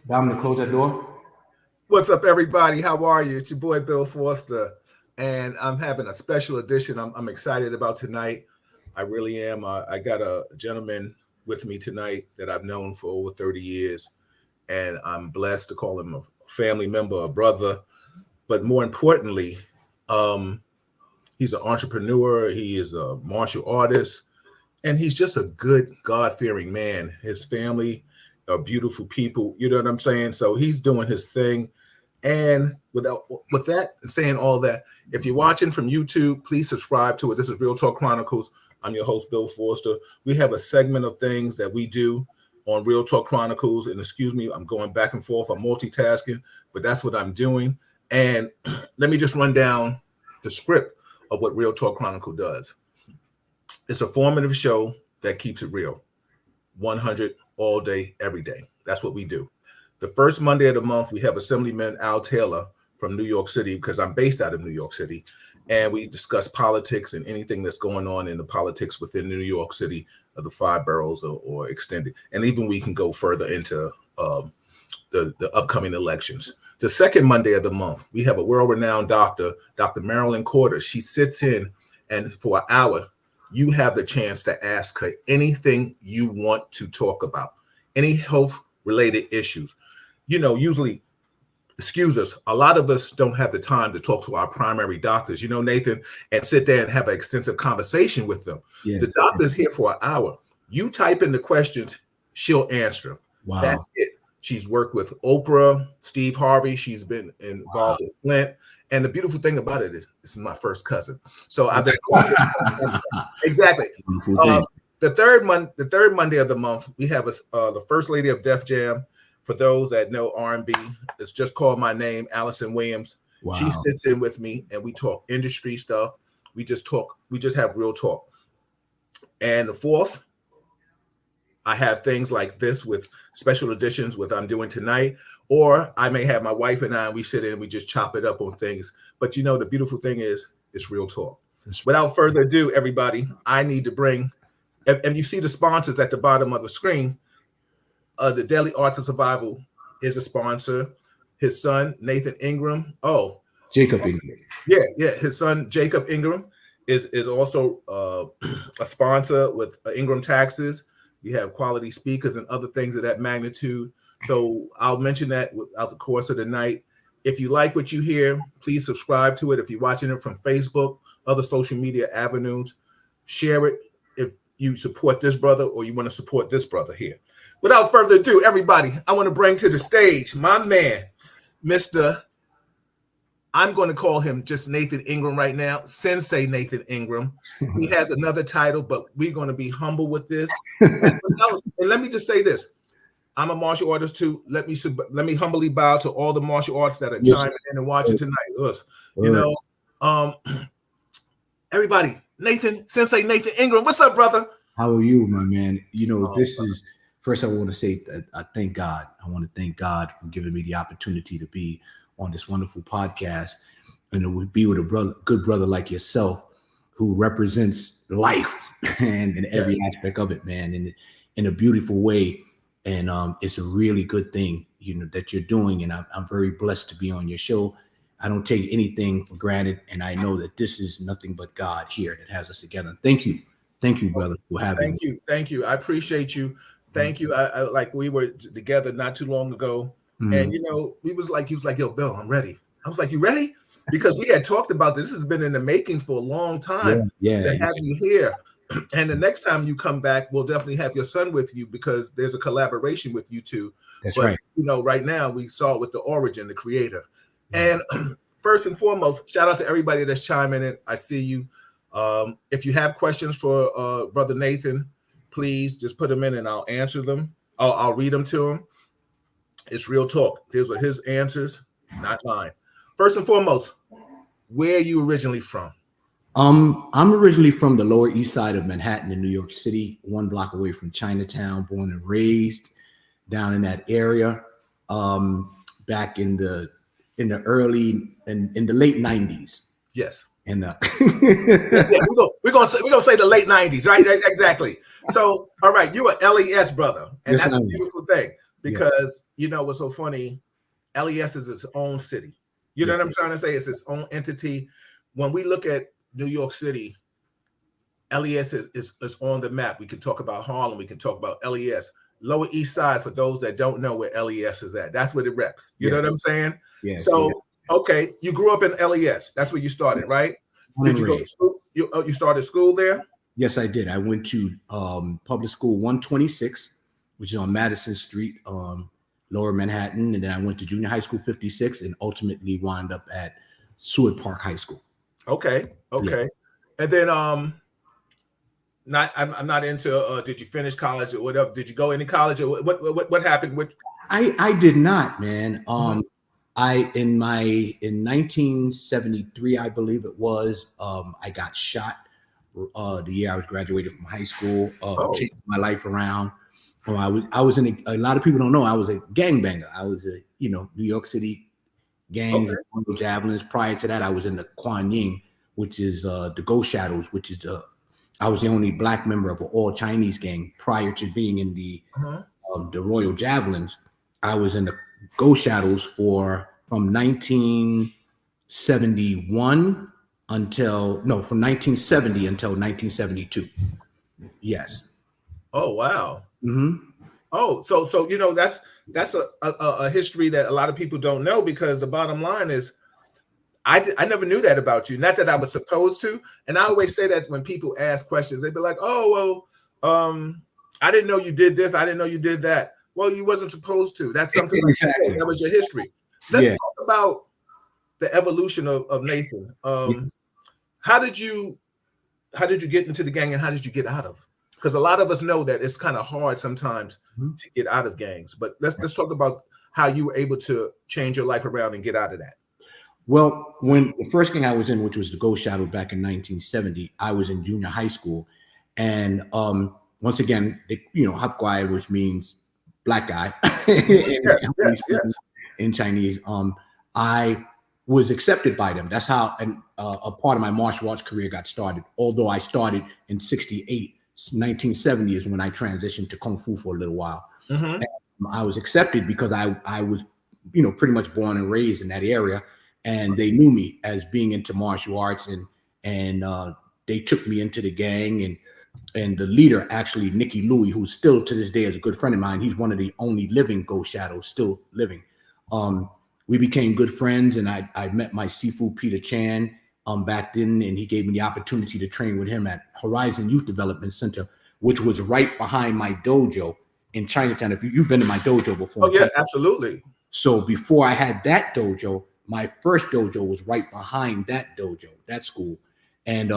Dominic, close that door. What's up, everybody? How are you? It's your boy Bill Foster, and I'm having a special edition. I'm excited about tonight. I really am. I got a gentleman with me tonight that I've known for over 30 years, and I'm blessed to call him a family member, a brother. But more importantly, um, he's an entrepreneur. He is a martial artist, and he's just a good, God-fearing man. His family are beautiful people. You know what I'm saying? So he's doing his thing. And with that and saying all that, if you're watching from YouTube, please subscribe to it. This is Real Talk Chronicles. I'm your host, Bill Forster. We have a segment of things that we do on Real Talk Chronicles. And excuse me, I'm going back and forth. I'm multitasking, but that's what I'm doing. And let me just run down the script of what Real Talk Chronicle does. It's a formative show that keeps it real. 100 all day, every day. That's what we do. The first Monday of the month, we have Assemblyman Al Taylor from New York City, because I'm based out of New York City. And we discuss politics and anything that's going on in the politics within New York City, of the five boroughs or extended. And even we can go further into the upcoming elections. The second Monday of the month, we have a world-renowned doctor, Dr. Marilyn Corder. She sits in, and for an hour, you have the chance to ask her anything you want to talk about, any health-related issues. You know, usually, excuse us, a lot of us don't have the time to talk to our primary doctors, you know, Nathan, and sit there and have an extensive conversation with them. Yes. The doctor's here for an hour. You type in the questions, she'll answer them. Wow. That's it. She's worked with Oprah, Steve Harvey. She's been involved with Flint. And the beautiful thing about it is this is my first cousin. So I've been exactly. The third Monday of the month, we have the First Lady of Def Jam. For those that know R&B, it's just called my name, Allison Williams. Wow. She sits in with me and we talk industry stuff. We just have real talk. And the fourth, I have things like this with special editions, what I'm doing tonight, or I may have my wife and I, and we sit in and we just chop it up on things. But you know, the beautiful thing is it's real talk. Without further ado, everybody, I need to bring, and you see the sponsors at the bottom of the screen. The Daily Arts of Survival is a sponsor. His son, Nathan Ingram. Oh, Jacob Ingram. Yeah. His son, Jacob Ingram, is also a sponsor with Ingram Taxes. We have quality speakers and other things of that magnitude. So I'll mention that throughout the course of the night. If you like what you hear, please subscribe to it. If you're watching it from Facebook, other social media avenues, share it if you support this brother or you want to support this brother here. Without further ado, everybody, I want to bring to the stage my man, Mr. I'm going to call him just Nathan Ingram right now, Sensei Nathan Ingram. He has another title, but we're going to be humble with this. And let me just say this. I'm a martial artist too. Let me humbly bow to all the martial artists that are chiming in and watching tonight. You know, everybody, Sensei Nathan Ingram. What's up, brother? How are you, my man? You know, first I want to say that I thank God. I want to thank God for giving me the opportunity to be on this wonderful podcast, and it would be with a good brother like yourself, who represents life and in every aspect of it, man, in a beautiful way. And it's a really good thing, you know, that you're doing. And I'm very blessed to be on your show. I don't take anything for granted, and I know that this is nothing but God here that has us together. Thank you, brother, for having me. Thank you. I appreciate you. Thank you. I like we were together not too long ago. And, you know, he was like, yo, Bill, I'm ready. I was like, you ready? Because we had talked about this. This has been in the makings for a long time to have you here. And the next time you come back, we'll definitely have your son with you, because there's a collaboration with you two. That's right. You know, right now we saw it with the origin, the creator. And first and foremost, shout out to everybody that's chiming in. I see you. If you have questions for Brother Nathan, please just put them in and I'll answer them. I'll read them to him. It's real talk. These are his answers, not mine. First and foremost, where are you originally from? I'm originally from the Lower East Side of Manhattan in New York City, 1 block away from Chinatown, born and raised down in that area. Back in the late 90s. Yes. And we're gonna say the late 90s, right? Exactly. So, all right, you're an LES brother, and that's a beautiful thing. because what's so funny, LES is its own city. You know what I'm trying to say? It's its own entity. When we look at New York City, LES is on the map. We can talk about Harlem. We can talk about LES. Lower East Side, for those that don't know where LES is at. That's where it reps. You know what I'm saying? So, okay, you grew up in LES. That's where you started, right? Did you go to school? You started school there? Yes, I did. I went to public school 126, which is on Madison Street, Lower Manhattan, and then I went to junior high school 56, and ultimately wound up at Seward Park High School. Okay. And then I'm not into did you finish college or whatever? Did you go into college or what happened with? I did not, man. In 1973, I believe it was, I got shot the year I was graduated from high school. Changed my life around. I was in a lot of people don't know I was a gangbanger. I was a New York City gangs, javelins. Prior to that, I was in the Kuan Yin, which is the Ghost Shadows, which is I was the only black member of an all Chinese gang prior to being in the Royal Javelins. I was in the Ghost Shadows from 1971 from 1970 until 1972. Yes. Oh, wow. Oh, so that's a history that a lot of people don't know, because the bottom line is I never knew that about you. Not that I was supposed to. And I always say that when people ask questions, they'd be like, oh, well, I didn't know you did this. I didn't know you did that. Well, you wasn't supposed to. That's something exactly. That was your history. Let's talk about the evolution of Nathan. How did you get into the gang, and how did you get out of? Because a lot of us know that it's kind of hard sometimes to get out of gangs. But let's talk about how you were able to change your life around and get out of that. Well, when the first gang I was in, which was the Ghost Shadow back in 1970, I was in junior high school. And once again, Hapkwai, which means black guy in Chinese. I was accepted by them. That's how a part of my martial arts career got started. Although I started in 1968, 1970 is when I transitioned to Kung Fu for a little while. I was accepted because I was, pretty much born and raised in that area. And they knew me as being into martial arts, and they took me into the gang. And the leader, actually, Nicky Louie, who still to this day is a good friend of mine. He's one of the only living Ghost Shadows still living. We became good friends, and I met my Sifu Peter Chan back then, and he gave me the opportunity to train with him at Horizon Youth Development Center, which was right behind my dojo in Chinatown. If you've been to my dojo before. Oh yeah, absolutely. So before I had that dojo, my first dojo was right behind that dojo, that school. And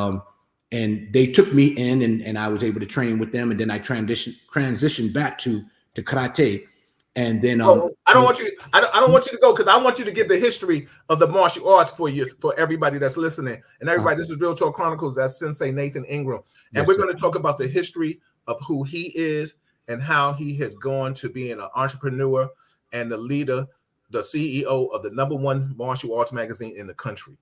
they took me in, and I was able to train with them. And then I transitioned back to karate. And then I don't want you to go, because I want you to give the history of the martial arts for everybody that's listening. And everybody, this is Real Talk Chronicles. That's Sensei Nathan Ingram. And we're going to talk about the history of who he is and how he has gone to being an entrepreneur and the leader, the CEO of the #1 martial arts magazine in the country.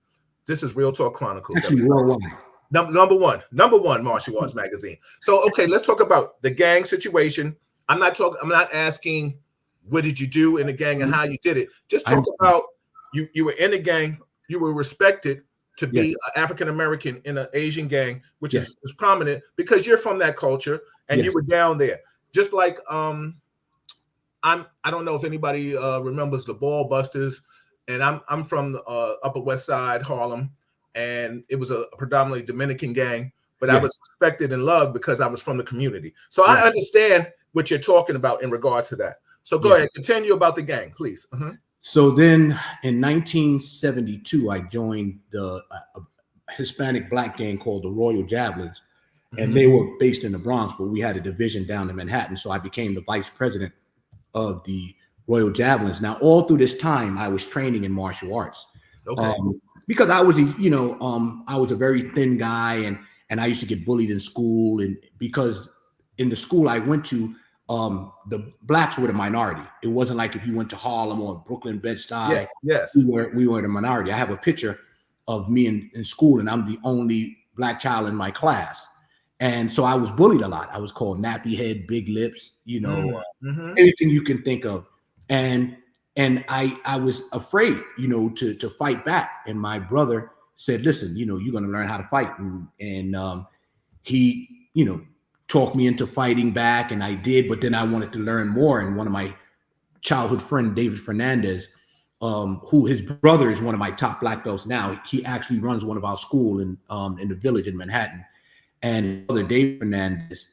This is Real Talk Chronicles. Actually, worldwide. Number one martial arts magazine. So, okay, let's talk about the gang situation. I'm not asking what did you do in the gang and how you did it. Just talk about you were in the gang, you were respected to be an African American in an Asian gang, which is prominent because you're from that culture and you were down there. Just like I don't know if anybody remembers the Ball Busters, and I'm from the Upper West Side, Harlem, and it was a predominantly Dominican gang, but I was respected and loved because I was from the community. So I understand what you're talking about in regards to that. So go ahead, continue about the gang, please. So then in 1972, I joined the Hispanic black gang called the Royal Javelins, and they were based in the Bronx, but we had a division down in Manhattan. So I became the vice president of the Royal Javelins. Now, all through this time, I was training in martial arts. Because I was I was a very thin guy, and I used to get bullied in school, and because in the school I went to, the blacks were the minority. It wasn't like if you went to Harlem or Brooklyn, Bed-Stuy. We were the minority. I have a picture of me in school, and I'm the only black child in my class. And so I was bullied a lot. I was called nappy head, big lips, Mm-hmm. anything you can think of. And I was afraid, to fight back. And my brother said, listen, you're going to learn how to fight. And he, talked me into fighting back, and I did, but then I wanted to learn more. And one of my childhood friend, David Fernandez, who his brother is one of my top black belts now. He actually runs one of our school in the Village in Manhattan. And his brother, David Fernandez,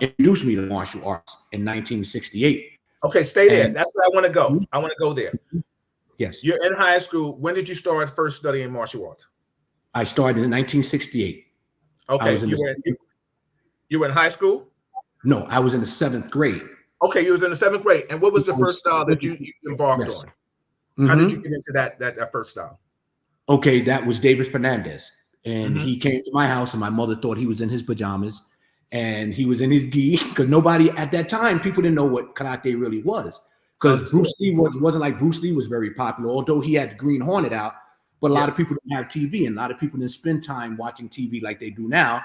introduced me to martial arts in 1968. Okay, stay there. That's where I want to go. I want to go there. Yes. You're in high school. When did you start first studying martial arts? I started in 1968. Okay, you were in high school? No, I was in the 7th grade. Okay, you was in the 7th grade. And what was the first style that you embarked on? Mm-hmm. How did you get into that first style? Okay, that was David Fernandez. And he came to my house, and my mother thought he was in his pajamas and he was in his gi, because nobody at that time, people didn't know what karate really was. Because Bruce Lee wasn't like Bruce Lee was very popular, although he had Green Hornet out, but a lot of people didn't have TV, and a lot of people didn't spend time watching TV like they do now.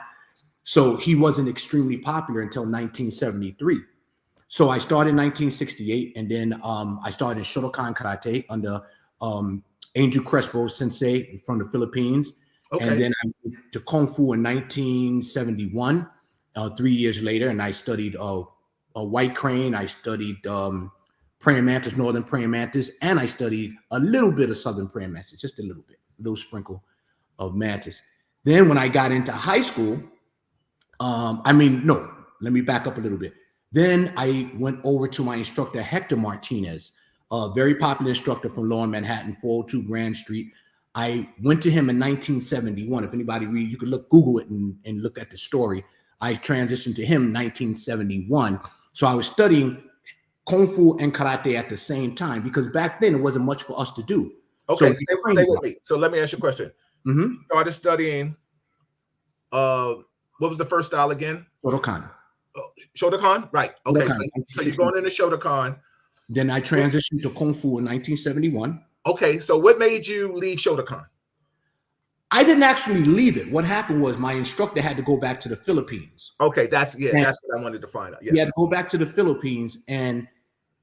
So he wasn't extremely popular until 1973. So I started in 1968, and then I started in Shotokan Karate under Angel Crespo Sensei from the Philippines. Okay. And then I went to Kung Fu in 1971, 3 years later, and I studied a White Crane. I studied praying mantis, northern praying mantis, and I studied a little bit of southern praying mantis, just a little sprinkle of mantis. Then when I got into high school, let me back up a little bit. Then I went over to my instructor, Hector Martinez, a very popular instructor from Lower Manhattan, 402 Grand Street. I went to him in 1971. If anybody read, you could Google it and look at the story. I transitioned to him in 1971. So I was studying Kung Fu and Karate at the same time, because back then it wasn't much for us to do. Okay, so stay with me. So let me ask you a question. You started studying, what was the first style again? Shotokan. Shotokan? Right. Okay, so you're going into Shotokan. Then I transitioned to Kung Fu in 1971. Okay, so what made you leave Shotokan? I didn't actually leave it. What happened was my instructor had to go back to the Philippines. Okay, that's what I wanted to find out. Yes. He had to go back to the Philippines, and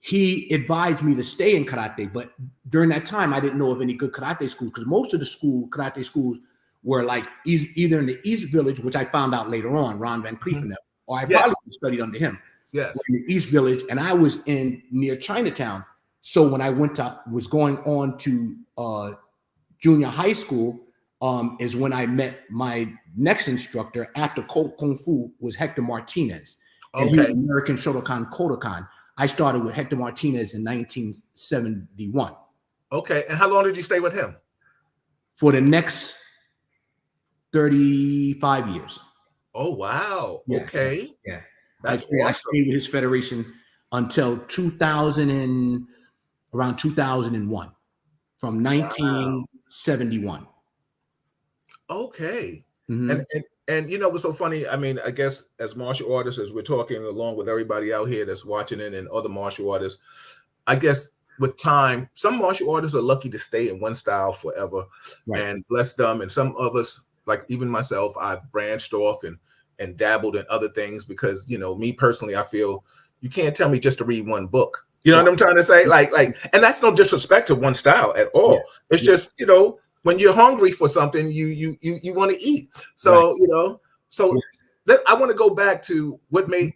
he advised me to stay in karate. But during that time, I didn't know of any good karate schools, because most of the karate schools were like either in the East Village, which I found out later on, Ron Van Cleef, or I probably studied under him. Yes. In the East Village, and I was near Chinatown. So when I was going on to junior high school, is when I met my next instructor after Kung Fu, was Hector Martinez. And he was American Shotokan Kodokan. I started with Hector Martinez in 1971. Okay, and how long did you stay with him? For the next 35 years. Oh, wow. Yeah. Okay. Yeah. I stayed with his federation until around 2001, from 1971. Okay. And you know what's so funny? I mean, I guess as martial artists, as we're talking along with everybody out here that's watching it and other martial artists, I guess with time, some martial artists are lucky to stay in one style forever, and bless them. And some of us, like even myself, I've branched off and dabbled in other things, because, me personally, I feel you can't tell me just to read one book. You know what I'm trying to say? Like, and that's no disrespect to one style at all. Yeah. It's just, when you're hungry for something, you want to eat. So, I want to go back to what made,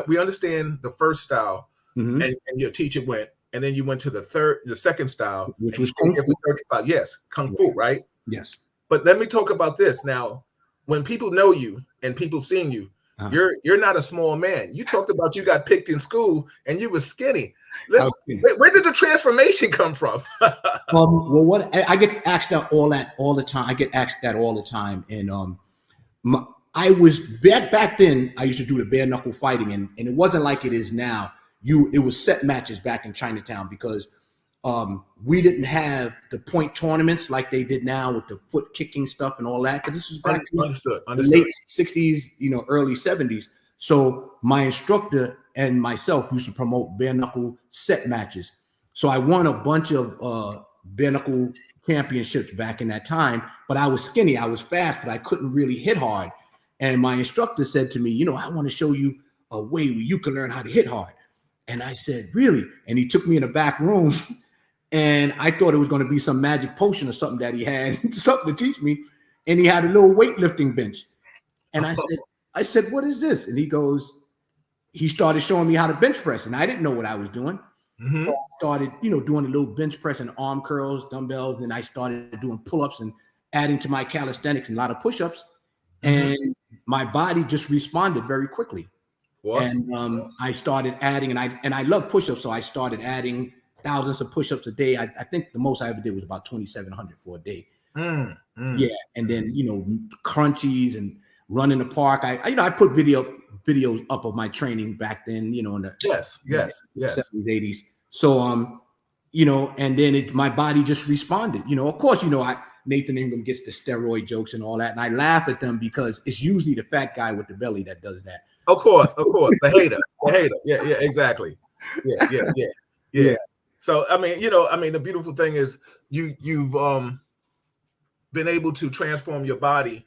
we understand the first style, and your teacher went, and then you went to the second style, which was Kung Fu. 35. Yes, Kung Fu, right? Yes. But let me talk about this now. When people know you and people seeing you, you're not a small man. You talked about you got picked in school and you were skinny. Where did the transformation come from? Well, I get asked that all the time. I get asked that all the time, and I was back then. I used to do the bare knuckle fighting, and it wasn't like it is now. It was set matches back in Chinatown, because we didn't have the point tournaments like they did now with the foot kicking stuff and all that. Because this was back in the late 60s, early 70s. So my instructor and myself used to promote bare knuckle set matches. So I won a bunch of bare knuckle championships back in that time. But I was skinny, I was fast, but I couldn't really hit hard. And my instructor said to me, you know, I want to show you a way where you can learn how to hit hard. And I said, really? And he took me in the back room, and I thought it was going to be some magic potion or something that he had, something to teach me. And he had a little weightlifting bench. And I said, what is this? And he started showing me how to bench press. And I didn't know what I was doing. So I started, you know, doing a little bench press and arm curls, dumbbells. And I started doing pull-ups and adding to my calisthenics and a lot of push-ups. And my body just responded very quickly. Awesome. And I started adding, and I love push-ups. So I started adding thousands of push-ups a day. I think the most I ever did was about 2,700 for a day. Yeah. And then, you know, crunchies and run in the park. I put videos up of my training back then, you know, in the 70s, 80s. So, you know, and then my body just responded, you know, of course, you know, Nathan Ingram gets the steroid jokes and all that. And I laugh at them because it's usually the fat guy with the belly that does that. Of course. The hater. Yeah, exactly. Yeah. So, I mean, you know, the beautiful thing is you've been able to transform your body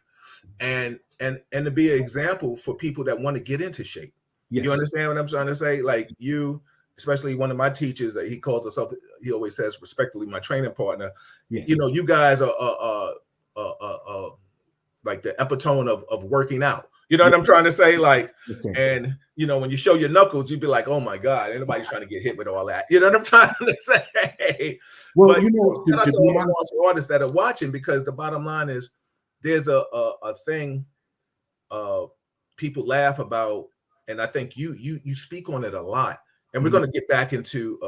and to be an example for people that want to get into shape. Yes. You understand what I'm trying to say? Like you, especially one of my teachers, that he calls himself, he always says respectfully, my training partner. Yes. You know, you guys are like the epitome of working out. You know what I'm trying to say? Like, and you know, when you show your knuckles, you'd be like, oh my God, anybody's trying to get hit with all that. You know what I'm trying to say? Well, but, you know, shout out to all the martial artists that are watching, because the bottom line is there's a thing people laugh about, and I think you speak on it a lot. And we're going to get back into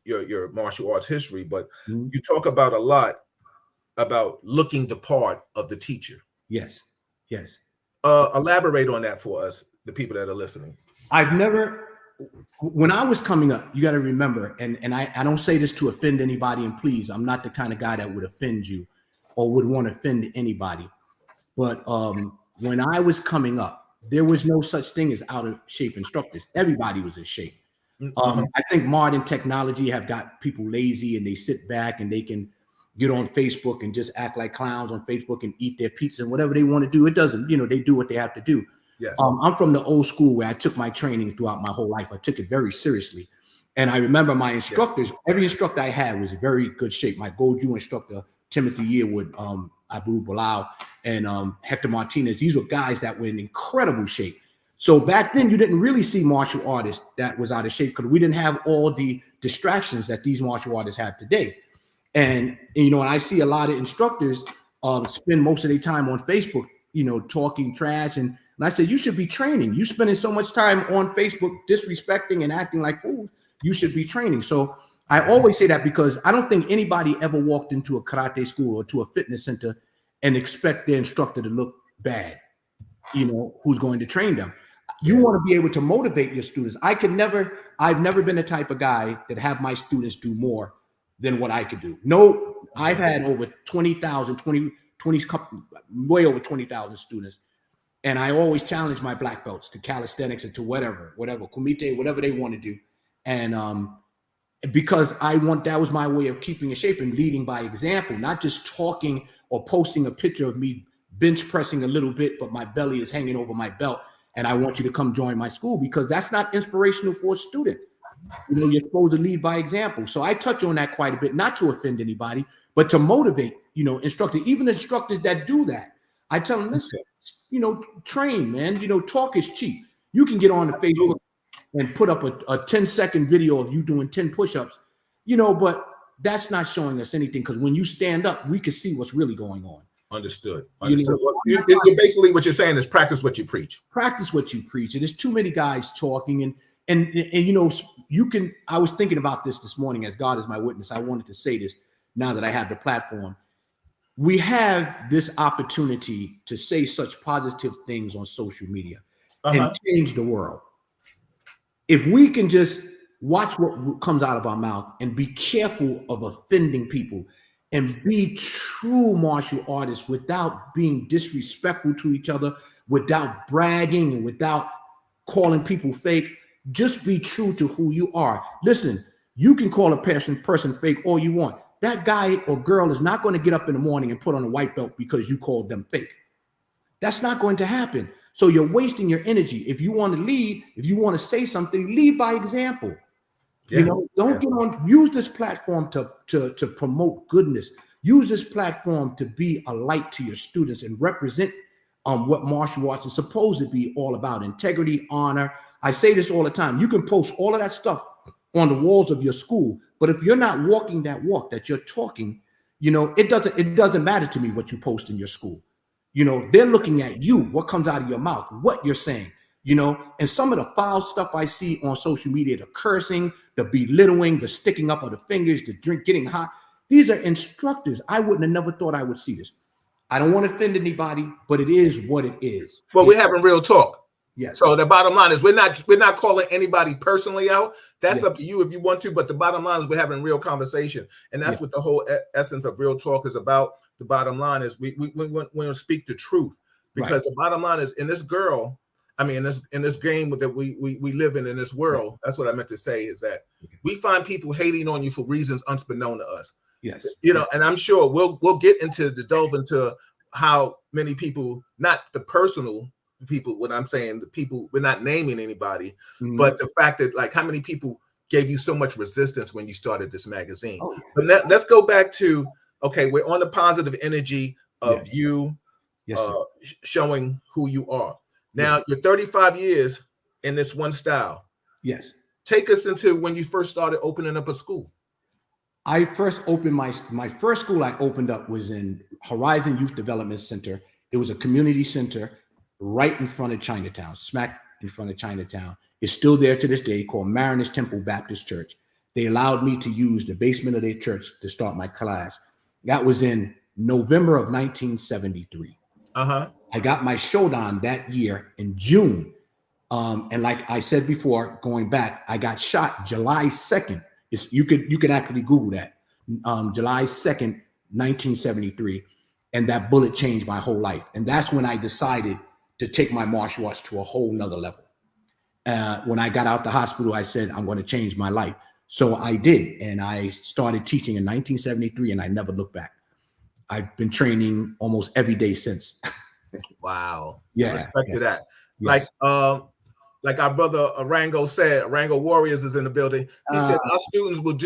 your martial arts history, but you talk about a lot about looking the part of the teacher. Yes. Elaborate on that for us, the people that are listening. When I was coming up, you got to remember, and I don't say this to offend anybody, and please, I'm not the kind of guy that would offend you or would want to offend anybody. But when I was coming up, there was no such thing as out of shape instructors. Everybody was in shape. I think modern technology have got people lazy, and they sit back and they can get on Facebook and just act like clowns on Facebook and eat their pizza and whatever they want to do. It doesn't, you know, they do what they have to do. Yes. I'm from the old school where I took my training throughout my whole life. I took it very seriously. And I remember my instructors, every instructor I had was in very good shape. My Goju instructor, Timothy Yearwood, Abu Bilal, and Hector Martinez, these were guys that were in incredible shape. So back then, you didn't really see martial artists that was out of shape because we didn't have all the distractions that these martial artists have today. And you know, and I see a lot of instructors spend most of their time on Facebook, you know, talking trash. And I said, you should be training. You spending so much time on Facebook disrespecting and acting like fools. You should be training. So I always say that because I don't think anybody ever walked into a karate school or to a fitness center and expect their instructor to look bad, you know, who's going to train them. You want to be able to motivate your students. I've never been the type of guy that have my students do more than what I could do. No, I've had over 20,000, way over 20,000 students. And I always challenge my black belts to calisthenics and to whatever, kumite, whatever they want to do. And because that was my way of keeping in shape and leading by example, not just talking or posting a picture of me bench pressing a little bit, but my belly is hanging over my belt. And I want you to come join my school, because that's not inspirational for a student. You know, you're supposed to lead by example. So I touch on that quite a bit, not to offend anybody, but to motivate, you know, instructors, even instructors that do that. I tell them, listen, you know, train, man. You know, talk is cheap. You can get on the Facebook and put up a 10-second video of you doing 10 push-ups, you know, but that's not showing us anything, because when you stand up, we can see what's really going on. Understood. You know, basically what you're saying is practice what you preach. Practice what you preach. And there's too many guys talking, and you know, I was thinking about this morning, as God is my witness. I wanted to say this now that I have the platform. We have this opportunity to say such positive things on social media and change the world. If we can just watch what comes out of our mouth and be careful of offending people and be true martial artists without being disrespectful to each other, without bragging and without calling people fake, just be true to who you are. Listen, you can call a person fake all you want. That guy or girl is not going to get up in the morning and put on a white belt because you called them fake. That's not going to happen. So you're wasting your energy. If you want to lead, if you want to say something, lead by example. Yeah. Don't get on. Use this platform to promote goodness. Use this platform to be a light to your students and represent what martial arts is supposed to be all about: integrity, honor. I say this all the time. You can post all of that stuff on the walls of your school, but if you're not walking that walk that you're talking, it doesn't matter to me what you post in your school. They're looking at you, what comes out of your mouth, what you're saying. And some of the foul stuff I see on social media, the cursing, the belittling, the sticking up of the fingers, the drink getting hot. These are instructors. I wouldn't have never thought I would see this. I don't want to offend anybody, but it is what it is. Well, we're having real talk. Yes. So the bottom line is we're not calling anybody personally out. That's up to you if you want to. But the bottom line is we're having real conversation, and that's what the whole essence of Real Talk is about. The bottom line is we want to speak the truth, because the bottom line is in this game that we live in this world. That's what I meant to say, is that we find people hating on you for reasons unbeknown to us. Yes. And I'm sure we'll get into delve into how many people, not the personal people, what I'm saying, the people, we're not naming anybody, but the fact that, like, how many people gave you so much resistance when you started this magazine. But let's go back to, okay, we're on the positive energy of you showing who you are. Now, you're 35 years in this one style. Yes. Take us into when you first started opening up a school. I first opened my first school I opened up was in Horizon Youth Development Center. It was a community center right in front of Chinatown, smack in front of Chinatown. It's still there to this day, called Mariners Temple Baptist Church. They allowed me to use the basement of their church to start my class. That was in November of 1973. I got my Shodan that year in June. And like I said before, going back, I got shot July 2nd. You could actually Google that. July 2nd, 1973. And that bullet changed my whole life. And that's when I decided to take my martial arts to a whole nother level. When I got out the hospital, I said, I'm going to change my life. So I did. And I started teaching in 1973, and I never looked back. I've been training almost every day since. Wow. Yeah. Respect to that. Yes. Like our brother Arango said, Arango Warriors is in the building. He said, our students will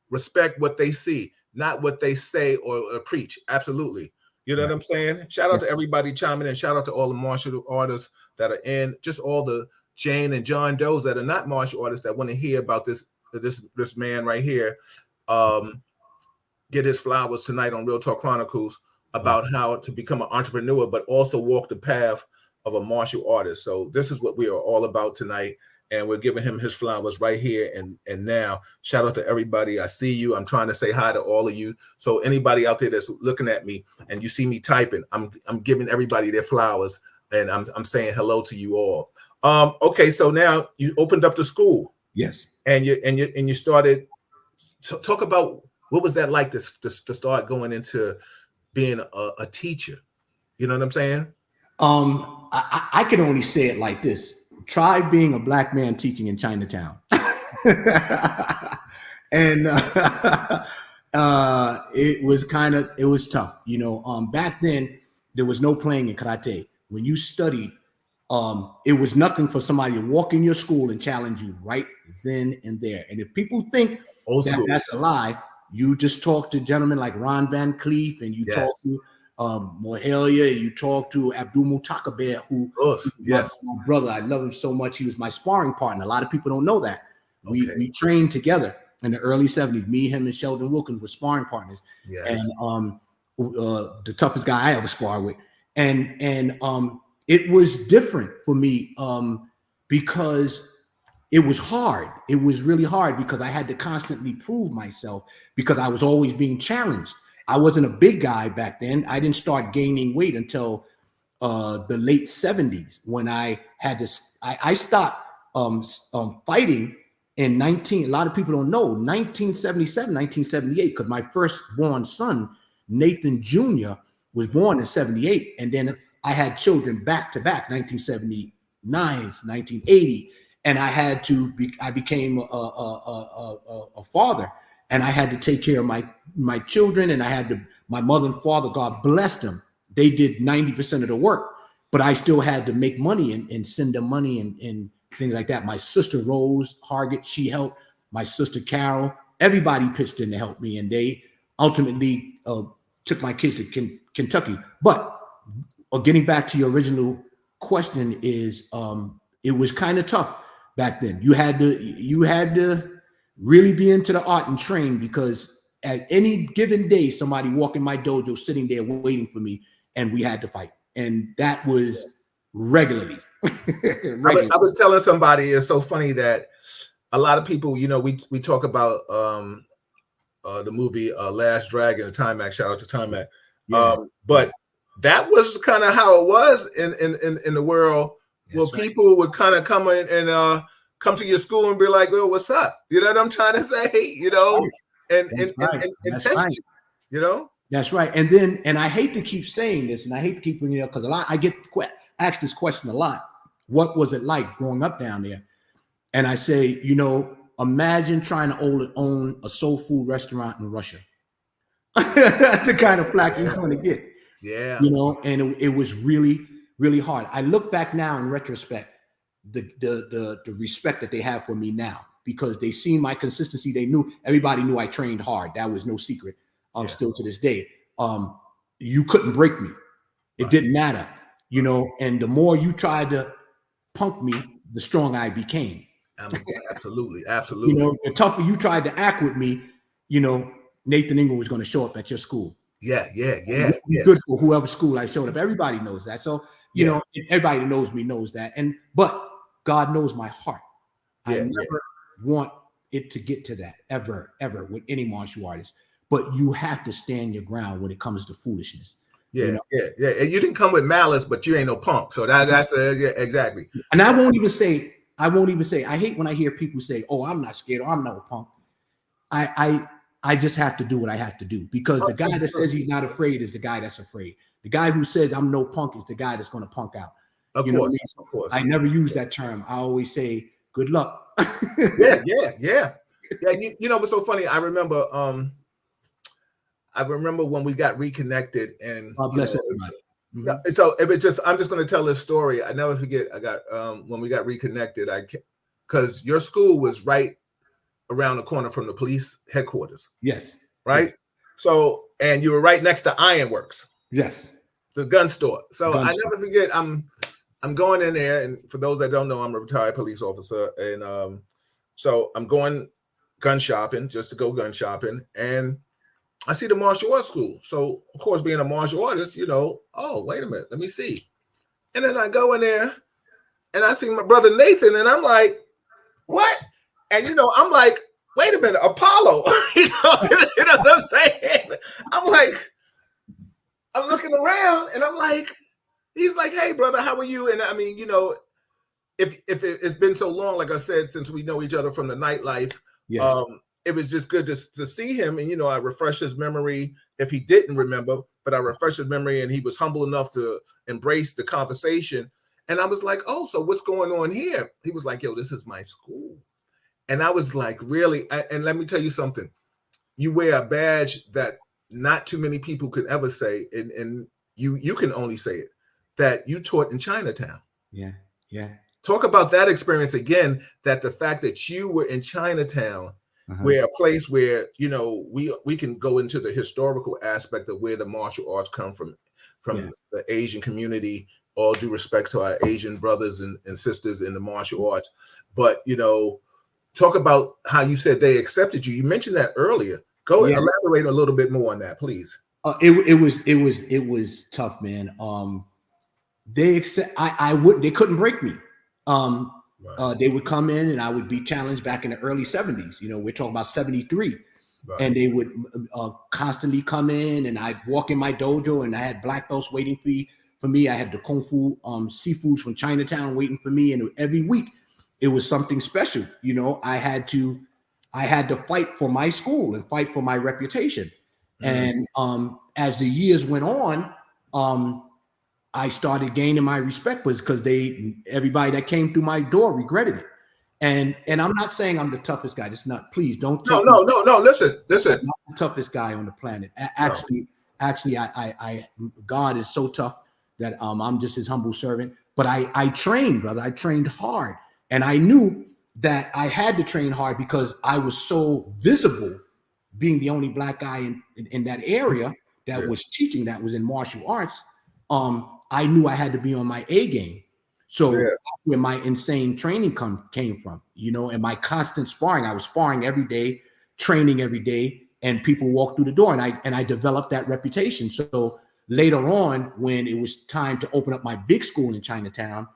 respect what they see, not what they say or preach. Absolutely. You know what I'm saying? Shout out to everybody chiming in. Shout out to all the martial artists that are in, just all the Jane and John Does that are not martial artists that want to hear about this man right here. Get his flowers tonight on Real Talk Chronicles about how to become an entrepreneur, but also walk the path of a martial artist. So this is what we are all about tonight. And we're giving him his flowers right here and now. Shout out to everybody. I see you. I'm trying to say hi to all of you. So anybody out there that's looking at me and you see me typing, I'm giving everybody their flowers, and I'm saying hello to you all. Okay, so now you opened up the school. Yes. And you started talk about what was that like to start going into being a teacher? You know what I'm saying? I can only say it like this. Try being a black man teaching in Chinatown. And it was tough. Back then there was no playing in karate. When you studied, it was nothing for somebody to walk in your school and challenge you right then and there. And if people think that's a lie, you just talk to gentlemen like Ron Van Cleef, and you talk to Mohelia, you talk to Abdul Mutakaber, who my brother. I love him so much. He was my sparring partner. A lot of people don't know that. We trained together in the early 70s. Me, him, and Sheldon Wilkins were sparring partners. Yes. And the toughest guy I ever sparred with. And it was different for me because it was hard. It was really hard because I had to constantly prove myself because I was always being challenged. I wasn't a big guy back then. I didn't start gaining weight until the late 70s when I had this. I stopped fighting in a lot of people don't know, 1977, 1978, because my firstborn son, Nathan Jr., was born in 78. And then I had children back to back, 1979, 1980. And I became a father, and I had to take care of my children, and my mother and father, God bless them. They did 90% of the work. but I still had to make money and send them money and things like that. My sister Rose Hargett, she helped. My sister Carol, everybody pitched in to help me, and they ultimately took my kids to Kentucky. But getting back to your original question is, it was kind of tough back then. You had to really be into the art and train, because at any given day, somebody walking my dojo, sitting there waiting for me, and we had to fight. And that was regularly. I was telling somebody, it's so funny that a lot of people, you know, we talk about the movie Last Dragon, the Timax. Shout out to Timax. But that was kind of how it was in the world. Well, people would kind of come in and come to your school and be like, "Well, what's up?" You know what I'm trying to say? You know, and test you. You know. That's right. And I hate to keep saying this, and I hate to keep bringing it up, because a lot I get asked this question a lot. What was it like growing up down there? And I say, you know, imagine trying to own a soul food restaurant in Russia. The kind of flack you're going to get. Yeah. You know, and it was really, really hard. I look back now in retrospect, the respect that they have for me now, because they seen my consistency. Everybody knew I trained hard. That was no secret. Still to this day. You couldn't break me. It didn't matter, you know, and the more you tried to punk me, the stronger I became. Absolutely. You know, the tougher you tried to act with me, you know, Nathan Ingram was going to show up at your school. Yeah. Good for whoever school I showed up. Everybody knows that. So, you know, everybody that knows me knows that. But God knows my heart. I never want it to get to that ever with any martial artist. But you have to stand your ground when it comes to foolishness. Yeah, you know? And you didn't come with malice, but you ain't no punk. So that's exactly. And I won't even say. I hate when I hear people say, "Oh, I'm not scared," or "I'm not a punk." I just have to do what I have to do, because the guy that says he's not afraid is the guy that's afraid. The guy who says I'm no punk is the guy that's going to punk out. Of course. I never use that term. I always say, "Good luck." Yeah. You know what's so funny? I remember when we got reconnected, and God bless everybody. Mm-hmm. So it was just, I'm just going to tell this story. I never forget. I got when we got reconnected, because your school was right around the corner from the police headquarters. Yes. Right. Yes. So, and you were right next to Ironworks. Yes. The gun store. So I never forget. I'm going in there, and for those that don't know, I'm a retired police officer, and so I'm going gun shopping, just to go gun shopping, and I see the martial arts school. So, of course, being a martial artist, you know, oh, wait a minute, let me see. And then I go in there and I see my brother Nathan, and I'm like, what? And, you know, I'm like, wait a minute, Apollo. you know what I'm saying? I'm like, I'm looking around and I'm like, he's like, hey, brother, how are you? And I mean, you know, if it's been so long, like I said, since we know each other from the nightlife, yes. It was just good to see him. And, you know, I refreshed his memory if he didn't remember, but I refreshed his memory, and he was humble enough to embrace the conversation. And I was like, oh, so what's going on here? He was like, yo, this is my school. And I was like, really? And let me tell you something. You wear a badge that not too many people could ever say, and you can only say it, that you taught in Chinatown. Yeah. Talk about that experience again, that the fact that you were in Chinatown, where a place where, you know, we can go into the historical aspect of where the martial arts come from the Asian community. All due respect to our Asian brothers and sisters in the martial arts. But, you know, talk about how you said they accepted you. You mentioned that earlier. Go elaborate a little bit more on that, please. It was tough, man. They couldn't break me. They would come in and I would be challenged back in the early 70s. You know, we're talking about 73. Right. And they would constantly come in, and I'd walk in my dojo, and I had black belts waiting for me. I had the Kung Fu seafoods from Chinatown waiting for me. And every week it was something special. You know, I had to fight for my school and fight for my reputation. Mm-hmm. And as the years went on, I started gaining my respect, because everybody that came through my door regretted it. And I'm not saying I'm the toughest guy. It's not. Please don't. No. Listen. I'm not the toughest guy on the planet. Actually, I God is so tough that I'm just his humble servant. But I trained, brother. I trained hard, and I knew that I had to train hard because I was so visible, being the only black guy in that area that was teaching, that was in martial arts. I knew I had to be on my A game. So that's where my insane training came from, and my constant sparring. I was sparring every day, training every day, and people walked through the door, and I developed that reputation. So later on, when it was time to open up my big school in Chinatown,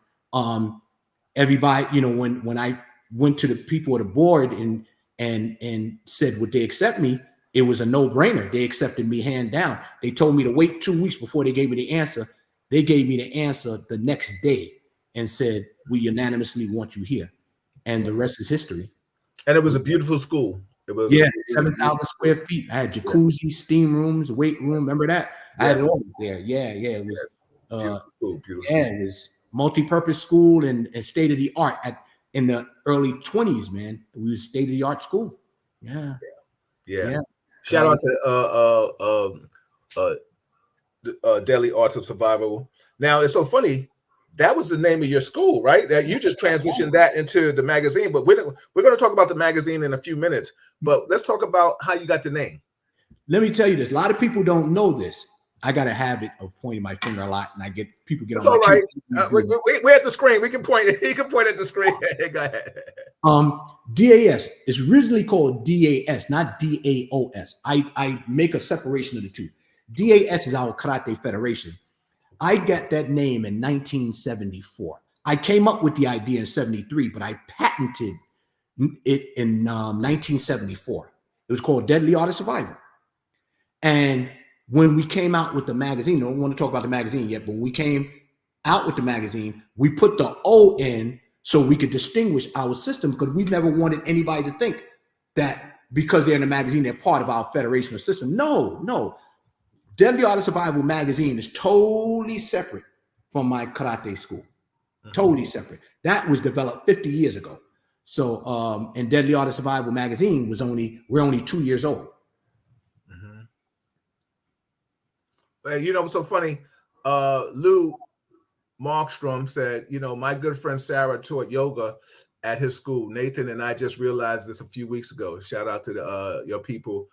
everybody, when I went to the people at the board and said, would they accept me? It was a no-brainer. They accepted me hand down. They told me to wait 2 weeks before they gave me the answer. They gave me the answer the next day and said, we unanimously want you here. And the rest is history. And it was a beautiful school. It was 7,000 square feet. I had jacuzzi, steam rooms, weight room. Remember that? I had it all there. Yeah. It was beautiful school. It was multi-purpose school and state of the art in the early 20s, man. We was state of the art school. Yeah. Shout out to Daily Arts of Survival. Now it's so funny. That was the name of your school, right? That you just transitioned that into the magazine. But we're going to talk about the magazine in a few minutes. But let's talk about how you got the name. Let me tell you this. A lot of people don't know this. I got a habit of pointing my finger a lot, and I get people get It's on. All right. We're at the screen. We can point. He can point at the screen. Go ahead. DAS is originally called DAS, not DAOS. I make a separation of the two. DAS is our Karate Federation. I got that name in 1974. I came up with the idea in 73, but I patented it in 1974. It was called Deadly Art of Survival. And when we came out with the magazine, I don't want to talk about the magazine yet, but when we came out with the magazine, we put the O in so we could distinguish our system, because we never wanted anybody to think that because they're in the magazine, they're part of our federational system. No. Deadly Art of Survival magazine is totally separate from my karate school. Totally separate. That was developed 50 years ago. So, and Deadly Art of Survival magazine we're only 2 years old. What's so funny? Lou Markstrom said, my good friend Sarah taught yoga at his school. Nathan and I just realized this a few weeks ago. Shout out to your people.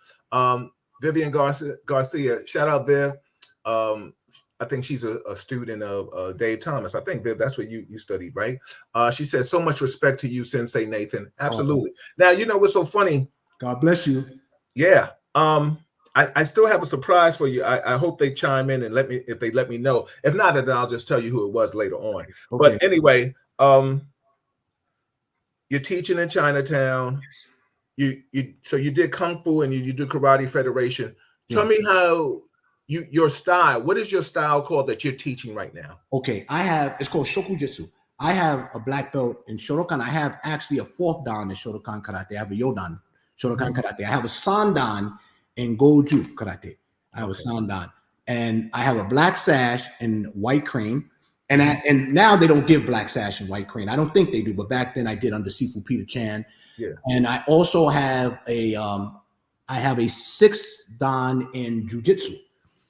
Vivian Garcia, shout out Viv. I think she's a student of Dave Thomas. I think, Viv, that's what you studied, right? She said, so much respect to you, Sensei Nathan. Absolutely. Now, what's so funny? God bless you. Yeah. I still have a surprise for you. I hope they chime in and if they let me know. If not, then I'll just tell you who it was later on. Okay. But anyway, you're teaching in Chinatown. So you did Kung Fu and you did Karate Federation. Tell me how your style. What is your style called that you're teaching right now? Okay, it's called Shokujutsu. I have a black belt in Shotokan. I have actually a 4th dan in Shotokan Karate. I have a Yodan Shotokan Karate. I have a Sandan in Goju Karate. I have a Sandan, and I have a black sash in white crane. And now they don't give black sash and white crane. I don't think they do, but back then I did under Sifu Peter Chan. Yeah. And I also have a 6th dan in Jiu-Jitsu.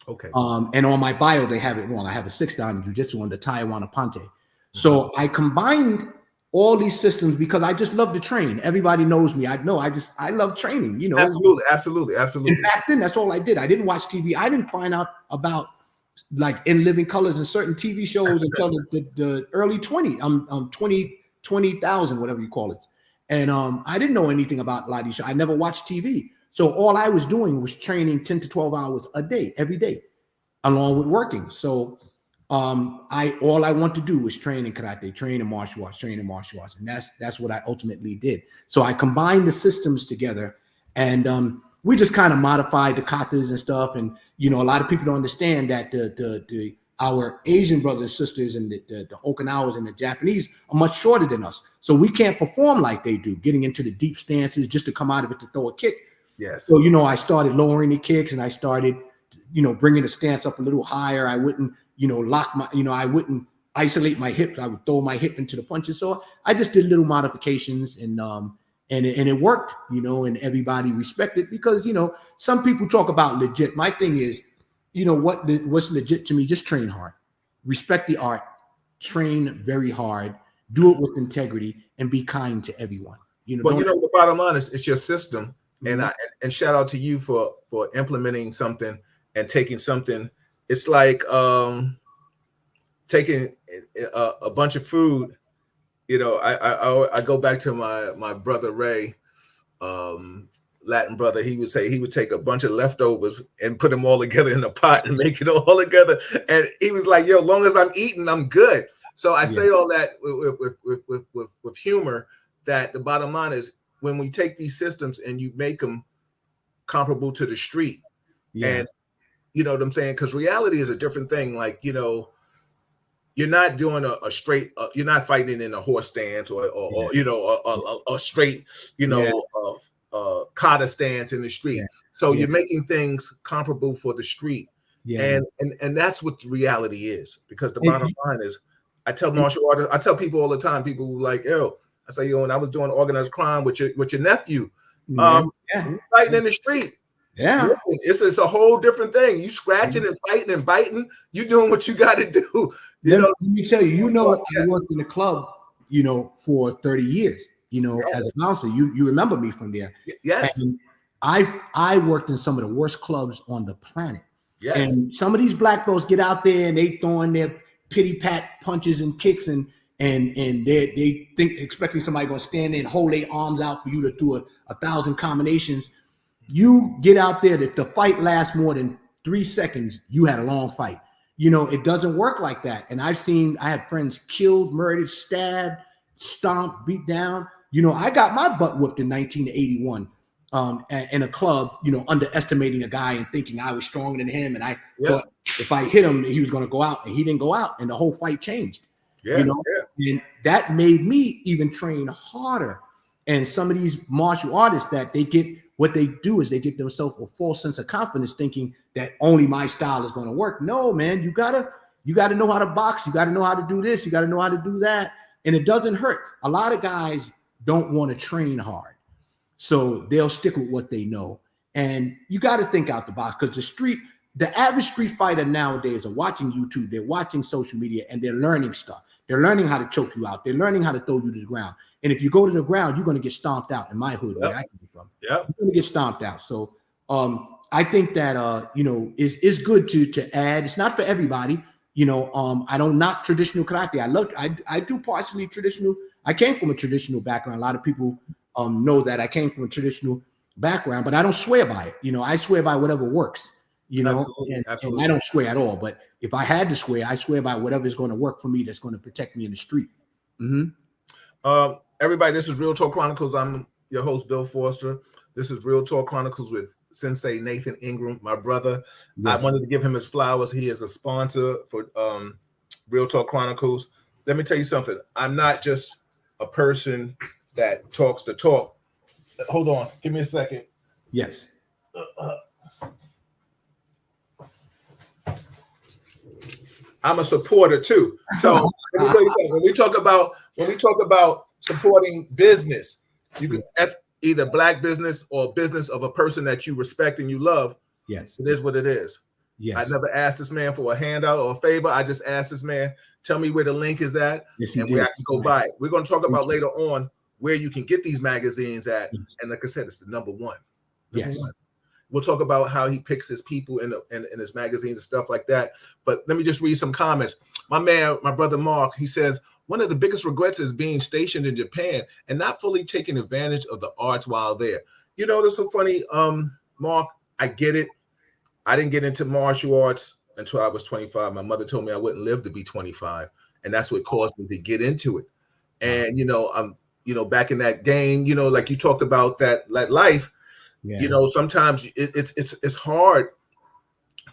Okay. And on my bio they have it wrong. I have a 6th dan in Jiu-Jitsu under Taiwan Apante. So I combined all these systems because I just love to train. Everybody knows me. I love training, Absolutely. And back then, that's all I did. I didn't watch TV. I didn't find out about like In Living Colors and certain TV shows until the early 20,000, whatever you call it. And I didn't know anything about a lot of these shows. I never watched TV. So all I was doing was training 10 to 12 hours a day, every day, along with working. So all I want to do was train in karate, train in martial arts, and that's what I ultimately did. So I combined the systems together, and we just kind of modified the katas and stuff. And a lot of people don't understand that our Asian brothers and sisters and the Okinawas and the Japanese are much shorter than us, so we can't perform like they do, getting into the deep stances just to come out of it to throw a kick. Yes. So I started lowering the kicks, and I started bringing the stance up a little higher. I wouldn't lock my, I wouldn't isolate my hips. I would throw my hip into the punches. So I just did little modifications, and it worked, and everybody respected, because, some people talk about legit. My thing is, what's legit to me? Just train hard. respect the art, train very hard, do it with integrity, and be kind to everyone. Well, the bottom line is it's your system, mm-hmm. and shout out to you for implementing something and taking something. It's like taking a bunch of food. I go back to my brother Ray, Latin brother. He would say he would take a bunch of leftovers and put them all together in a pot and make it all together. And he was like, "Yo, as long as I'm eating, I'm good." So I say all that with humor. That the bottom line is when we take these systems and you make them comparable to the street, and you know what I'm saying? Because reality is a different thing. Like, you're not doing a straight, you're not fighting in a horse stance or a straight, kata stance in the street. Yeah. So you're making things comparable for the street. Yeah. And that's what the reality is, because the bottom line is, I tell martial artists, I tell people all the time, people who like, yo, I say, when I was doing organized crime with your nephew, fighting in the street. Yeah, listen, it's a whole different thing. You scratching and fighting and biting. You doing what you got to do. Let me tell you. I worked in the club, for 30 years. As a bouncer, you remember me from there. Yes, and I worked in some of the worst clubs on the planet. Yes, and some of these black belts get out there and they throwing their pity pat punches and kicks and they think expecting somebody gonna stand there and hold their arms out for you to do 1,000 combinations. You get out there, if the fight lasts more than 3 seconds, you had a long fight. It doesn't work like that. And I had friends killed, murdered, stabbed, stomped, beat down. I got my butt whooped in 1981 in a club, underestimating a guy and thinking I was stronger than him. And I thought if I hit him, he was going to go out, and he didn't go out, and the whole fight changed. And that made me even train harder. And some of these martial artists, that they get, what they do is they get themselves a false sense of confidence, thinking that only my style is going to work. No, man, you gotta know how to box. You got to know how to do this. You got to know how to do that. And it doesn't hurt. A lot of guys don't want to train hard, so they'll stick with what they know. And you got to think out the box, because the average street fighter nowadays are watching YouTube, they're watching social media, and they're learning stuff. They're learning how to choke you out. They're learning how to throw you to the ground. And if you go to the ground, you're going to get stomped out. In my hood, where I came from, you're going to get stomped out. So I think that is good to add. It's not for everybody. I don't knock traditional karate. I do partially traditional. I came from a traditional background. A lot of people know that I came from a traditional background, but I don't swear by it. I swear by whatever works. Absolutely. And I don't swear at all. But if I had to swear, I swear by whatever is going to work for me, that's going to protect me in the street. Mm-hmm. Everybody, this is Real Talk Chronicles. I'm your host, Bill Forster. This is Real Talk Chronicles with Sensei Nathan Ingram, my brother. Yes. I wanted to give him his flowers. He is a sponsor for Real Talk Chronicles. Let me tell you something. I'm not just a person that talks the talk. Hold on. Give me a second. Yes. I'm a supporter too. So let me tell you something. When we talk about supporting business, you can either black business or business of a person that you respect and you love. Yes, it is what it is. Yes, I never asked this man for a handout or a favor. I just asked this man, tell me where the link is at, and where I can go buy it. We're going to talk about later on where you can get these magazines at, and like I said, it's the number one. Yes. We'll talk about how he picks his people in his magazines and stuff like that. But let me just read some comments. My brother Mark, he says, one of the biggest regrets is being stationed in Japan and not fully taking advantage of the arts while there. That's so funny. Mark, I get it. I didn't get into martial arts until I was 25. My mother told me I wouldn't live to be 25. And that's what caused me to get into it. And, I'm, back in that game, like you talked about that life. Yeah. Sometimes it's hard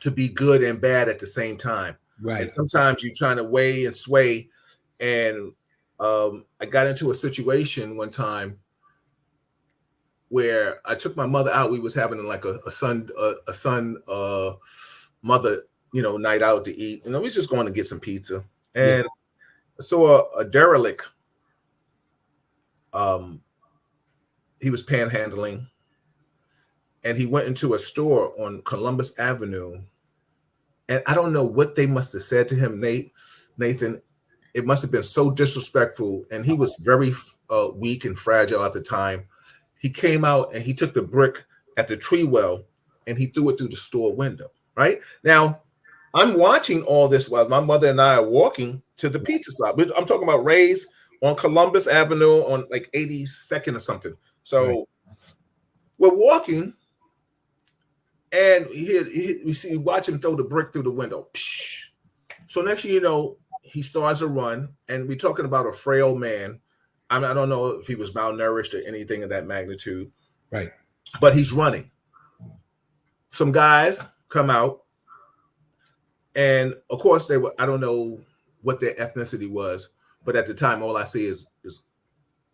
to be good and bad at the same time. Right. And sometimes you're trying to weigh and sway. And I got into a situation one time where I took my mother out. We was having like a son mother, night out to eat. We was just going to get some pizza. And I saw a derelict. He was panhandling. And he went into a store on Columbus Avenue And I don't know what they must have said to him, Nathan. It must have been so disrespectful. And he was very weak and fragile at the time. He came out and he took the brick at the tree well and he threw it through the store window. Right now, I'm watching all this while my mother and I are walking to the pizza shop. I'm talking about Ray's on Columbus Avenue on like 82nd or something. So we're walking, and we watch him throw the brick through the window. So next thing you know, he starts a run, and we're talking about a frail man. I don't know if he was malnourished or anything of that magnitude. Right. But he's running. Some guys come out, and of course they were. I don't know what their ethnicity was, but at the time, all I see is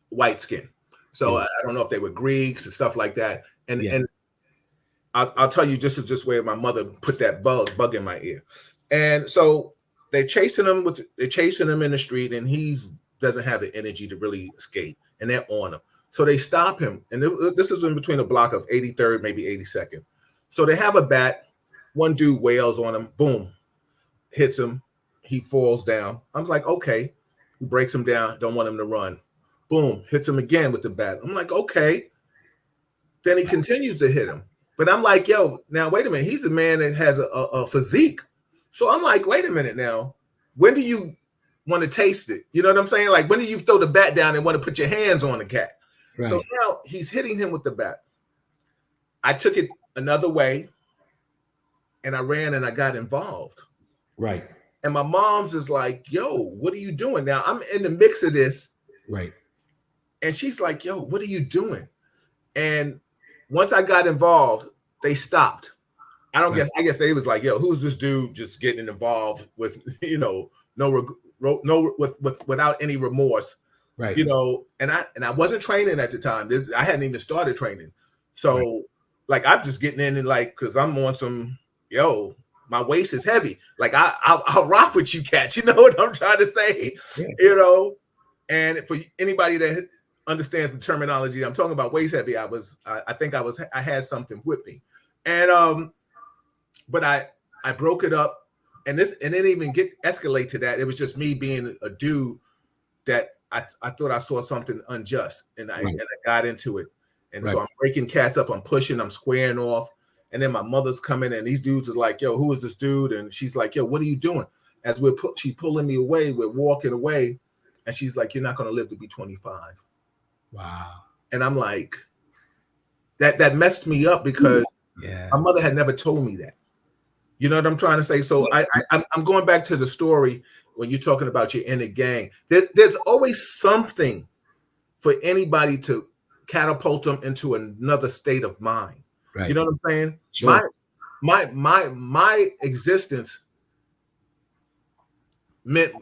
white skin. So I don't know if they were Greeks and stuff like that. And I'll tell you, this is just where my mother put that bug in my ear. And so they're chasing him in the street, and he doesn't have the energy to really escape, and they're on him. So they stop him, and this is in between a block of 83rd, maybe 82nd. So they have a bat. One dude wails on him, boom, hits him. He falls down. I'm like, okay. He breaks him down. Don't want him to run. Boom, hits him again with the bat. I'm like, okay. Then he continues to hit him. But I'm like, yo, now wait a minute. He's a man that has a physique. So I'm like, wait a minute now. When do you want to taste it? You know what I'm saying? Like, when do you throw the bat down and want to put your hands on the cat? Right. So now he's hitting him with the bat. I took it another way, and I ran and I got involved. Right. And my mom's is like, yo, what are you doing? Now I'm in the mix of this. Right. And she's like, yo, what are you doing? And once I got involved, they stopped. I guess they was like, yo, who's this dude just getting involved with, without any remorse. Right. And I wasn't training at the time. I hadn't even started training. So like, I'm just getting in and like, cause I'm on some, my waist is heavy. Like I'll rock with you cats. You know what I'm trying to say? Yeah. And for anybody that understands the terminology, I'm talking about waist heavy. I had something with me, and but I broke it up, and it didn't even escalate to that. It was just me being a dude that I thought I saw something unjust, and I got into it, and so I'm breaking cats up. I'm pushing. I'm squaring off. And then my mother's coming, and these dudes are like, yo, who is this dude? And she's like, yo, what are you doing? As she's pulling me away, we're walking away. And she's like, you're not going to live to be 25. Wow. And I'm like, that messed me up because my mother had never told me that. You know what I'm trying to say? So I'm going back to the story when you're talking about your inner gang. There's always something for anybody to catapult them into another state of mind. Right. You know what I'm saying? Sure. My existence meant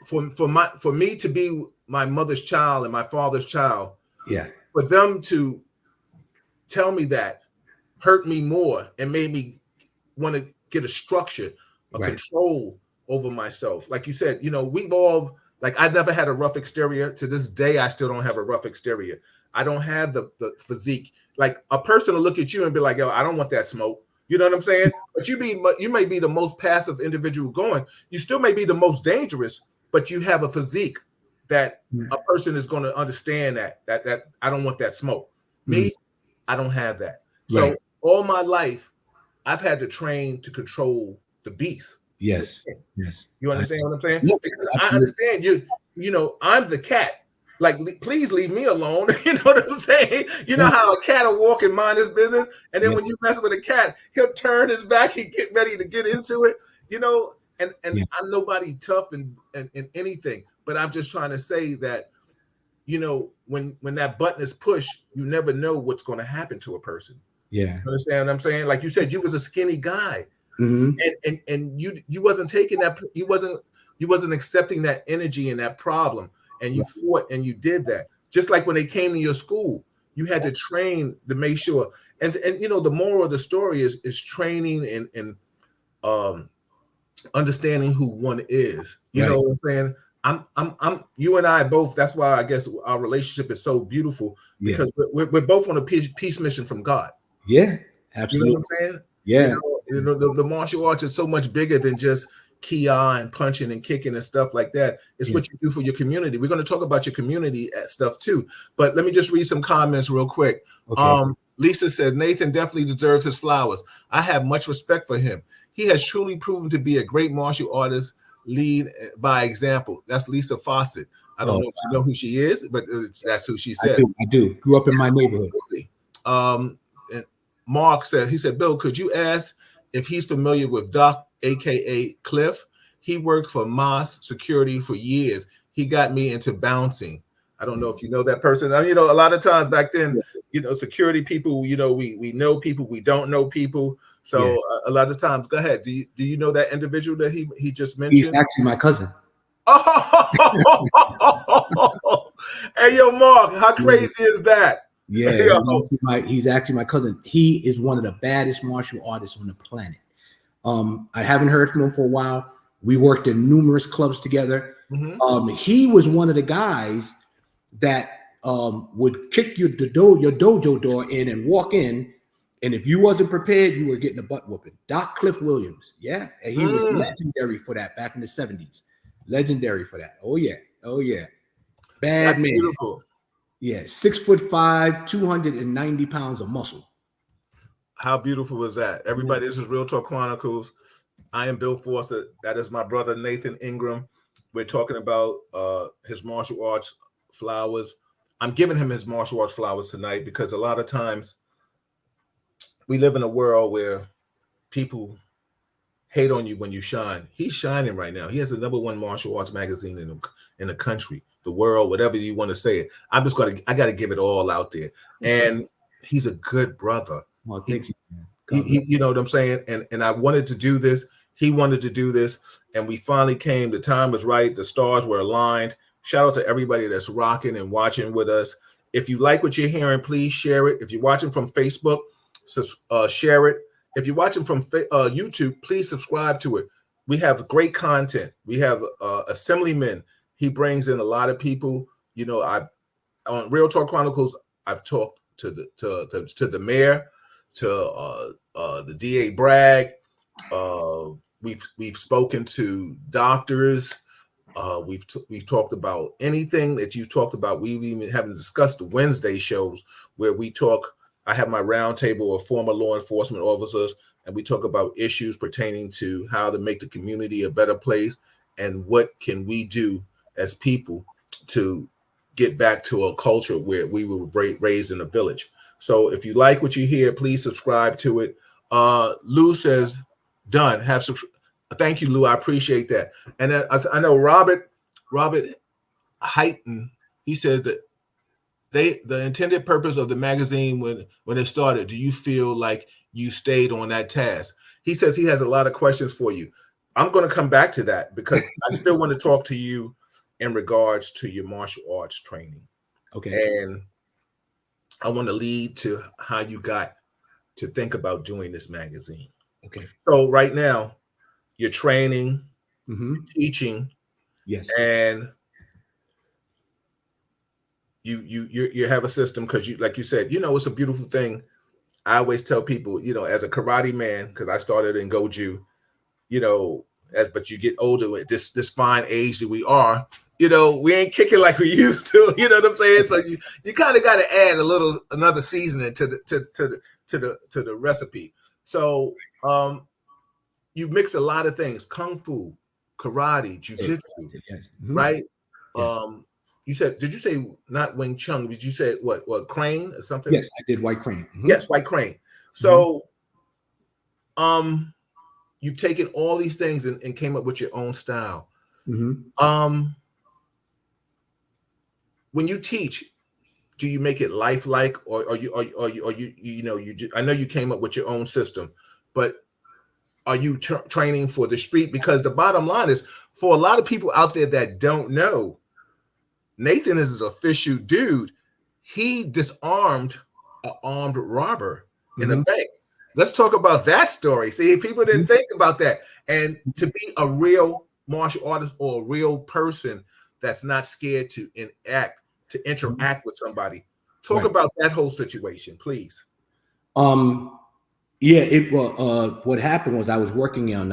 for me to be my mother's child and my father's child. Yeah. For them to tell me that hurt me more and made me want to get a structure, a control over myself. Like you said, we've all, like, I've never had a rough exterior. To this day, I still don't have a rough exterior. I don't have the physique. Like, a person will look at you and be like, yo, I don't want that smoke. You know what I'm saying? But you may be the most passive individual going. You still may be the most dangerous, but you have a physique that a person is going to understand that I don't want that smoke. Me, I don't have that. So all my life, I've had to train to control the beast. Yes. Yes. You understand what I'm saying? Yes, because I understand I'm the cat. Like, please leave me alone. You know what I'm saying? You know how a cat will walk and mind his business, and then when you mess with a cat, he'll turn his back and get ready to get into it. And I'm nobody tough and anything, but I'm just trying to say that, when that button is pushed, you never know what's going to happen to a person. Yeah, you understand what I'm saying? Like you said, you was a skinny guy, and you wasn't taking that. You wasn't accepting that energy and that problem. And you fought and you did that. Just like when they came to your school, you had to train to make sure. And the moral of the story is training and understanding who one is. You know what I'm saying? I'm you and I both. That's why I guess our relationship is so beautiful, because we're both on a peace mission from God. Yeah, absolutely. You know what I'm saying? Yeah. You know, the martial arts is so much bigger than just kia and punching and kicking and stuff like that. It's what you do for your community. We're going to talk about your community stuff too. But let me just read some comments real quick. Okay. Lisa said, Nathan definitely deserves his flowers. I have much respect for him. He has truly proven to be a great martial artist. Lead by example. That's Lisa Fawcett. I don't know if you know who she is, but that's who she said. I do. Grew up in my neighborhood. And Mark said, he said, Bill, could you ask if he's familiar with Doc, aka Cliff? He worked for Moss Security for years. He got me into bouncing. I don't know if you know that person. I mean, you know, a lot of times back then, you know, security people, you know, we know people, we don't know people. So a lot of times, go ahead. Do you know that individual that he just mentioned? He's actually my cousin. Oh, hey, yo, Mark, how crazy is that? Yeah, he's actually my cousin. He is one of the baddest martial artists on the planet. I haven't heard from him for a while. We worked in numerous clubs together. He was one of the guys that would kick your dojo door in and walk in, and if you wasn't prepared, you were getting a butt whooping. Doc Cliff Williams, and he was legendary for that back in the 70s. Legendary for that. Oh yeah, bad man. Beautiful. Yeah, 6'5", 290 pounds of muscle. How beautiful was that? Everybody, this is Real Talk Chronicles. I am Bill Forster. That is my brother, Nathan Ingram. We're talking about his martial arts flowers. I'm giving him his martial arts flowers tonight because a lot of times we live in a world where people hate on you when you shine. He's shining right now. He has the #1 martial arts magazine in the country, the world, whatever you want to say it. I got to give it all out there. And he's a good brother. Well, thank you. He, you know what I'm saying? And I wanted to do this. He wanted to do this. And we finally came. The time was right. The stars were aligned. Shout out to everybody that's rocking and watching with us. If you like what you're hearing, please share it. If you're watching from Facebook, share it. If you're watching from YouTube, please subscribe to it. We have great content. We have Assemblyman. He brings in a lot of people. You know, on Real Talk Chronicles, I've talked to the mayor, to the DA Bragg. We've spoken to doctors. We've talked about anything that you talked about. We even haven't discussed the Wednesday shows where we talk. I have my roundtable of former law enforcement officers, and we talk about issues pertaining to how to make the community a better place and what can we do as people to get back to a culture where we were raised in a village. So if you like what you hear, please subscribe to it. Lou says, done. Thank you, Lou. I appreciate that. And then I know Robert Heighton, he says that the intended purpose of the magazine when it started, do you feel like you stayed on that task? He says he has a lot of questions for you. I'm going to come back to that because I still want to talk to you in regards to your martial arts training. Okay. And I want to lead to how you got to think about doing this magazine. Okay. So right now, you're training, teaching, yes, and you have a system because you, like you said, you know, it's a beautiful thing. I always tell people, you know, as a karate man, because I started in Goju, you know, but you get older with this fine age that we are, you know, we ain't kicking like we used to. You know what I'm saying? So you kind of got to add another seasoning to the recipe. So you mix a lot of things: kung fu, karate, jujitsu, right? Yes. You said, did you say not Wing Chun? Did you say what crane or something? Yes, I did white crane. Yes, white crane. So you've taken all these things and came up with your own style. When you teach, do you make it lifelike, or are you I know you came up with your own system, but are you training for the street? Because the bottom line is, for a lot of people out there that don't know, Nathan is an official dude. He disarmed an armed robber in a bank. Let's talk about that story. See, people didn't think about that. And to be a real martial artist or a real person that's not scared to interact with somebody. Talk about that whole situation, please. Yeah, it well, what happened was I was working on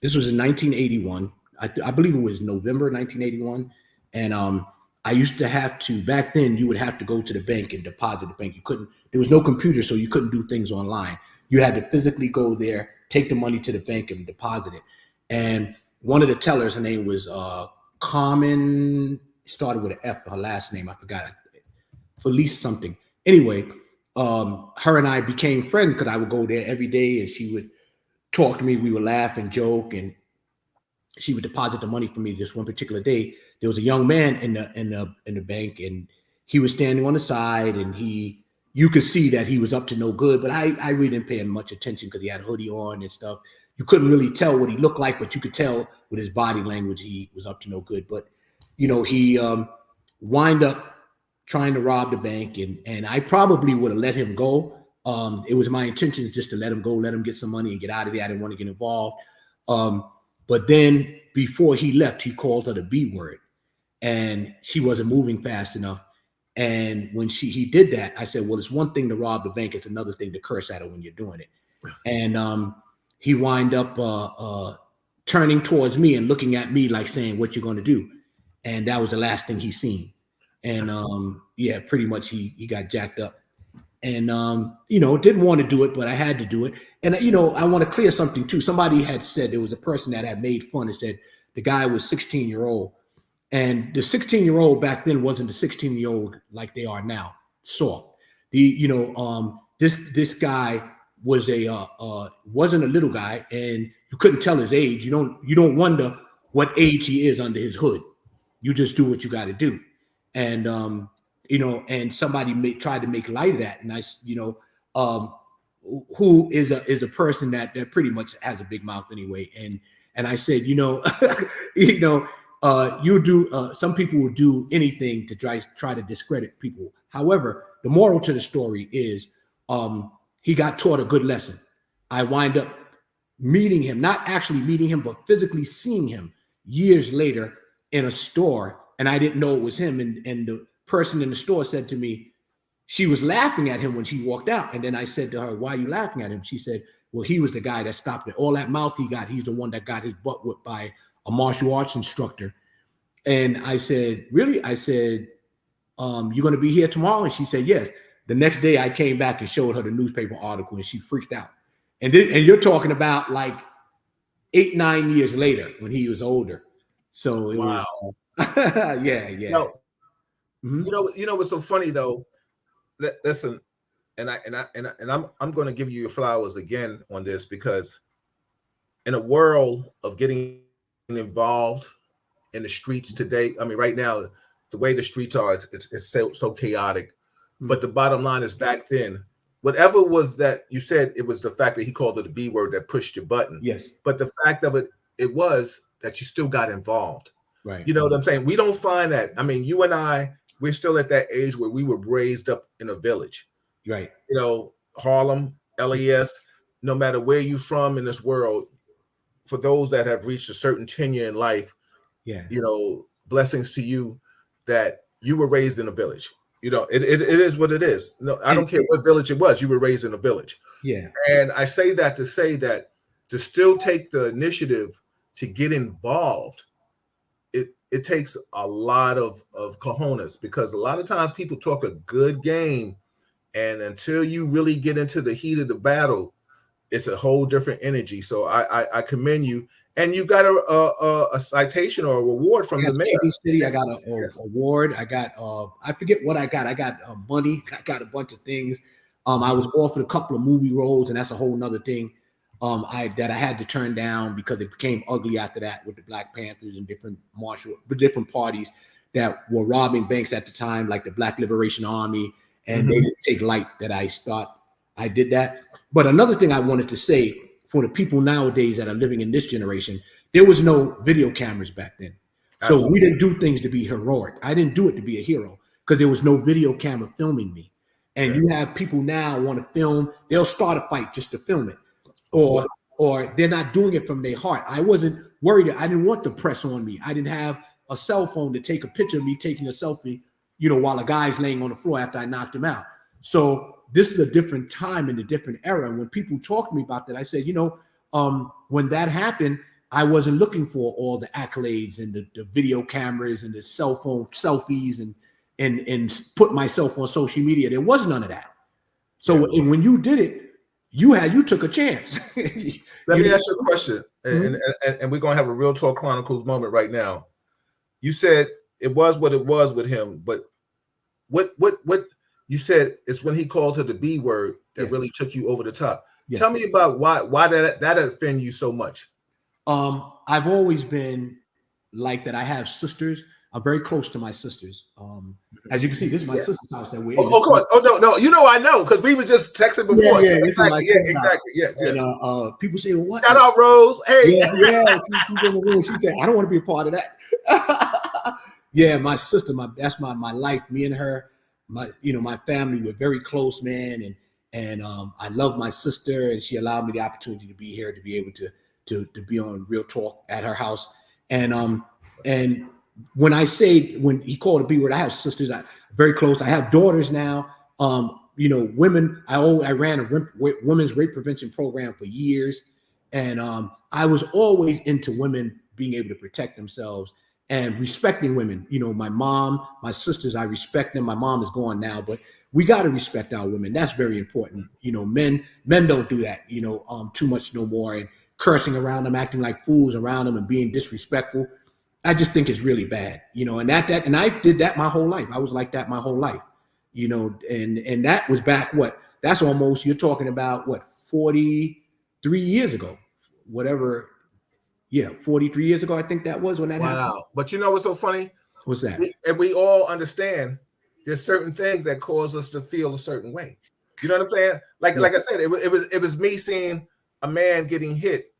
this was in 1981. I believe it was November 1981, and I used to have to back then. You would have to go to the bank and deposit the bank. You couldn't. There was no computer, so you couldn't do things online. You had to physically go there, take the money to the bank, and deposit it. And one of the tellers, her name was Carmen. Started with an F. Her last name I forgot. Felice something. Anyway, her and I became friends because I would go there every day and she would talk to me. We would laugh and joke, and she would deposit the money for me. This one particular day, there was a young man in the bank, and he was standing on the side, and you could see that he was up to no good. But I really didn't pay him much attention because he had a hoodie on and stuff. You couldn't really tell what he looked like, but you could tell with his body language he was up to no good. But he wind up trying to rob the bank, and I probably would have let him go. It was my intention just to let him go, let him get some money and get out of there. I didn't want to get involved. But then before he left, he called her the B word, and she wasn't moving fast enough. And when he did that, I said, well, it's one thing to rob the bank. It's another thing to curse at her when you're doing it. And he wind up turning towards me and looking at me like saying, what you going to do? And that was the last thing he seen. And yeah, pretty much he got jacked up. And didn't want to do it, but I had to do it. And I want to clear something too. Somebody had said, there was a person that had made fun and said the guy was 16-year-old, and the 16-year-old back then wasn't the 16-year-old like they are now, soft. This guy was wasn't a little guy, and you couldn't tell his age. You don't wonder what age he is under his hood. You just do what you got to do. And and somebody tried to make light of that, and I who is a person that pretty much has a big mouth anyway, and I said, you do some people will do anything to try to discredit people. However, the moral to the story is he got taught a good lesson. I wind up meeting him, not actually meeting him, but physically seeing him years later in a store, and I didn't know it was him. And the person in the store said to me, she was laughing at him when she walked out. And then I said to her, why are you laughing at him? She said, well, he was the guy that stopped it. All that mouth he got, he's the one that got his butt whipped by a martial arts instructor. And I said, really? I said, you're going to be here tomorrow? And she said, yes. The next day I came back and showed her the newspaper article, and she freaked out. And you're talking about like 8-9 years later when he was older. So it was, yeah. What's so funny though? Listen, and I'm going to give you your flowers again on this, because in a world of getting involved in the streets today, I mean, right now, the way the streets are, it's so chaotic. Mm-hmm. But the bottom line is, back then, whatever was that you said, it was the fact that he called it the B word that pushed your button. Yes. But the fact of it was that you still got involved. Right. You know what I'm saying? We don't find that. I mean, you and I, we're still at that age where we were raised up in a village. Right. Harlem, LES, no matter where you're from in this world, for those that have reached a certain tenure in life, blessings to you that you were raised in a village. It is what it is. No, I don't care what village it was. You were raised in a village. Yeah. And I say that to say that to still take the initiative to get involved, it takes a lot of cojones, because a lot of times people talk a good game, and until you really get into the heat of the battle, it's a whole different energy. So I commend you. And you got a citation or a reward from the mayor. City, I got an award. I got I forget what I got. I got money. I got a bunch of things. I was offered a couple of movie roles, and that's a whole nother thing. I had to turn down because it became ugly after that with the Black Panthers and different parties that were robbing banks at the time, like the Black Liberation Army, and they didn't take light that I did that. But another thing I wanted to say, for the people nowadays that are living in this generation, there was no video cameras back then. Absolutely. So we didn't do things to be heroic. I didn't do it to be a hero because there was no video camera filming me. And you have people now want to film, they'll start a fight just to film it. Or they're not doing it from their heart. I wasn't worried. I didn't want the press on me. I didn't have a cell phone to take a picture of me taking a selfie, while a guy's laying on the floor after I knocked him out. So this is a different time and a different era. And when people talk to me about that, I said, when that happened, I wasn't looking for all the accolades and the video cameras and the cell phone selfies and put myself on social media. There was none of that. So when you did it, you took a chance. Let me ask you a question, and we're gonna have a Real Talk Chronicles moment right now. You said it was what it was with him, but what you said is when he called her the B word that really took you over the top. Yes. Tell me about why that offend you so much. I've always been like that. I have sisters. I'm very close to my sisters. As you can see, this is my sister's house that we're in. Of course. Oh no, I know because we were just texting before. Yeah, exactly. Yes. And people say, "Well, what?" Shout out, Rose. Hey, she's in the room. She said, "I don't want to be a part of that." Yeah, my sister, that's my life. Me and her, my family, we're very close, man. And I love my sister, and she allowed me the opportunity to be here, to be able to be on Real Talk at her house. And when he called a B word, I have sisters, very close. I have daughters now. Women. I ran a women's rape prevention program for years, and I was always into women being able to protect themselves and respecting women. My mom, my sisters, I respect them. My mom is gone now, but we got to respect our women. That's very important. Men don't do that. Too much no more, and cursing around them, acting like fools around them, and being disrespectful. I just think it's really bad, and and I did that my whole life. I was like that my whole life, and that was back that's almost, you're talking about 43 years ago, whatever. Yeah, 43 years ago, I think that was when that happened. Wow. But you know what's so funny? What's that? We all understand there's certain things that cause us to feel a certain way. You know what I'm saying? Like I said, it was me seeing a man getting hit.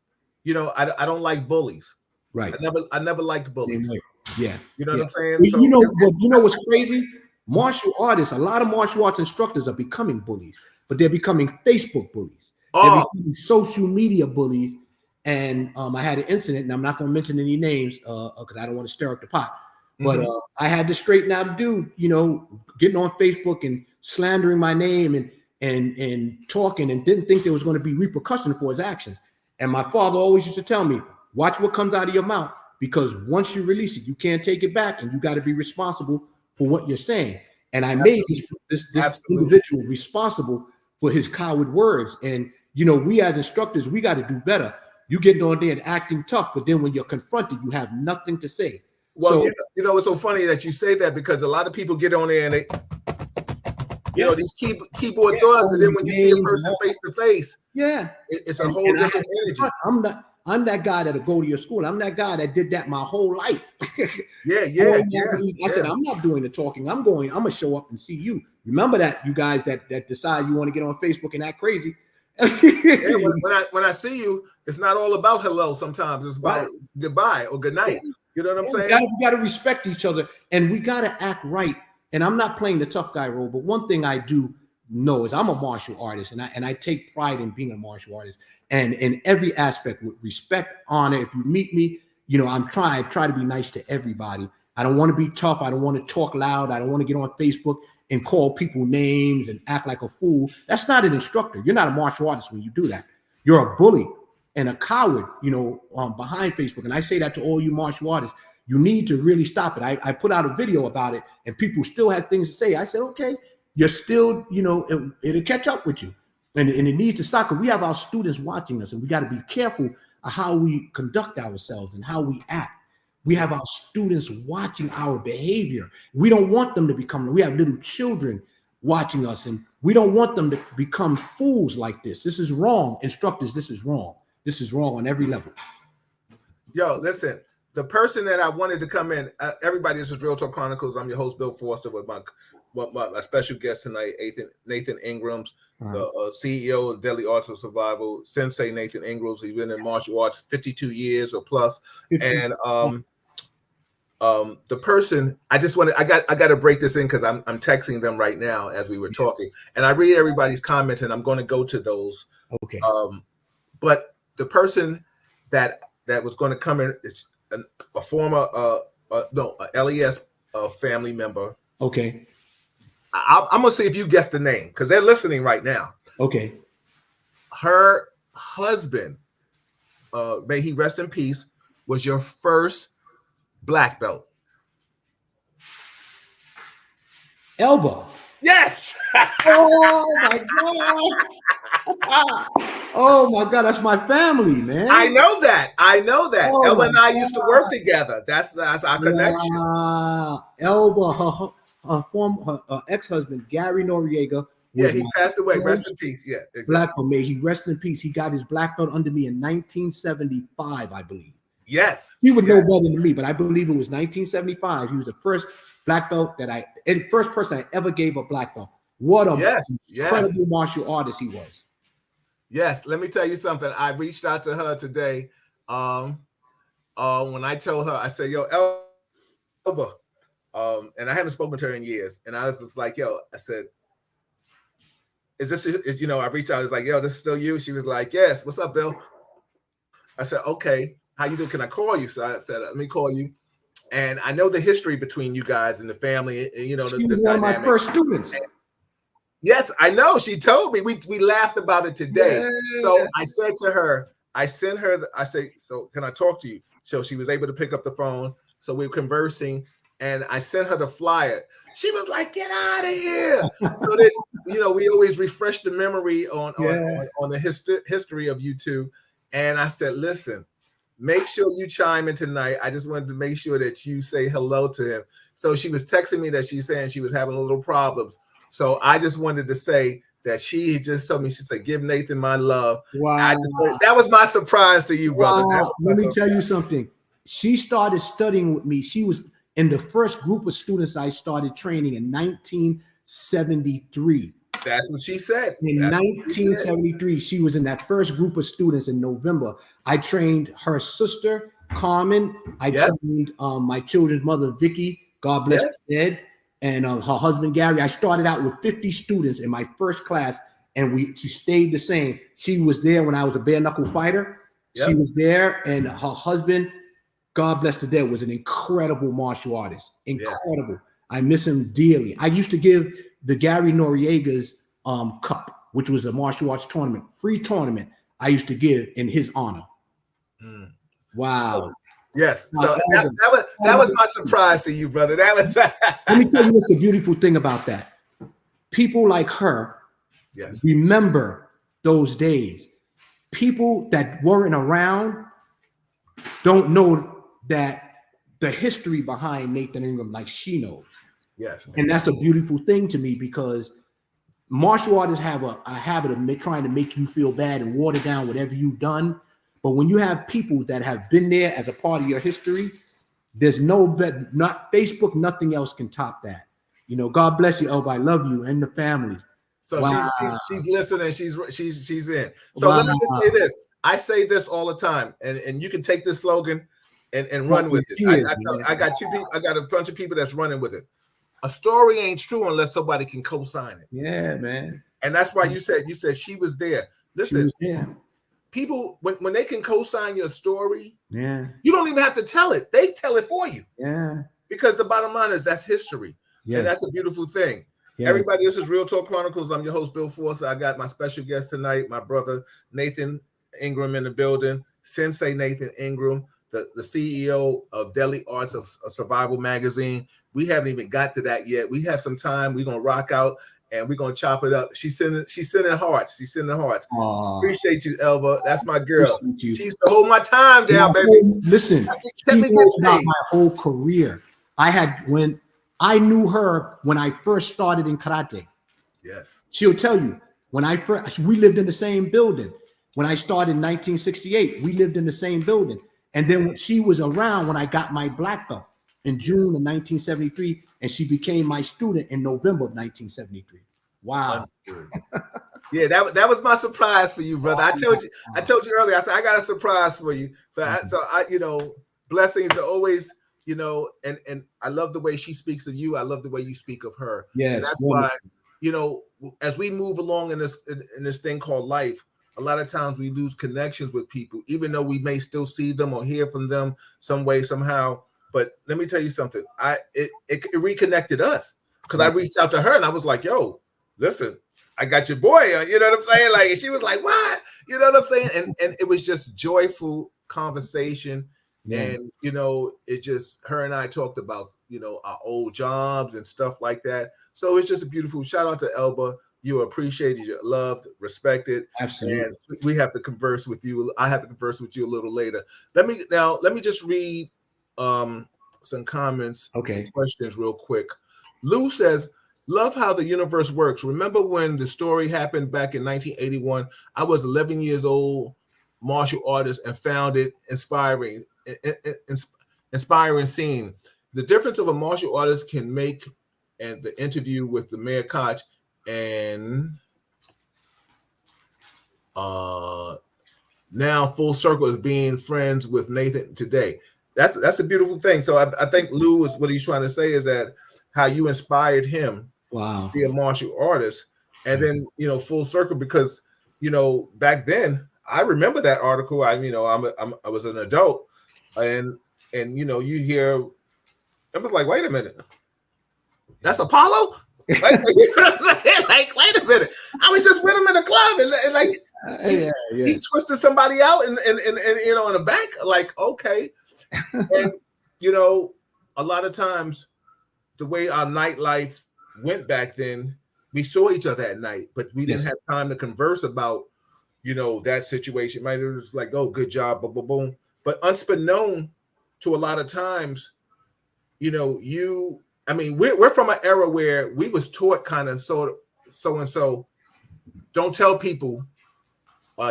I don't like bullies. Right. I never liked bullies. Yeah. You know what I'm saying? Well, what's crazy? Martial artists, a lot of martial arts instructors are becoming bullies, but they're becoming Facebook bullies. They're becoming social media bullies. And I had an incident, and I'm not going to mention any names because I don't want to stir up the pot. But I had to straighten out a dude, getting on Facebook and slandering my name and talking, and didn't think there was going to be repercussion for his actions. And my father always used to tell me, watch what comes out of your mouth, because once you release it, you can't take it back, and you got to be responsible for what you're saying. And I made this individual responsible for his coward words. And, we as instructors, we got to do better. You getting on there and acting tough, but then when you're confronted, you have nothing to say. Well, it's so funny that you say that, because a lot of people get on there and they, these keyboard thugs, and then when you see a person face to face, it's a whole different energy. I'm that guy that'll go to your school. I'm that guy that did that my whole life. I said, I'm not doing the talking. I'm gonna show up and see you. Remember that, you guys that decide you want to get on Facebook and act crazy. When I see you, it's not all about hello. Sometimes it's about goodbye or good night. You know what I'm saying? We got to respect each other, and we got to act right. And I'm not playing the tough guy role, but one thing I do know is I'm a martial artist, and I take pride in being a martial artist, and in every aspect, with respect, honor. If you meet me, I try to be nice to everybody. I don't want to be tough. I don't want to talk loud. I don't want to get on Facebook and call people names and act like a fool. That's not an instructor. You're not a martial artist when you do that. You're a bully and a coward, behind Facebook. And I say that to all you martial artists. You need to really stop it. I put out a video about it, and people still had things to say. I said, okay, you're still, it'll catch up with you. And it needs to stop, because we have our students watching us, and we got to be careful of how we conduct ourselves and how we act. We have our students watching our behavior. We don't want them to become, we have little children watching us, and we don't want them to become fools like this. This is wrong. Instructors, this is wrong. This is wrong on every level. Yo, listen, the person that I wanted to come in, everybody, this is Real Talk Chronicles. I'm your host, Bill Foster, with my special guest tonight, Nathan Ingram, the CEO of Deadly Arts of Survival, Sensei Nathan Ingram. He's been in martial arts 52 years or plus. And the person, I got to break this in, because I'm texting them right now as we were talking, and I read everybody's comments, and I'm going to go to those. Okay. But the person that was going to come in is a former LES family member. Okay. I'm gonna see if you guess the name because they're listening right now. Okay. Her husband, may he rest in peace, was your first black belt. Elba. Yes. Oh my god. Oh my god, that's my family, man. I know that. Oh Elba and I my used to work together. That's our connection. Elba, her ex-husband, Gary Noriega, Yeah, was he my passed away. Rest in first peace. Yeah, black exactly. belt. May he rest in peace. He got his black belt under me in 1975, I believe. Yes. He would yes. know better than me, but I believe it was 1975. He was the first black belt and first person I ever gave a black belt. What a incredible martial artist he was. Yes, let me tell you something. I reached out to her today. When I told her, I said, "Yo, Elba," and I haven't spoken to her in years, and I was just like, "Yo," I said, "Is this?" I reached out. I was like, "Yo, this is still you?" She was like, "Yes." "What's up, Bill?" I said, "Okay, how you doing? Can I call you?" So I said, "Let me call you." And I know the history between you guys and the family. She was the one dynamic. of my first students. Yes, I know. She told me. We laughed about it today. Yeah. So I said to her, I sent her. I say, "So can I talk to you?" So she was able to pick up the phone. So we were conversing, and I sent her the flyer. She was like, "Get out of here!" So that we always refresh the memory on the history of you two. And I said, "Listen, make sure you chime in tonight. I just wanted to make sure that you say hello to him." So she was texting me that she's saying she was having a little problems. So I just wanted to say that she just told me, she said, "Give Nathan my love." Wow. That was my surprise to you, brother. Wow. Let me tell you something. She started studying with me. She was in the first group of students I started training in 1973. That's what she said. In 1973, she was in that first group of students in November. I trained her sister, Carmen. I trained my children's mother, Vicky. God bless her dead. And her husband, Gary. I started out with 50 students in my first class, and she stayed the same. She was there when I was a bare knuckle fighter. She was there, and her husband, God bless the dead, was an incredible martial artist. Incredible. I miss him dearly. I used to give the Gary Noriega's Cup, which was a martial arts tournament, free tournament. I used to give in his honor. Wow. Yes. So that was my surprise to you, brother. That was. Let me tell you what's the beautiful thing about that. People like her remember those days. People that weren't around don't know that the history behind Nathan Ingram like she knows. Yes. And that's a beautiful thing to me because martial artists have a habit of trying to make you feel bad and water down whatever you've done. But when you have people that have been there as a part of your history, there's not Facebook, nothing else can top that. God bless you, Elba. I love you and the family. So she's listening. She's in. So let me just say this. I say this all the time, and you can take this slogan and run with it. I got two people. I got a bunch of people that's running with it. A story ain't true unless somebody can co-sign it. Yeah, man. And that's why you said she was there. Listen, people when they can co-sign your story, you don't even have to tell it. They tell it for you. Yeah. Because the bottom line is that's history. Yes. And that's a beautiful thing. Yes. Everybody, this is Real Talk Chronicles. I'm your host, Bill Forster. I got my special guest tonight, my brother Nathan Ingram in the building, Sensei Nathan Ingram, the CEO of Deadly Arts of Survival Magazine. We haven't even got to that yet. We have some time. We're gonna rock out and we're gonna chop it up. She's sending hearts. She's sending hearts. Appreciate you, Elba. That's my girl. She used to hold my time down, baby. Listen, she knows about my whole career. I knew her when I first started in karate. Yes. She'll tell you we lived in the same building. When I started in 1968, we lived in the same building. And then when she was around when I got my black belt in June of 1973, and she became my student in November of 1973. Wow. Yeah, that was my surprise for you, brother. I told you earlier. I said I got a surprise for you. But blessings are always. And I love the way she speaks of you. I love the way you speak of her. Yeah, and that's why, as we move along in this thing called life, a lot of times we lose connections with people, even though we may still see them or hear from them some way, somehow. But let me tell you something. It reconnected us because I reached out to her and I was like, yo, listen, I got your boy. You know what I'm saying? Like, and she was like, what? You know what I'm saying? And it was just joyful conversation. Yeah. And, you know, it just, her and I talked about, you know, our old jobs and stuff like that. So it's just a beautiful shout out to Elba. You appreciated, you loved, respected. Absolutely. And we have to converse with you. I have to converse with you a little later. Let me just read some comments, okay, questions real quick. Lou says, love how the universe works. Remember when the story happened back in 1981? I was 11 years old, martial artist, and found it inspiring scene. The difference of a martial artist can make, and the interview with the Mayor Koch, and now full circle is being friends with Nathan today. That's a beautiful thing. So I think Lou is what he's trying to say is that how you inspired him to be a martial artist, and then you know full circle because you know back then I remember that article. I was an adult, and you know you hear I was like, wait a minute, that's Apollo. Like, you know what I'm saying? Like, wait a minute, I was just with him in the club and like he twisted somebody out and you know in a bank. Like, okay. And you know, a lot of times the way our nightlife went back then, we saw each other at night, but we didn't have time to converse about, you know, that situation. Right? It was like, oh, good job, boom, boom, boom. But unbeknown to a lot of times, you know, we're from an era where we was taught kind of so and so. Don't tell people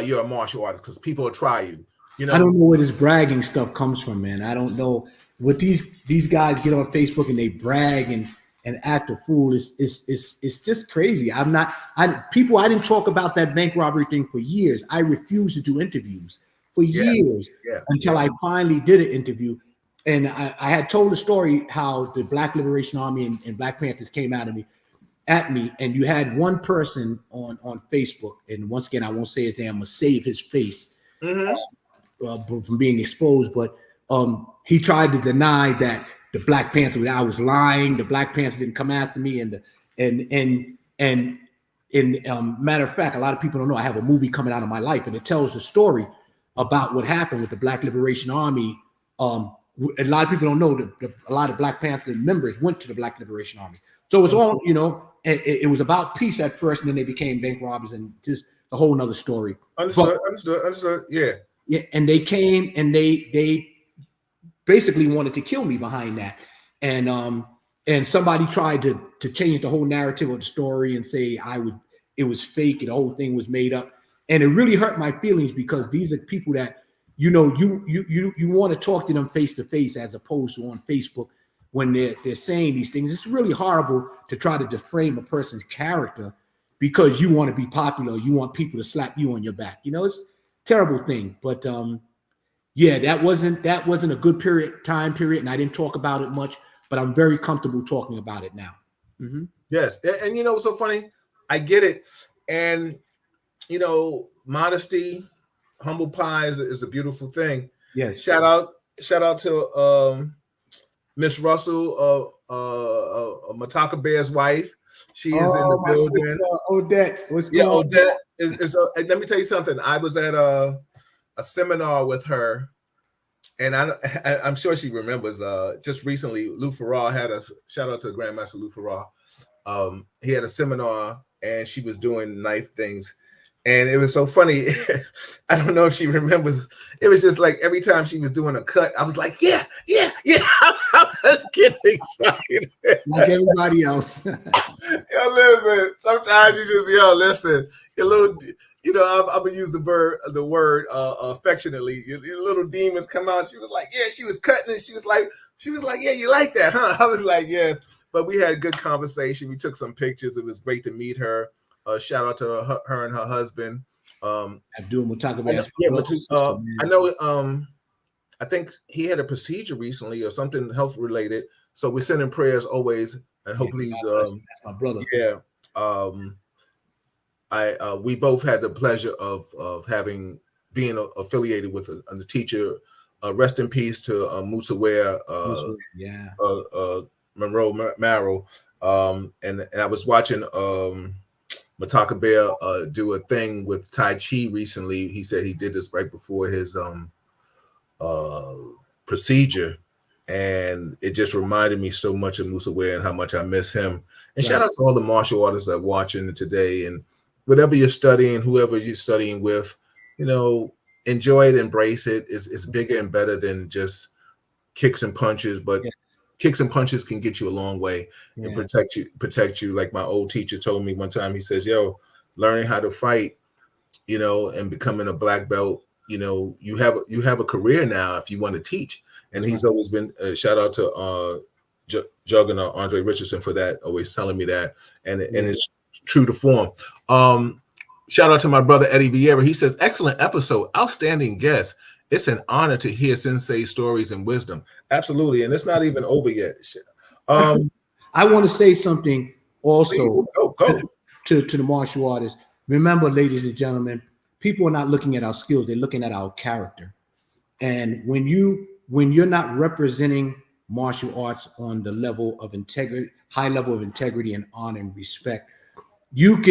you're a martial artist because people will try you. You know, I don't know where this bragging stuff comes from, man. I don't know what these guys get on Facebook and they brag and act a fool. It's just crazy. I didn't talk about that bank robbery thing for years. I refused to do interviews for years until I finally did an interview. And I had told the story how the Black Liberation Army and Black Panthers came at me, and you had one person on Facebook, and once again, I won't say his name, I'm gonna save his face. From being exposed, but he tried to deny that the Black Panther, I was lying. The Black Panther didn't come after me, and matter of fact, a lot of people don't know I have a movie coming out of my life, and it tells the story about what happened with the Black Liberation Army. A lot of people don't know that a lot of Black Panther members went to the Black Liberation Army, so it's all you know. It was about peace at first, and then they became bank robbers, and just a whole nother story. Understood. Yeah. Yeah, and they came and they basically wanted to kill me behind that, and somebody tried to change the whole narrative of the story and say it was fake and the whole thing was made up, and it really hurt my feelings because these are people that you know you want to talk to them face to face as opposed to on Facebook when they're saying these things. It's really horrible to try to defame a person's character because you want to be popular, you want people to slap you on your back. You know, it's terrible thing, but that wasn't a good time period, and I didn't talk about it much, but I'm very comfortable talking about it now. Mm-hmm. Yes, and you know what's so funny? I get it, and you know, modesty, humble pie is a beautiful thing. Yes. Shout out to Miss Russell, Mataka Bear's wife. She is in the building. Odette, what's going on? Odette is let me tell you something. I was at a seminar with her, and I'm sure she remembers. Just recently, Lou Farrar had a shout out to Grandmaster Lou Farrar. He had a seminar, and she was doing knife things, and it was so funny. I don't know if she remembers. It was just like every time she was doing a cut, I was like, yeah. I was getting excited. Like everybody else. Listen, sometimes you just, listen, your little, you know, I'm gonna use the word affectionately. Your little demons come out. She was like, yeah, she was cutting it. She was like, yeah, you like that, huh? I was like, yes. But we had a good conversation. We took some pictures. It was great to meet her. Shout out to her and her husband. Abdul Mutaka. I know. I think he had a procedure recently or something health related. So we're sending prayers always, and hopefully he's that's my brother. Yeah. We both had the pleasure of being affiliated with the teacher. Rest in peace to Musaware, Monroe Marrow. And I was watching Mataka Bear do a thing with Tai Chi recently. He said he did this right before his procedure, and it just reminded me so much of Musa Ware and how much I miss him. And shout out to all the martial artists that are watching today. And whatever you're studying, whoever you're studying with, enjoy it, embrace it. It's bigger and better than just kicks and punches, but kicks and punches can get you a long way and protect you. Like my old teacher told me one time, he says, learning how to fight, and becoming a black belt, you have a career now if you want to teach. And he's always been shout out to Juggernaut Andre Richardson for that, always telling me that, and it's true to form. Shout out to my brother Eddie Vieira. He says, excellent episode, outstanding guest. It's an honor to hear Sensei stories and wisdom. Absolutely. And it's not even over yet. I want to say something also to the martial artists. Remember, ladies and gentlemen, people are not looking at our skills. They're looking at our character. And when you're not representing martial arts on the level of integrity, high level of integrity and honor and respect, you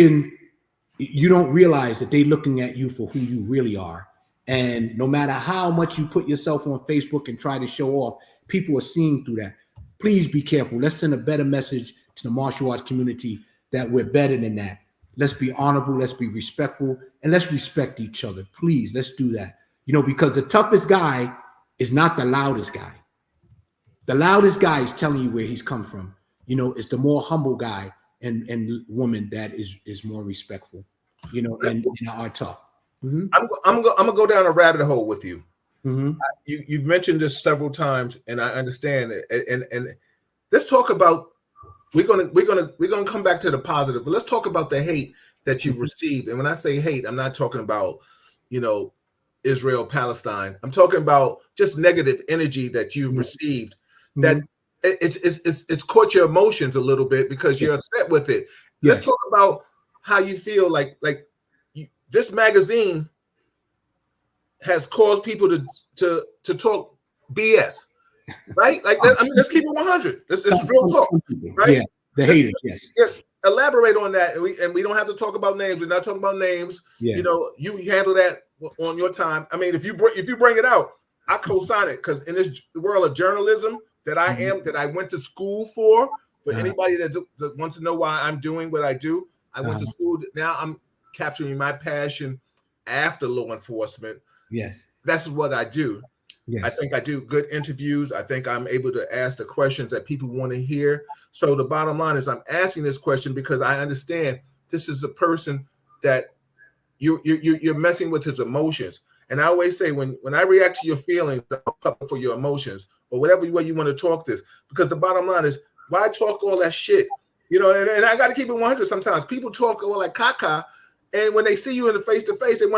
don't realize that they're looking at you for who you really are. And no matter how much you put yourself on Facebook and try to show off, people are seeing through that. Please be careful. Let's send a better message to the martial arts community that we're better than that. Let's be honorable. Let's be respectful. And let's respect each other. Please, let's do that. Because the toughest guy is not the loudest guy. The loudest guy is telling you where he's come from. It's the more humble guy and woman that is more respectful, and are tough. Mm-hmm. I'm gonna go down a rabbit hole with you. Mm-hmm. You've mentioned this several times, and I understand it. And let's talk about. We're gonna come back to the positive, but let's talk about the hate that you've received. And when I say hate, I'm not talking about Israel, Palestine. I'm talking about just negative energy that you've received. That it's caught your emotions a little bit because you're upset with it. Let's talk about how you feel like this magazine has caused people to talk BS, right? Let's keep it 100. This is real talk, right? Yeah, the haters. Yes. Elaborate on that, and we don't have to talk about names. We're not talking about names. Yeah. You handle that on your time. I mean, if you bring it out, I co-sign it because in this world of journalism that I went to school for anybody that wants to know why I'm doing what I do, I went to school. Now I'm capturing my passion after law enforcement. Yes. That's what I do. Yes. I think I do good interviews. I think I'm able to ask the questions that people want to hear. So the bottom line is I'm asking this question because I understand this is a person that you're messing with his emotions. And I always say when I react to your feelings, for your emotions or whatever way you want to talk this, because the bottom line is why talk all that shit? And I got to keep it 100 sometimes. People talk all like caca. And when they see you in the face-to-face, they're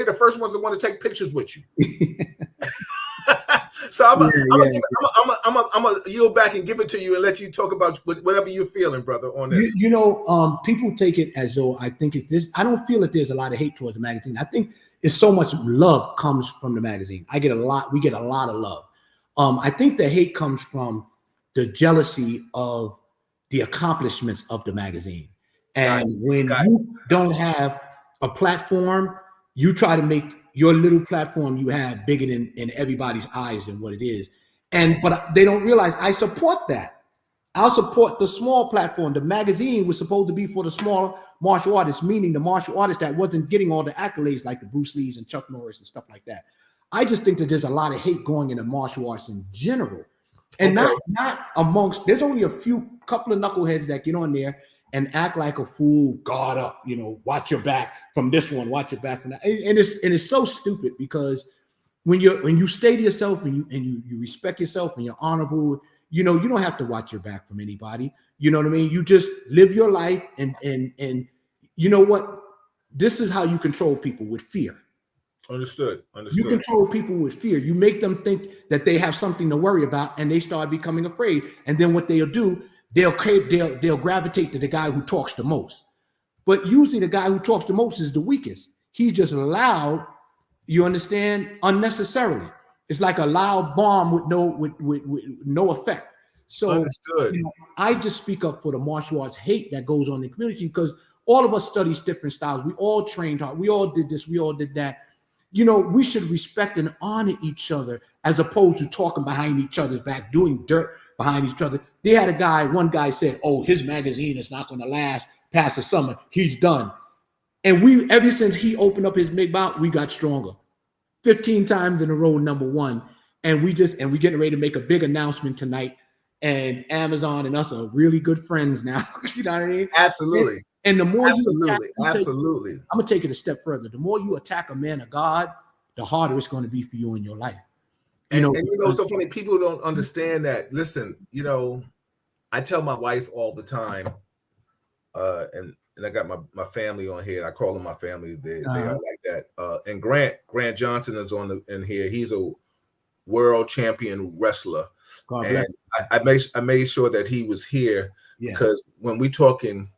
the first ones that want to take pictures with you. So I'm gonna yield back and give it to you and let you talk about whatever you're feeling, brother, on this. People take it as though I think it's this. I don't feel that there's a lot of hate towards the magazine. I think it's so much love comes from the magazine. We get a lot of love. I think the hate comes from the jealousy of the accomplishments of the magazine. And when you don't have a platform, you try to make your little platform you have bigger in everybody's eyes than what it is. But they don't realize I support that. I'll support the small platform. The magazine was supposed to be for the small martial artists, meaning the martial artists that wasn't getting all the accolades like the Bruce Lees and Chuck Norris and stuff like that. I just think that there's a lot of hate going into martial arts in general. And not amongst, there's only a couple of knuckleheads that get on there and act like a fool, guard up, watch your back from this one, watch your back from that. And it's so stupid because when you stay to yourself and you respect yourself and you're honorable, you don't have to watch your back from anybody. You know what I mean? You just live your life and you know what? This is how you control people, with fear. Understood. You control people with fear. You make them think that they have something to worry about and they start becoming afraid. And then what they'll do, they'll gravitate to the guy who talks the most. But usually the guy who talks the most is the weakest. He's just loud, you understand, unnecessarily. It's like a loud bomb with no effect. So understood. I just speak up for the martial arts hate that goes on in the community, because all of us study different styles. We all trained hard. We all did this. We all did that. We should respect and honor each other as opposed to talking behind each other's back, doing dirt behind each other. They had one guy said, oh, his magazine is not going to last past the summer. He's done. And ever since he opened up his big bout, we got stronger. 15 times in a row, #1. And we're getting ready to make a big announcement tonight. And Amazon and us are really good friends now. You know what I mean? Absolutely. And the more absolutely. I'm gonna take it a step further. The more you attack a man of God, the harder it's going to be for you in your life. And so funny, people don't understand that. Listen, I tell my wife all the time, and I got my family on here. I call them my family. They are like that. And Grant Johnson is in here. He's a world champion wrestler. God and bless. I made sure that he was here because when we talking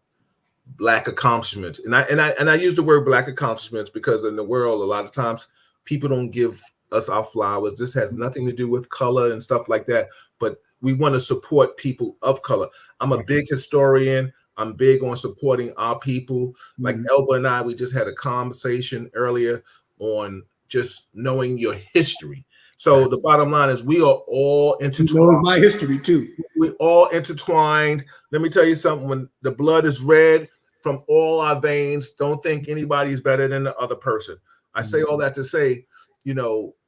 Black accomplishments, and I use the word Black accomplishments because in the world a lot of times people don't give us our flowers. This has nothing to do with color and stuff like that, but we want to support people of color. I'm a big historian. I'm big on supporting our people. Like Elba and I, we just had a conversation earlier on just knowing your history. So the bottom line is we are all intertwined. You know my history too. We're all intertwined. Let me tell you something. When the blood is red from all our veins, don't think anybody's better than the other person. I say all that to say,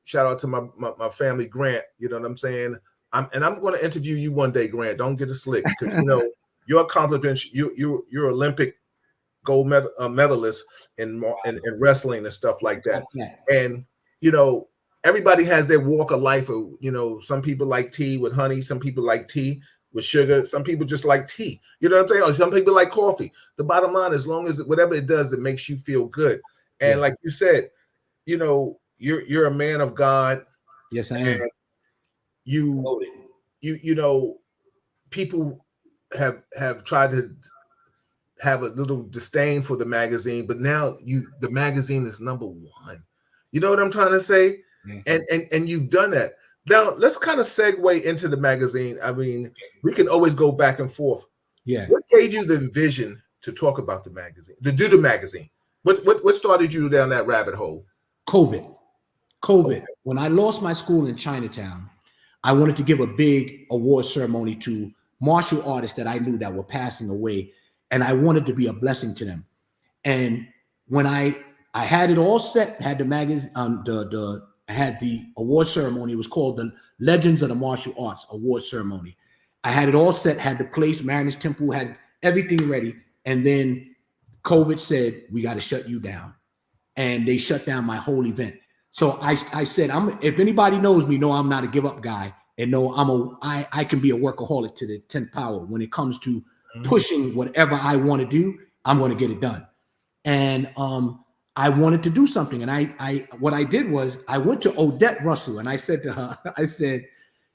shout out to my family, Grant. You know what I'm saying? I'm going to interview you one day, Grant. Don't get it slick because your accomplishments. You're Olympic gold medalist in wrestling and stuff like that. And everybody has their walk of life. Some people like tea with honey. Some people like tea with sugar. Some people just like tea. You know what I'm saying? Or some people like coffee. The bottom line, as long as whatever it does, it makes you feel good. And like you said, you're a man of God. Yes, I am. People have tried to have a little disdain for the magazine, but now the magazine is #1. You know what I'm trying to say? Yeah. And you've done that. Now let's kind of segue into the magazine. I mean, we can always go back and forth. Yeah. What gave you the vision to talk about the magazine, to do the magazine? What started you down that rabbit hole? COVID. Okay. When I lost my school in Chinatown, I wanted to give a big award ceremony to martial artists that I knew that were passing away, and I wanted to be a blessing to them. And when I had it all set, had the magazine, I had the award ceremony. It was called the Legends of the Martial Arts Award Ceremony. I had it all set, had the place, Mariners Temple, had everything ready, and then COVID said, we got to shut you down. And they shut down my whole event. So I said, if anybody knows me, know I'm not a give up guy, and know I can be a workaholic to the 10th power. When it comes to pushing whatever I want to do, I'm going to get it done. And I wanted to do something. And what I did was I went to Odette Russell and I said to her, I said,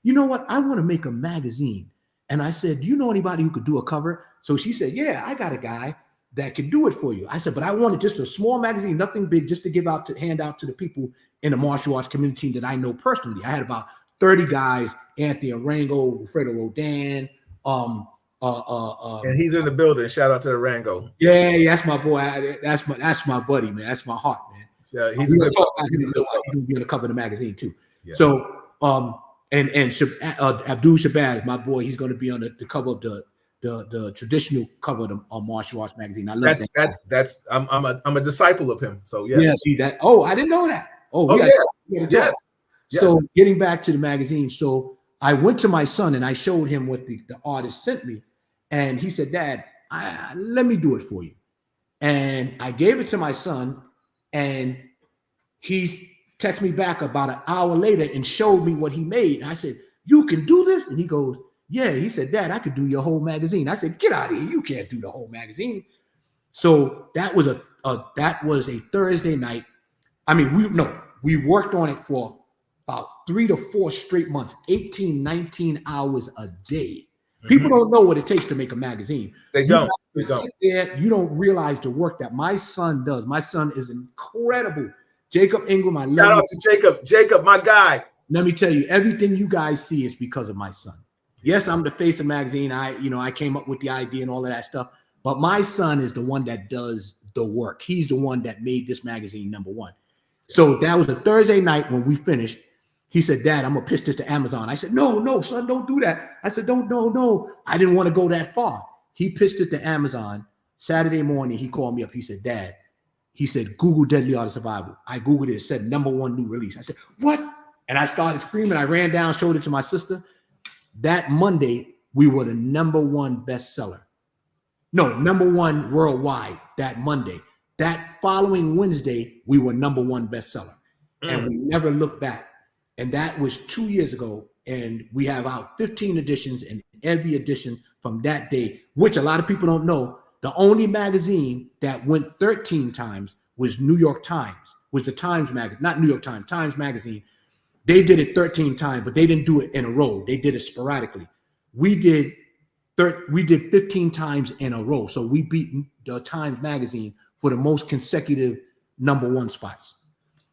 you know what? I want to make a magazine. And I said, do you know anybody who could do a cover? So she said, yeah, I got a guy that can do it for you. I said, but I wanted just a small magazine, nothing big, just to hand out to the people in the martial arts community that I know personally. I had about 30 guys, Anthony Arango, Fredo Rodan. And he's in the building. Shout out to Arango. Yeah, that's my boy. That's my buddy, man. That's my heart, man. Yeah, he's gonna be on the cover of the magazine too. Yeah. So and Abdul Shabazz, my boy, he's going to be on the cover of the traditional cover of the martial arts magazine. I love that. I'm a disciple of him. So yes. Yeah, see that. Oh, I didn't know that. Yes. So getting back to the magazine, so I went to my son and I showed him what the artist sent me, and he said, "Dad, let me do it for you." And I gave it to my son, and he texted me back about an hour later and showed me what he made. And I said, "You can do this?" And he goes, "Yeah." He said, "Dad, I could do your whole magazine." I said, "Get out of here! You can't do the whole magazine." So that was a Thursday night. I mean, we worked on it for about 3 to 4 straight months, 18, 19 hours a day. People don't know what it takes to make a magazine. They don't. Sit there, you don't realize the work that my son does. My son is incredible. Jacob Ingram, I love Shout out to Jacob. Jacob, my guy. Let me tell you, everything you guys see is because of my son. Yes, I'm the face of magazine. I came up with the idea and all of that stuff. But my son is the one that does the work. He's the one that made this magazine number one. So that was a Thursday night when we finished. He said, Dad, I'm gonna pitch this to Amazon. I said, no, son, don't do that. I said, no. I didn't want to go that far. He pitched it to Amazon. Saturday morning, he called me up. He said, Dad, he said, Google Deadly Art of Survival. I Googled it. It said #1 new release. I said, what? And I started screaming. I ran down, showed it to my sister. That Monday, we were the #1 bestseller. No, #1 worldwide that Monday. That following Wednesday, we were #1 bestseller. And we never looked back. And that was 2 years ago. And we have out 15 editions, and every edition from that day, which a lot of people don't know, the only magazine that went 13 times was New York Times, was the Times magazine, not New York Times, Times magazine. They did it 13 times, but they didn't do it in a row. They did it sporadically. We did 15 times in a row. So we beat the Times magazine for the most consecutive #1 spots.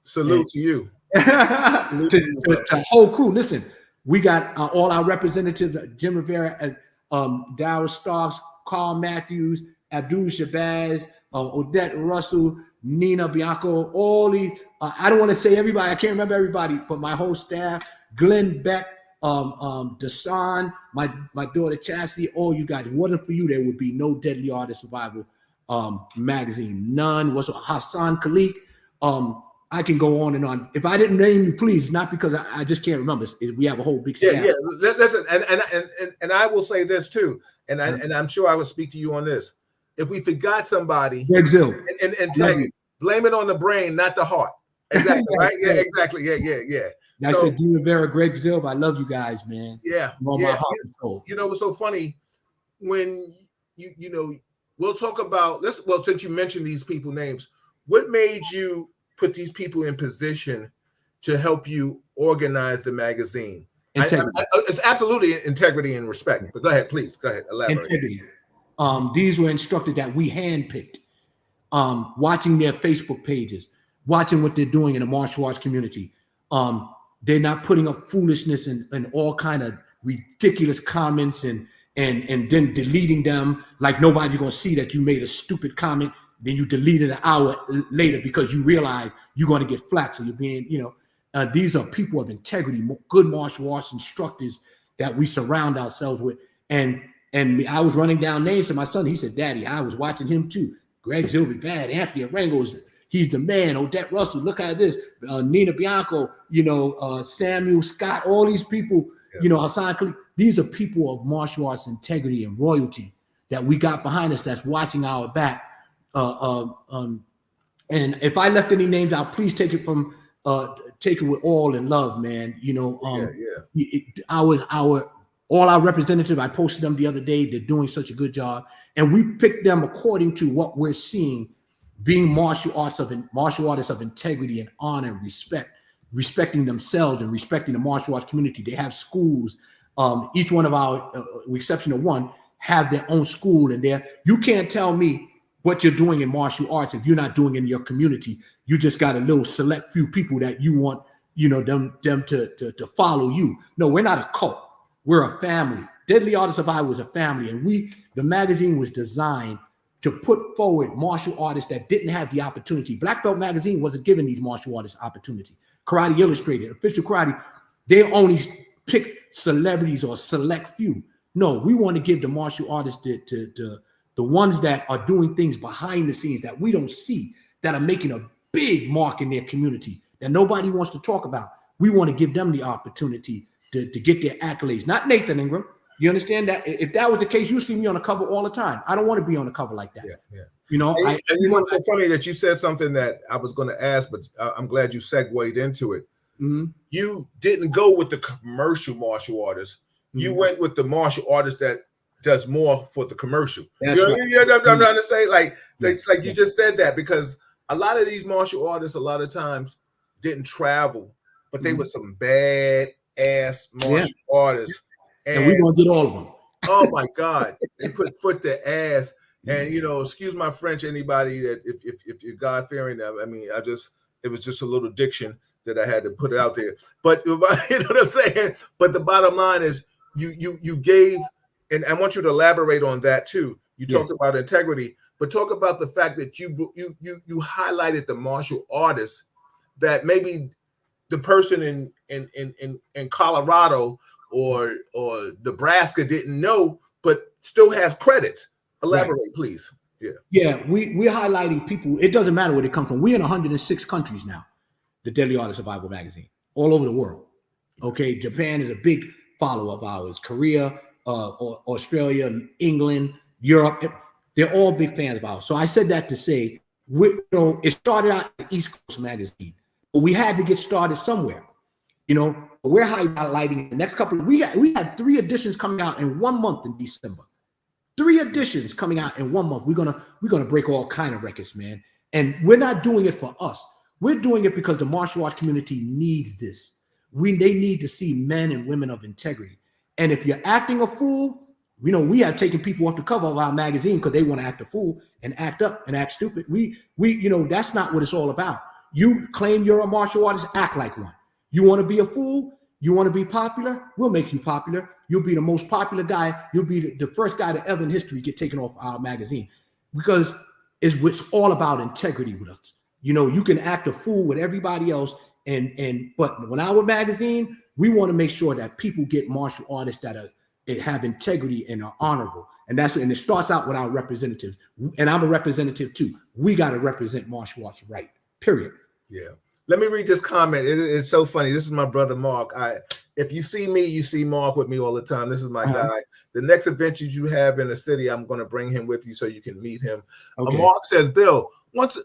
Salute to you. to the whole crew. Listen, we got all our representatives, Jim Rivera, Darryl Starks, Carl Matthews, Abdul Shabazz, Odette Russell, Nina Bianco, all these. I don't want to say everybody. I can't remember everybody, but my whole staff, Glenn Beck, Dasan, my daughter Chastity, all you guys. If it wasn't for you, there would be no Deadly Art of Survival magazine. None. Was Hassan Khalik. I can go on and on. If I didn't name you, please, not because I just can't remember. We have a whole big staff. Yeah. Listen, and I will say this too, and I'm sure I will speak to you on this. If we forgot somebody, Greg Zill, and tell you, blame it on the brain, not the heart. Exactly, right? Yeah, exactly. Yeah. I said, Jim Rivera, Greg Zill, I love you guys, man. Yeah. My heart and soul. You know what's so funny? When you know, we'll talk about this. Well, since you mentioned these people names, what made you put these people in position to help you organize the magazine? It's absolutely integrity and respect. But go ahead, please. Go ahead, elaborate. Integrity. These were instructed that we handpicked. Watching their Facebook pages, watching what they're doing in the martial arts community. They're not putting up foolishness and all kind of ridiculous comments and then deleting them like nobody's gonna see that you made a stupid comment. Then you delete it an hour later because you realize you're going to get flack. So you're being, these are people of integrity, good martial arts instructors that we surround ourselves with. And I was running down names to my son. He said, Daddy, I was watching him too. Greg Zilby, bad. Anthony Arango's, he's the man. Odette Russell, look at this. Nina Bianco, Samuel Scott, all these people, yes. Hassan Khalik. These are people of martial arts integrity and royalty that we got behind us that's watching our back. And if I left any names out, please take it with all in love, man. All our representatives, I posted them the other day. They're doing such a good job, and we picked them according to what we're seeing, being martial artists of integrity and honor and respect, respecting themselves and respecting the martial arts community. They have schools. Each one of our, with exception of one, have their own school, and you can't tell me what you're doing in martial arts if you're not doing it in your community. You just got a little select few people that you want, them to follow you. No, we're not a cult. We're a family. Deadly Art of Survival is a family, and the magazine was designed to put forward martial artists that didn't have the opportunity. Black Belt Magazine wasn't giving these martial artists opportunity. Karate Illustrated, Official Karate, they only pick celebrities or select few. No, we want to give the martial artists the ones that are doing things behind the scenes that we don't see, that are making a big mark in their community that nobody wants to talk about. We want to give them the opportunity to get their accolades. Not Nathan Ingram. You understand that? If that was the case, you see me on the cover all the time. I don't want to be on the cover like that. Yeah. It's so funny that you said something that I was going to ask, but I'm glad you segued into it. Mm-hmm. You didn't go with the commercial martial artists. Mm-hmm. You went with the martial artist that does more for the commercial. I'm trying to say, like you just said that, because a lot of these martial artists, a lot of times, didn't travel, but they were some bad ass martial artists, and we're gonna get all of them. Oh my God, they put foot to ass, and excuse my French, anybody that if you're God fearing, I mean, it was just a little diction that I had to put out there, but you know what I'm saying. But the bottom line is, you gave, and I want you to elaborate on that too. You talked about integrity, but talk about the fact that you highlighted the martial artists that maybe the person in Colorado or Nebraska didn't know, but still has credits. Elaborate, please. Yeah, we're highlighting people. It doesn't matter where they come from. We're in 106 countries now, the Deadly Art of Survival magazine, all over the world. Okay, Japan is a big follower of ours. Korea, Australia, England, Europe, they're all big fans of ours. So I said that to say, it started out at East Coast magazine, but we had to get started somewhere. We're highlighting the next couple. We had 3 editions coming out in 1 month in December. 3 editions coming out in 1 month. We're gonna break all kind of records, man. And we're not doing it for us. We're doing it because the martial arts community needs this. They need to see men and women of integrity. And if you're acting a fool, we have taken people off the cover of our magazine because they want to act a fool and act up and act stupid. We that's not what it's all about. You claim you're a martial artist, act like one. You want to be a fool? You want to be popular? We'll make you popular. You'll be the most popular guy. You'll be the first guy to ever in history get taken off our magazine, because it's all about integrity with us. You can act a fool with everybody else, but when our magazine, we want to make sure that people get martial artists that have integrity and are honorable. And it starts out with our representatives. And I'm a representative too. We got to represent martial arts right, period. Yeah. Let me read this comment. It's so funny. This is my brother, Mark. If you see me, you see Mark with me all the time. This is my guy. The next adventure you have in the city, I'm going to bring him with you so you can meet him. Okay. Mark says, Bill, once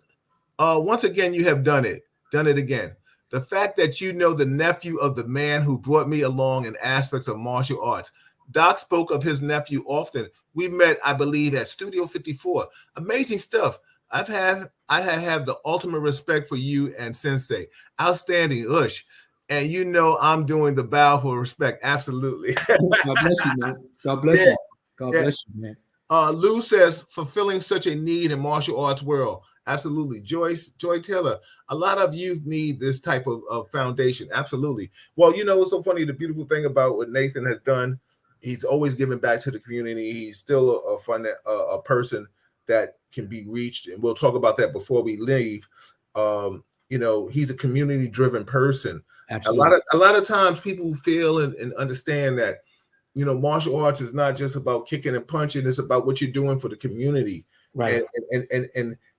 again, you have done it again. The fact that you know the nephew of the man who brought me along in aspects of martial arts. Doc spoke of his nephew often. We met, I believe, at Studio 54. Amazing stuff. I have the ultimate respect for you and Sensei. Outstanding, Ush. And I'm doing the bow for respect. Absolutely. God bless you, man. God bless you. God bless you, man. Lou says, fulfilling such a need in martial arts world. Absolutely. Joy Taylor, a lot of youth need this type of foundation. Absolutely. Well, what's so funny? The beautiful thing about what Nathan has done, he's always giving back to the community. He's still a person that can be reached, and we'll talk about that before we leave. He's a community-driven person. Absolutely. A lot of times people feel and understand that martial arts is not just about kicking and punching; it's about what you're doing for the community. Right.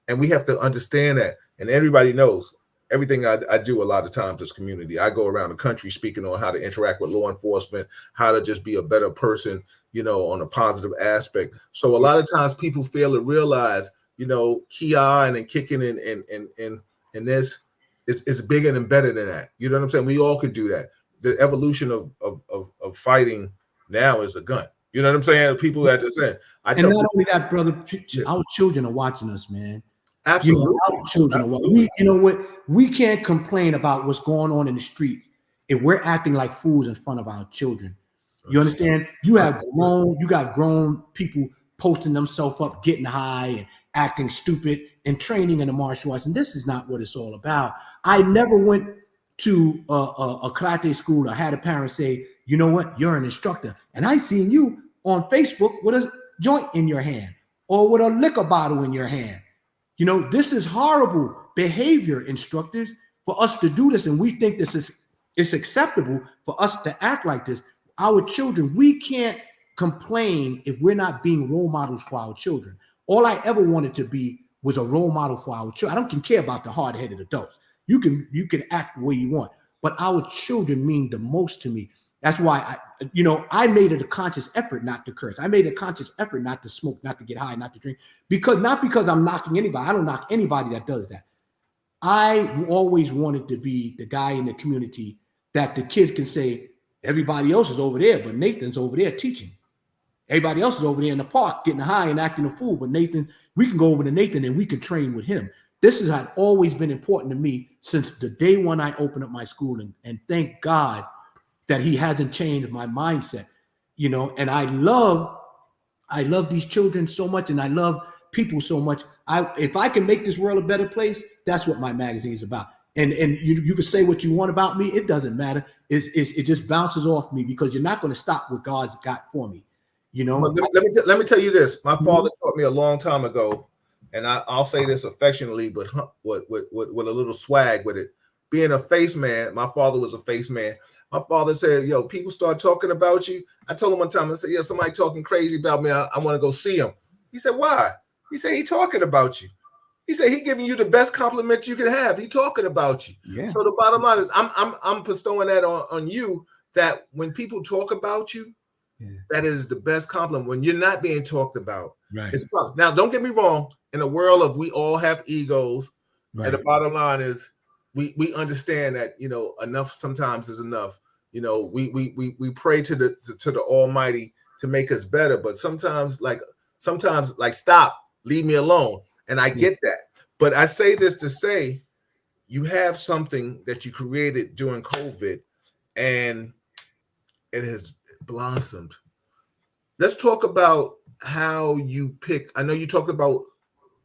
And we have to understand that. And everybody knows everything I do a lot of times is community. I go around the country speaking on how to interact with law enforcement, how to just be a better person, on a positive aspect. So a lot of times people fail to realize, Kia and kicking and this is bigger and better than that. You know what I'm saying? We all can do that. The evolution of fighting now is a gun. You know what I'm saying? People at this end. And not only that, brother, our children are watching us, man. Absolutely. Our children are watching. We can't complain about what's going on in the street if we're acting like fools in front of our children. You understand? You got grown people posting themselves up, getting high and acting stupid and training in the martial arts. And this is not what it's all about. I never went to a karate school or had a parent say, you know what, you're an instructor. And I seen you on Facebook with a joint in your hand or with a liquor bottle in your hand. This is horrible behavior, instructors, for us to do this. And we think it's acceptable for us to act like this. Our children, we can't complain if we're not being role models for our children. All I ever wanted to be was a role model for our children. I don't care about the hard-headed adults. You can act the way you want, but our children mean the most to me. That's why I made it a conscious effort not to curse. I made a conscious effort not to smoke, not to get high, not to drink, not because I'm knocking anybody. I don't knock anybody that does that. I always wanted to be the guy in the community that the kids can say, everybody else is over there, but Nathan's over there teaching. Everybody else is over there in the park getting high and acting a fool, but Nathan, we can go over to Nathan and we can train with him. This has always been important to me since the day when I opened up my school, and thank God that he hasn't changed my mindset, and I love these children so much, and I love people so much. If I can make this world a better place, that's what my magazine is about. And you can say what you want about me. It doesn't matter. It just bounces off me because you're not going to stop what God's got for me. You know. Well, let me tell you this. My father taught me a long time ago, and I'll say this affectionately, but with a little swag with it. Being a face man, my father was a face man. My father said, "Yo, people start talking about you." I told him one time, I said, "Yeah, somebody talking crazy about me. I want to go see him." He said, "Why?" He said, "He talking about you." He said, "He giving you the best compliment you can have. He talking about you." Yeah. So the bottom line is, I'm bestowing that on you, that when people talk about you, that is the best compliment. When you're not being talked about, right. It's fun. Now, don't get me wrong. In a world of we all have egos, Right. and the bottom line is we understand that, you know, enough sometimes is enough. You know, we pray to the Almighty to make us better, but sometimes like stop, leave me alone. And I get that. But I say this to say, you have something that you created during COVID, and it has blossomed. Let's talk about how you pick. I know you talked about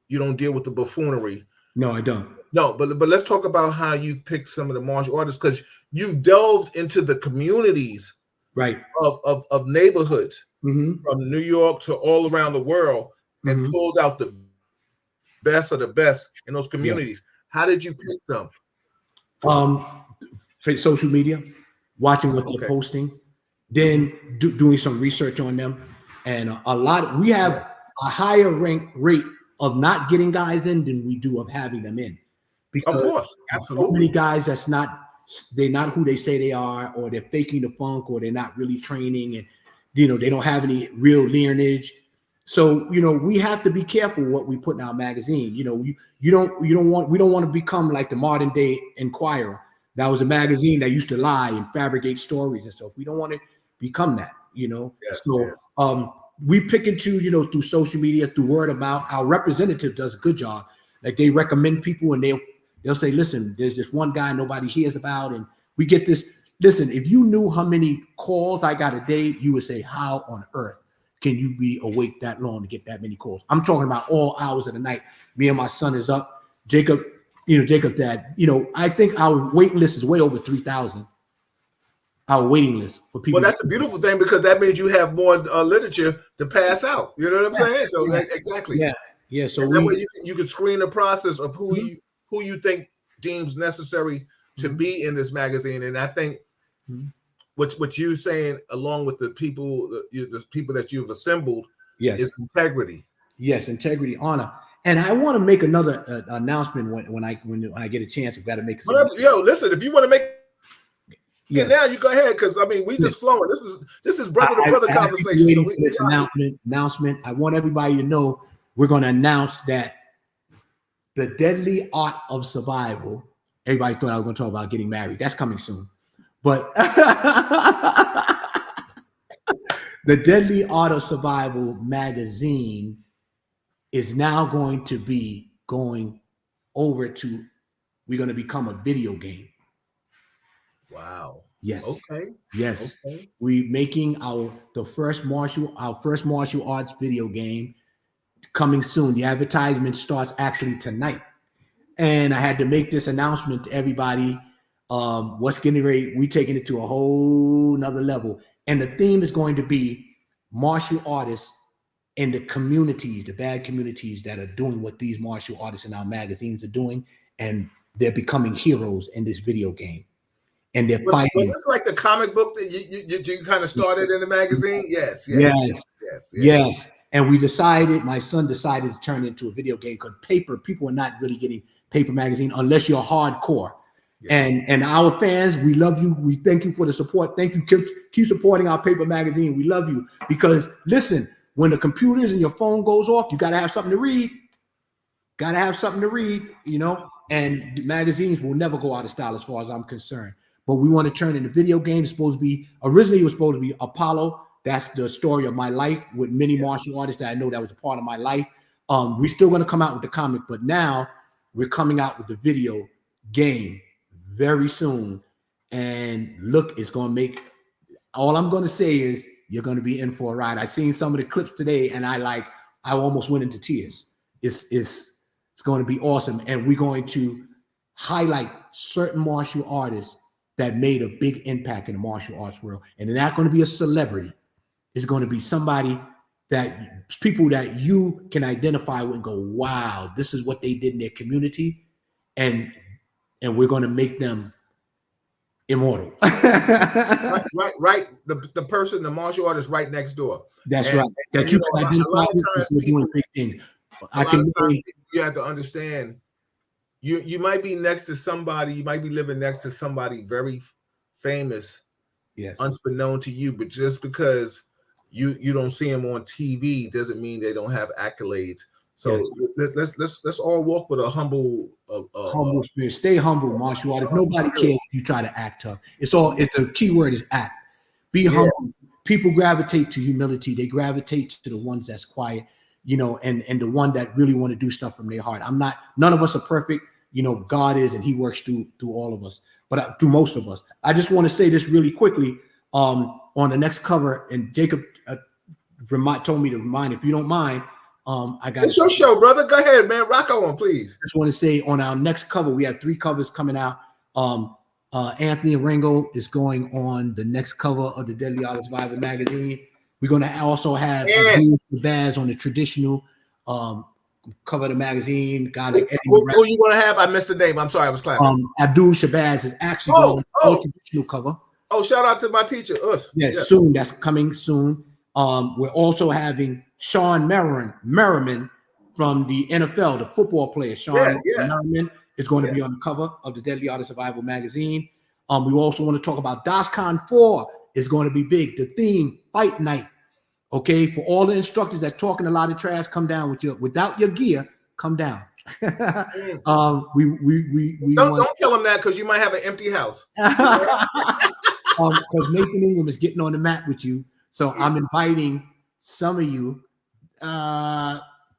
you don't deal with the buffoonery. No, I don't. No, but let's talk about how you picked some of the martial artists, because you delved into the communities, right, of neighborhoods from New York to all around the world, and pulled out the best of the best in those communities. How did you pick them? Social media, watching what they're posting, then doing some research on them, and we have a higher rate of not getting guys in than we do of having them in, because of course, absolutely, so many guys they're not who they say they are, or they're faking the funk, or they're not really training, and they don't have any real lineage. So we have to be careful what we put in our magazine. We don't want to become like the modern day Inquirer. That was a magazine that used to lie and fabricate stories and stuff. We don't want to become that. We pick and choose, through social media, through word of mouth. Our representative does a good job. Like, they recommend people, and they'll say, "Listen, there's this one guy nobody hears about," and we get this. Listen, if you knew how many calls I got a day, you would say, "How on earth can you be awake that long to get that many calls?" I'm talking about all hours of the night. Me and my son is up. Jacob, dad, I think our waiting list is way over 3,000. Our waiting list for people. Well, that's a beautiful thing, because that means you have more literature to pass out. You know what I'm saying? So exactly. Yeah. So that way you can screen the process of who you think deems necessary to be in this magazine. And I think what you're saying, along with the people that you've assembled, is integrity. Yes, integrity, honor. And I want to make another announcement when I get a chance. I've got to make. Listen, if you want to make now, you go ahead, because we just flowing. This is brother to brother conversation. So this announcement. I want everybody to know we're going to announce that the deadly art of survival. Everybody thought I was going to talk about getting married. That's coming soon, but the Deadly Art of Survival magazine is now going to be going over to. We're going to become a video game. Wow. Yes. Okay. Yes. Okay. We're making our first martial arts video game coming soon. The advertisement starts actually tonight. And I had to make this announcement to everybody. What's getting ready? We're taking it to a whole nother level. And the theme is going to be martial artists in the communities, the bad communities that are doing what these martial artists in our magazines are doing. And they're becoming heroes in this video game. And they're fighting. Was this like the comic book that you kind of started in the magazine? Yes. And we decided, my son decided to turn it into a video game, because people are not really getting paper magazine unless you're hardcore. Yes. And our fans, we love you. We thank you for the support. Thank you. Keep supporting our paper magazine. We love you, because listen, when the computers and your phone goes off, you got to have something to read. And the magazines will never go out of style as far as I'm concerned. But we want to turn into video games. Originally it was supposed to be Apollo. That's the story of my life with many martial artists that I know that was a part of my life. We're still going to come out with the comic, but now we're coming out with the video game very soon. And look, it's going to make, all I'm going to say is you're going to be in for a ride. I seen some of the clips today, and I almost went into tears. It's going to be awesome. And we're going to highlight certain martial artists that made a big impact in the martial arts world. And they're not going to be a celebrity. It's going to be somebody that people that you can identify with and go, wow, this is what they did in their community. And we're going to make them immortal. right. The person, the martial artist right next door. That's right. That you can identify with doing big things. You have to understand, you might be next to somebody, you might be living next to somebody very famous, yes, unbeknown to you, but just because you don't see them on TV doesn't mean they don't have accolades. So yes, let's all walk with a humble spirit. Stay humble, martial artist. Nobody cares if you try to act tough. It's the key word is act. Be humble. People gravitate to humility. They gravitate to the ones that's quiet, and the one that really want to do stuff from their heart. None of us are perfect. God is, and he works through all of us, but through most of us. I just want to say this really quickly. On the next cover, and Jacob told me to remind, if you don't mind, I got. It's your show, brother. Go ahead, man. Rock on, please. I just want to say on our next cover, we have 3 covers coming out. Anthony Ringo is going on the next cover of the Deadly Art of Survival magazine. We're going to also have Baz on the traditional cover of the magazine. Guy like Eddie. Who you going to have? I missed the name. I'm sorry, I was clapping. Abdul Shabazz is actually going on the traditional cover. Oh, shout out to my teacher, Us. Yes, soon. That's coming soon. We're also having Sean Merriman from the NFL, the football player. Sean Merriman is going to be on the cover of the Deadly Art of Survival magazine. We also want to talk about DOSCON 4 is going to be big. The theme, Fight Night. Okay, for all the instructors that talking a lot of trash, come down without your gear. Come down. We don't tell them that because you might have an empty house. Because Nathan Ingram is getting on the mat with you. So I'm inviting some of you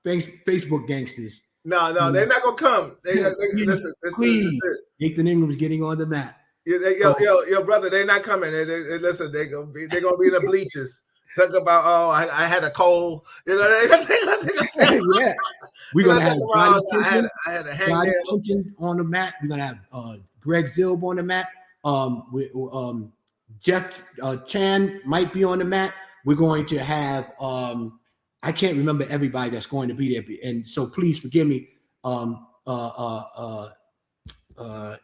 Facebook gangsters. No, they're not gonna come. Please. Nathan Ingram is getting on the mat. Yo, brother, they're not coming. Listen, they're gonna be in the bleachers. Talk about I had a cold. Yeah, we're gonna have I had a hangnail on the mat. We're gonna have Greg Zilb on the mat. Jeff Chan might be on the mat. We're going to have I can't remember everybody that's going to be there, and so please forgive me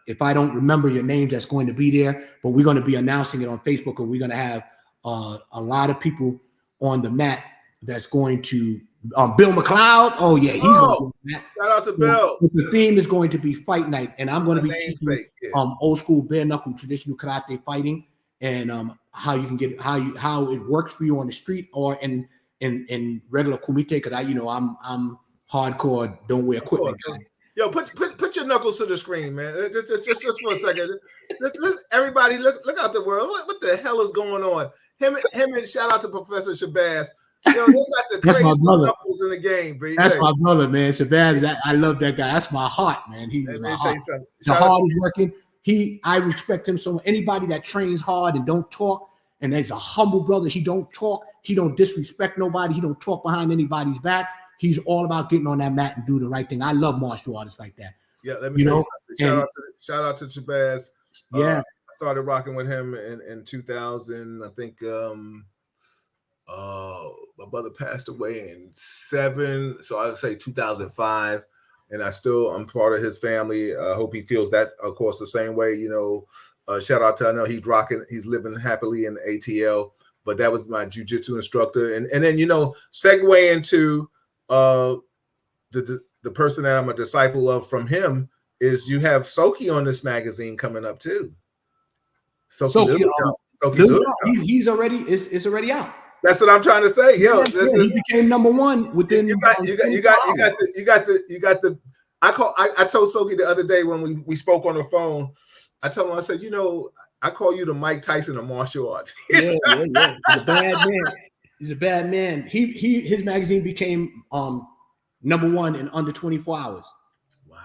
if I don't remember your name that's going to be there. But we're going to be announcing it on Facebook, and we're going to have a lot of people on the mat that's going to Bill McLeod. Oh yeah, he's going to be on the mat. Shout out to Bill. The theme is going to be Fight Night, and I'm going to be teaching old school bare knuckle traditional karate fighting. And how you can get how it works for you on the street or in regular kumite, because I'm hardcore, don't wear equipment guy. Yo, put your knuckles to the screen, man. Just for a second. Everybody look out the world. What the hell is going on? Him and shout out to Professor Shabazz. Yo, they got the craziest knuckles in the game, bro. That's my brother, man. Shabazz, I love that guy. That's my heart, man. He's my heart. The heart is working. I respect him so much. Anybody that trains hard and don't talk, and there's a humble brother, he don't talk, he don't disrespect nobody, he don't talk behind anybody's back. He's all about getting on that mat and do the right thing. I love martial artists like that. Yeah, let me tell you shout out to Shabazz. Yeah, I started rocking with him in 2000. I think my brother passed away in 7, so I'd say 2005. And I'm part of his family. I hope he feels that, of course, the same way. Shout out to, I know he's living happily in ATL, but that was my jiu-jitsu instructor. And then, segue into the person that I'm a disciple of from him is you have Soki on this magazine coming up too. Soki he's already, it's already out. That's what I'm trying to say. Yo, he became number 1 within. You got the. I told Soki the other day when we spoke on the phone. I told him, I said, I call you the Mike Tyson of martial arts. Yeah. He's a bad man. He's a bad man. His magazine became number 1 in under 24 hours. Wow.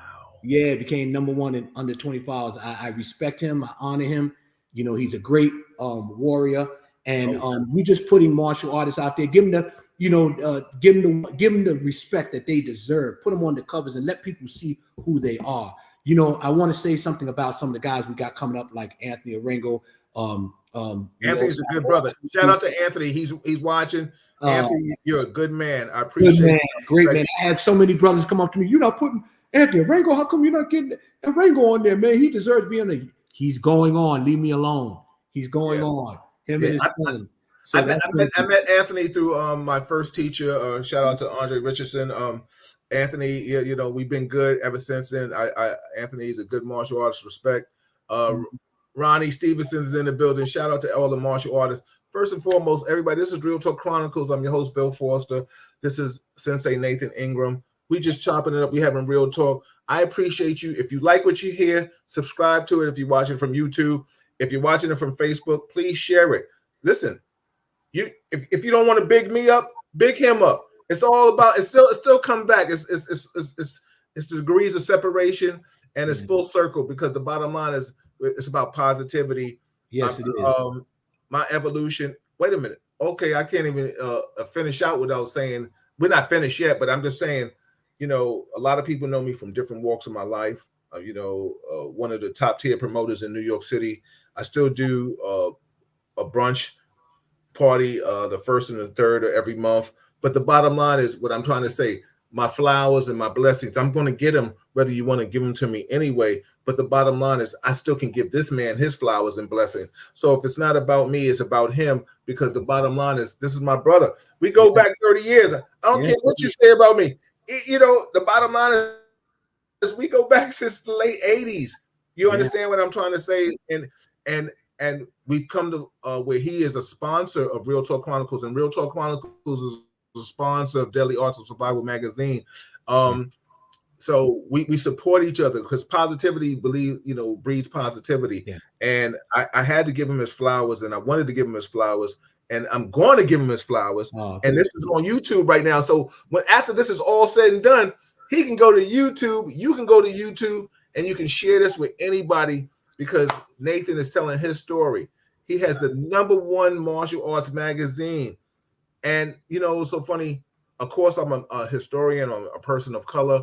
Yeah, it became number 1 in under 24 hours. I respect him. I honor him. He's a great warrior. And we just putting martial artists out there, give them the respect that they deserve. Put them on the covers and let people see who they are. you know, I want to say something about some of the guys we got coming up, like Anthony Arango. Anthony's a good brother. Shout out to Anthony. He's watching. Anthony, you're a good man. I appreciate good man, it. great man. I had so many brothers come up to me. You're not putting Anthony Arango. How come you're not getting Arango on there, man? He deserves to be on there. He's going on. Leave me alone. He's going on. Him and his son. So I met Anthony through my first teacher. Shout out to Andre Richardson. Anthony, you know, we've been good ever since then. Anthony is a good martial artist. Respect. Ronnie Stevenson's in the building. Shout out to all the martial artists. First and foremost, everybody, this is Real Talk Chronicles. I'm your host, Bill Foster. This is Sensei Nathan Ingram. We just chopping it up. We having real talk. I appreciate you. If you like what you hear, subscribe to it. If you're watching from YouTube, if you're watching it from Facebook, please share it. Listen, if you don't want to big me up, big him up. It's all about. It's still come back. It's the degrees of separation, and it's full circle, because the bottom line is it's about positivity. Yes, it is. My evolution. Wait a minute. Okay, I can't even finish out without saying we're not finished yet. But I'm just saying, you know, a lot of people know me from different walks of my life. You know, one of the top tier promoters in New York City. I still do a brunch party the first and the third of every month. But the bottom line is what I'm trying to say. My flowers and my blessings, I'm going to get them whether you want to give them to me anyway. But the bottom line is I still can give this man his flowers and blessings. So if it's not about me, it's about him, because the bottom line is this is my brother. We go back 30 years. I don't care what you say about me. You know, the bottom line is we go back since the late 80s. You understand what I'm trying to say? And we've come to where he is a sponsor of Real Talk Chronicles, and Real Talk Chronicles is a sponsor of Daily Arts of Survival magazine. So we support each other, because positivity, breeds positivity. Yeah. And I had to give him his flowers, and I wanted to give him his flowers, and I'm going to give him his flowers. And this is on YouTube right now. So after this is all said and done, he can go to YouTube. You can go to YouTube, and you can share this with anybody, because Nathan is telling his story. He has the #1 martial arts magazine. And, you know, it's so funny. Of course, I'm a historian. I'm a person of color.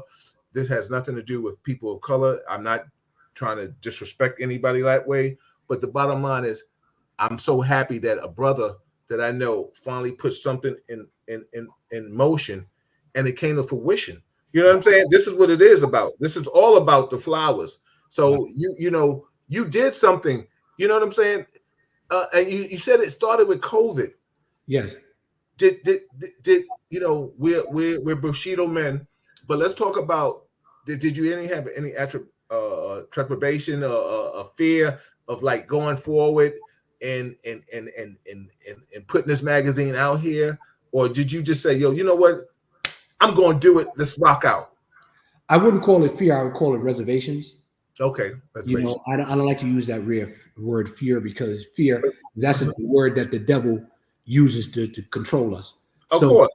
This has nothing to do with people of color. I'm not trying to disrespect anybody that way. But the bottom line is I'm so happy that a brother that I know finally put something in motion, and it came to fruition. You know what I'm saying? This is what it is about. This is all about the flowers. So, you know, you did something. You know what I'm saying? And you said it started with COVID. Yes. Did you know, we're Bushido men, but let's talk about did you have any trepidation, a fear of like going forward and putting this magazine out here, or did you just say, yo, you know what, I'm going to do it, let's rock out? I wouldn't call it fear. I would call it reservations. Okay. You know, I don't like to use that word fear, because fear, that's a word that the devil uses to control us. Of course.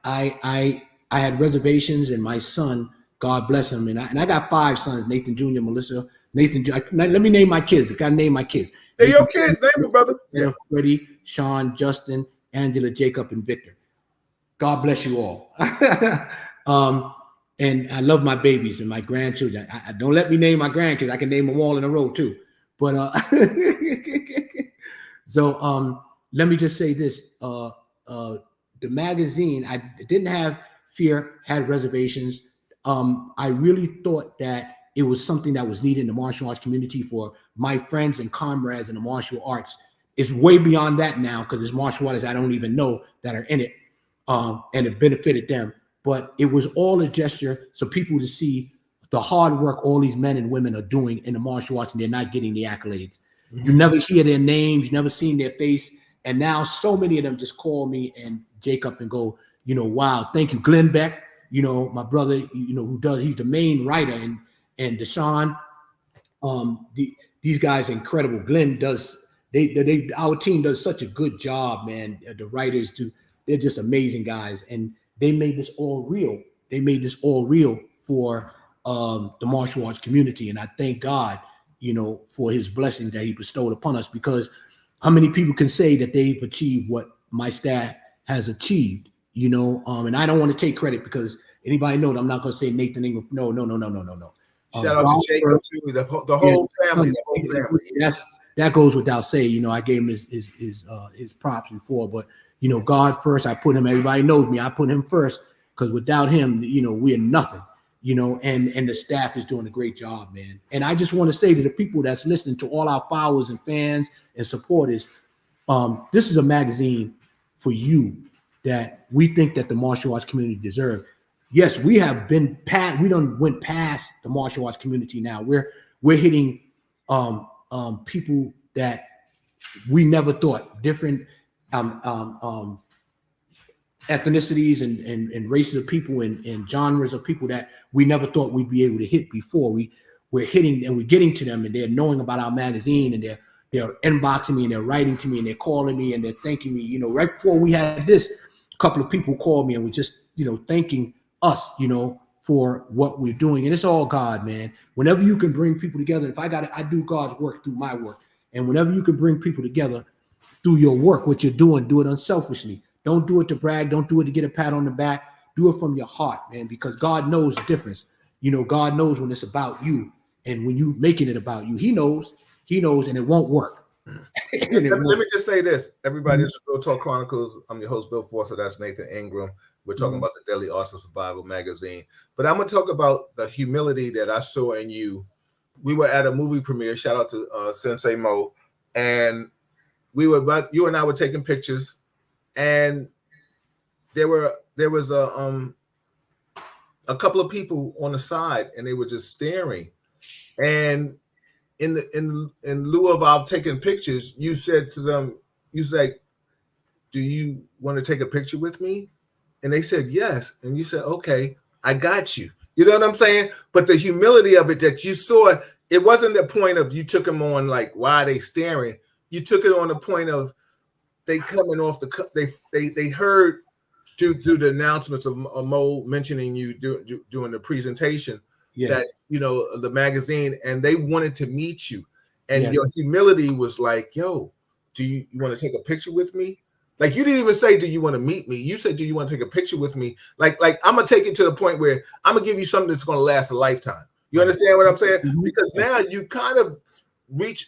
I had reservations, and my son, God bless him, and I got 5 sons: Nathan Jr., Melissa, Nathan. Let me name my kids. I gotta name my kids. Hey, your kids, name them, brother. Yeah. Freddie, Sean, Justin, Angela, Jacob, and Victor. God bless you all. And I love my babies and my grandchildren. I don't let me name my grandkids. I can name them all in a row too. But so let me just say this: the magazine, I didn't have fear, had reservations. I really thought that it was something that was needed in the martial arts community for my friends and comrades in the martial arts. It's way beyond that now, because there's martial artists I don't even know that are in it, and it benefited them. But it was all a gesture so people to see the hard work all these men and women are doing in the martial arts, and they're not getting the accolades. Mm-hmm. You never hear their names, you never seen their face. And now so many of them just call me and Jacob and go, you know, wow, thank you. Glenn Beck, you know, my brother, you know, he's the main writer, and Deshaun, these guys are incredible. Glenn does, our team does such a good job, man. The writers too, they're just amazing guys. And they made this all real. They made this all real for the martial arts community. And I thank God, you know, for his blessings that he bestowed upon us, because how many people can say that they've achieved what my staff has achieved, you know? And I don't want to take credit, because anybody know that I'm not going to say Nathan Ingram. No. Shout out to God Jacob first. too, the whole family, the whole family. That goes without saying. I gave him his props before, but God first. I put him. Everybody knows me. I put him first because without him, we're nothing. And the staff is doing a great job, man. And I just want to say to the people that's listening, to all our followers and fans and supporters, this is a magazine for you that we think that the martial arts community deserves. Yes, we have been past. We don't went past the martial arts community now. We're hitting people that we never thought, different ethnicities and races of people and genres of people that we never thought we'd be able to hit before. We're hitting and we're getting to them, and they're knowing about our magazine, and they're inboxing me and they're writing to me and they're calling me and they're thanking me. Right before we had this, a couple of people called me and were just thanking us, for what we're doing. And it's all God, man. Whenever you can bring people together, I do God's work through my work. And whenever you can bring people together through your work, what you're doing, do it unselfishly. Don't do it to brag. Don't do it to get a pat on the back. Do it from your heart, man, because God knows the difference. God knows when it's about you and when you making it about you. He knows, and it won't work. Let me just say this. Everybody, this is Real Talk Chronicles. I'm your host, Bill Forster. That's Nathan Ingram. We're talking about the Daily Arts of Survival magazine. But I'm going to talk about the humility that I saw in you. We were at a movie premiere. Shout out to Sensei Mo. And you and I were taking pictures. And there was a couple of people on the side, and they were just staring. And in lieu of our taking pictures, you said to them, you said, "Do you want to take a picture with me?" And they said yes. And you said, "Okay, I got you." You know what I'm saying? But the humility of it that you saw, it wasn't the point of you took them on like, why are they staring? You took it on the point of they coming off they heard through the announcements of Mo mentioning you doing the presentation that the magazine, and they wanted to meet you, and your humility was like, "Yo, do you want to take a picture with me?" Like, you didn't even say, "Do you want to meet me?" You said, "Do you want to take a picture with me?" Like I'm gonna take it to the point where I'm gonna give you something that's gonna last a lifetime. You understand what I'm saying? Because now you kind of went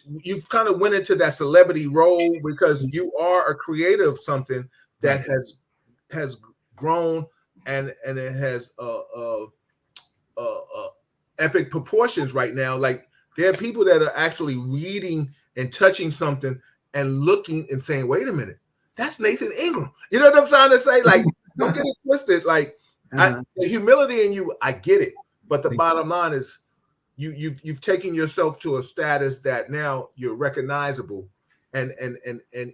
into that celebrity role because you are a creator of something that has grown and it has epic proportions right now. Like, there are people that are actually reading and touching something and looking and saying, "Wait a minute, that's Nathan Ingram." You know what I'm trying to say? Like, don't get it twisted. Like, the humility in you, I get it. But the bottom line is you've taken yourself to a status that now you're recognizable and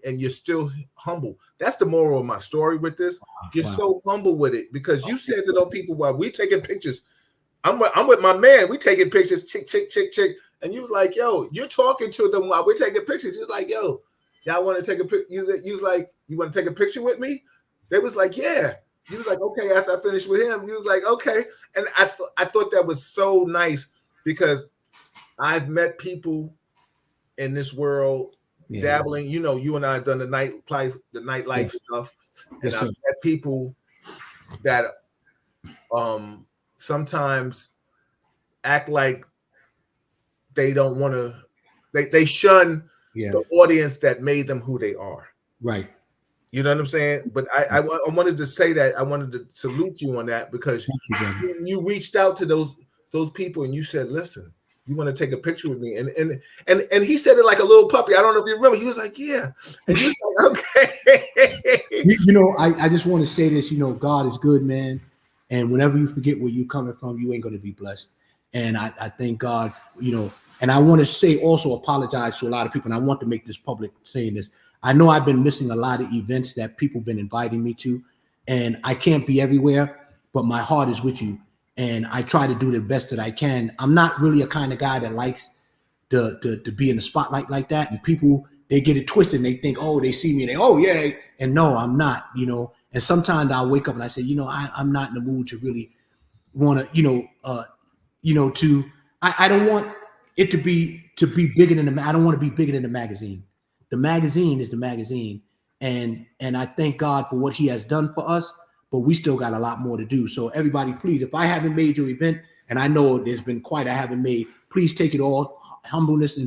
you're still humble. That's the moral of my story with this. You're so humble with it because you said to those people while we taking pictures, I'm with my man, we taking pictures, chick. And you was like, "Yo," you're talking to them while we're taking pictures. You're like, "Yo, y'all want to take a picture?" You was like, "You want to take a picture with me?" They was like, "Yeah." You was like, "Okay." After I finished with him, you was like, "Okay." And I thought that was so nice because I've met people in this world dabbling. You and I have done the nightlife stuff, and I've met people that sometimes act like they don't want to. They shun the audience that made them who they are. Right. You know what I'm saying? But I wanted to say that. I wanted to salute you on that because you reached out to those people and you said, "Listen, you want to take a picture with me?" And he said it like a little puppy. I don't know if you remember. He was like, "Yeah," and you was like, "Okay." I just want to say this. God is good, man. And whenever you forget where you're coming from, you ain't going to be blessed. And I thank God. And I want to say also apologize to a lot of people. And I want to make this public saying this. I know I've been missing a lot of events that people have been inviting me to, and I can't be everywhere, but my heart is with you. And I try to do the best that I can. I'm not really a kind of guy that likes to be in the spotlight like that. And people, they get it twisted and they think, oh, they see me and they, oh yeah. And no, I'm not, and sometimes I'll wake up and I say, I'm not in the mood to really want to, I don't want it to be bigger than I don't want to be bigger than the magazine. The magazine is the magazine. And I thank God for what he has done for us, but we still got a lot more to do. So everybody, please, if I haven't made your event and I know there's been quite I haven't made. Please take it all humbleness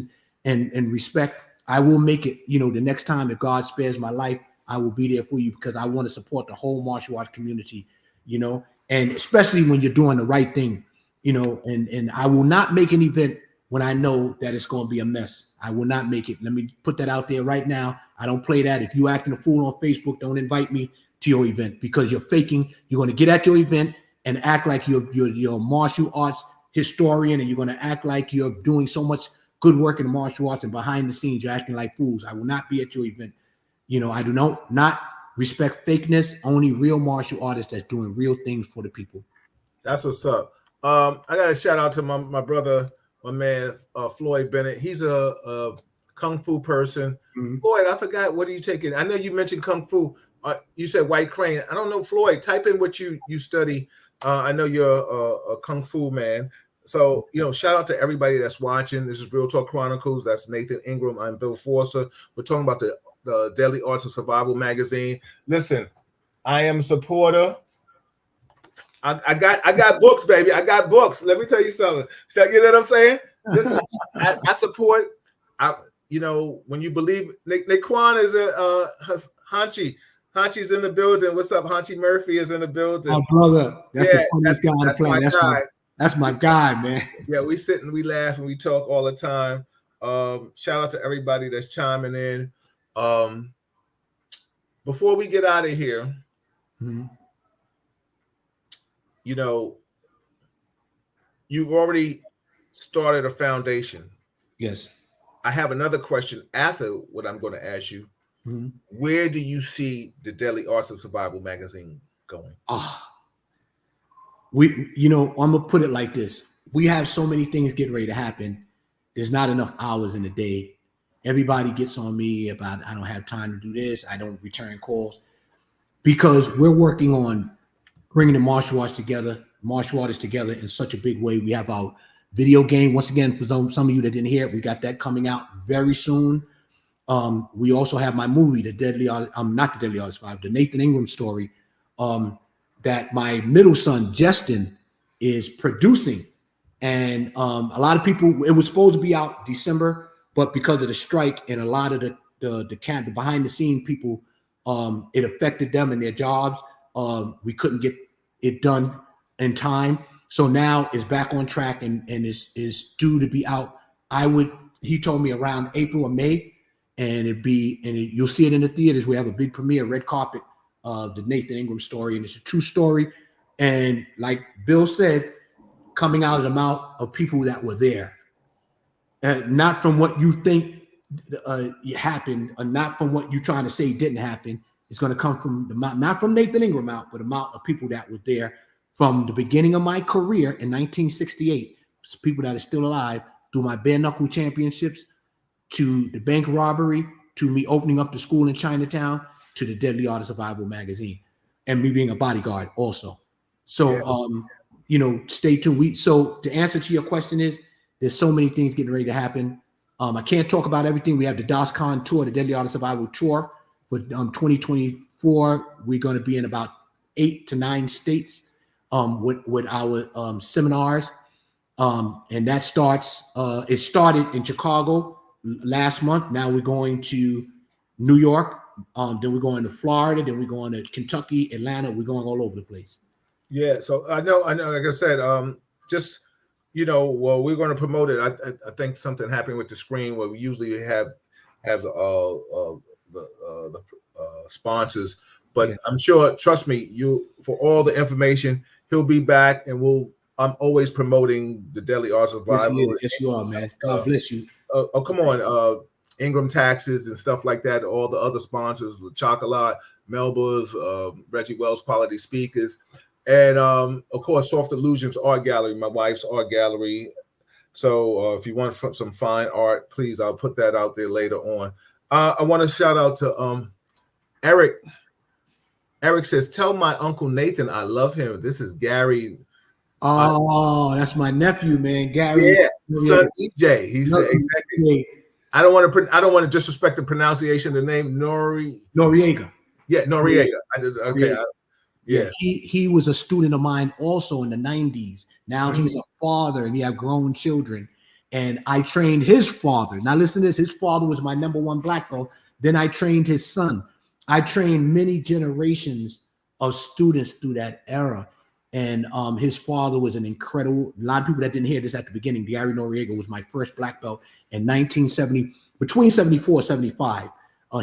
and respect. I will make it. The next time if God spares my life, I will be there for you because I want to support the whole martial arts community. And especially when you're doing the right thing. And I will not make an event when I know that it's going to be a mess. I will not make it. Let me put that out there right now. I don't play that. If you acting a fool on Facebook, don't invite me to your event because you're faking. You're going to get at your event and act like you're a martial arts historian, and you're going to act like you're doing so much good work in the martial arts, and behind the scenes, you're acting like fools. I will not be at your event. I do not respect fakeness. Only real martial artists that's doing real things for the people. That's what's up. I got to shout out to my brother, my man, Floyd Bennett. He's a Kung Fu person. Mm-hmm. Floyd, I forgot, what are you taking? I know you mentioned Kung Fu. You said White Crane. I don't know, Floyd, type in what you study. I know you're a Kung Fu man. So, shout out to everybody that's watching. This is Real Talk Chronicles. That's Nathan Ingram. I'm Bill Forster. We're talking about the Deadly Arts of Survival magazine. Listen, I am a supporter. I got books, baby. I got books. Let me tell you something. So, you know what I'm saying? Listen, I support. When you believe, Naquan is a Hanchi. Hanchi's in the building. What's up? Hanchi Murphy is in the building. Oh, brother, that's the funniest guy on the planet. That's my guy, man. Yeah, we sit and we laugh and we talk all the time. Shout out to everybody that's chiming in. Before we get out of here, mm-hmm. You've already started a foundation. Yes. I have another question after what I'm going to ask you. Mm-hmm. Where do you see the Deadly Arts of Survival magazine going? I'm gonna put it like this. We have so many things getting ready to happen. There's not enough hours in the day. Everybody gets on me about I don't have time to do this. I don't return calls because we're working on bringing the martial artists together in such a big way. We have our video game. Once again, for some of you that didn't hear it, we got that coming out very soon. We also have my movie, not the Deadly Arts 5, the Nathan Ingram story, that my middle son, Justin, is producing. And a lot of people, it was supposed to be out December, but because of the strike and a lot of the behind the scene people, it affected them and their jobs. We couldn't get it done in time. So now it's back on track and is due to be out. He told me around April or May, and you'll see it in the theaters. We have a big premiere, red carpet, the Nathan Ingram story, and it's a true story. And like Bill said, coming out of the mouth of people that were there, not from what you think happened, or not from what you're trying to say didn't happen. It's going to come from the mouth, not from Nathan Ingram out, but the mouth of people that were there from the beginning of my career in 1968. It's people that are still alive, through my bare knuckle championships, to the bank robbery, to me opening up the school in Chinatown, to the Deadly Art of Survival magazine, and me being a bodyguard also. So, stay tuned. So the answer to your question is, there's so many things getting ready to happen. I can't talk about everything. We have the DOSCON tour, the Deadly Art of Survival tour for 2024. We're going to be in about 8 to 9 states with our seminars. And that starts, it started in Chicago last month. Now we're going to New York. Then we're going to Florida. Then we're going to Kentucky, Atlanta. We're going all over the place. Yeah. So I know. Like I said, we're going to promote it. I think something happened with the screen where we usually have the sponsors, but yeah. I'm sure, trust me, for all the information, he'll be back, and I'm always promoting the Deadly Arts of Survival. Yes, you are, man. God bless you. Come on. Ingram Taxes and stuff like that, all the other sponsors, Chocolat, Melba's, Reggie Wells Quality Speakers, and of course, Soft Illusions Art Gallery, my wife's art gallery. So if you want some fine art, please, I'll put that out there later on. I want to shout out to Eric. Eric says, "Tell my Uncle Nathan I love him." This is Gary. Oh, that's my nephew, man, Gary. Yeah, son EJ. He said exactly. I don't want to disrespect the pronunciation of the name Noriega. Yeah, Noriega. Okay. Yeah. He was a student of mine also in the 90s. Now he's a father and he had grown children. And I trained his father. Now listen to this. His father was my #1 black belt. Then I trained his son. I trained many generations of students through that era. And his father was an incredible, a lot of people that didn't hear this at the beginning, Gary Noriega was my first black belt in 1970, between 74 and 75.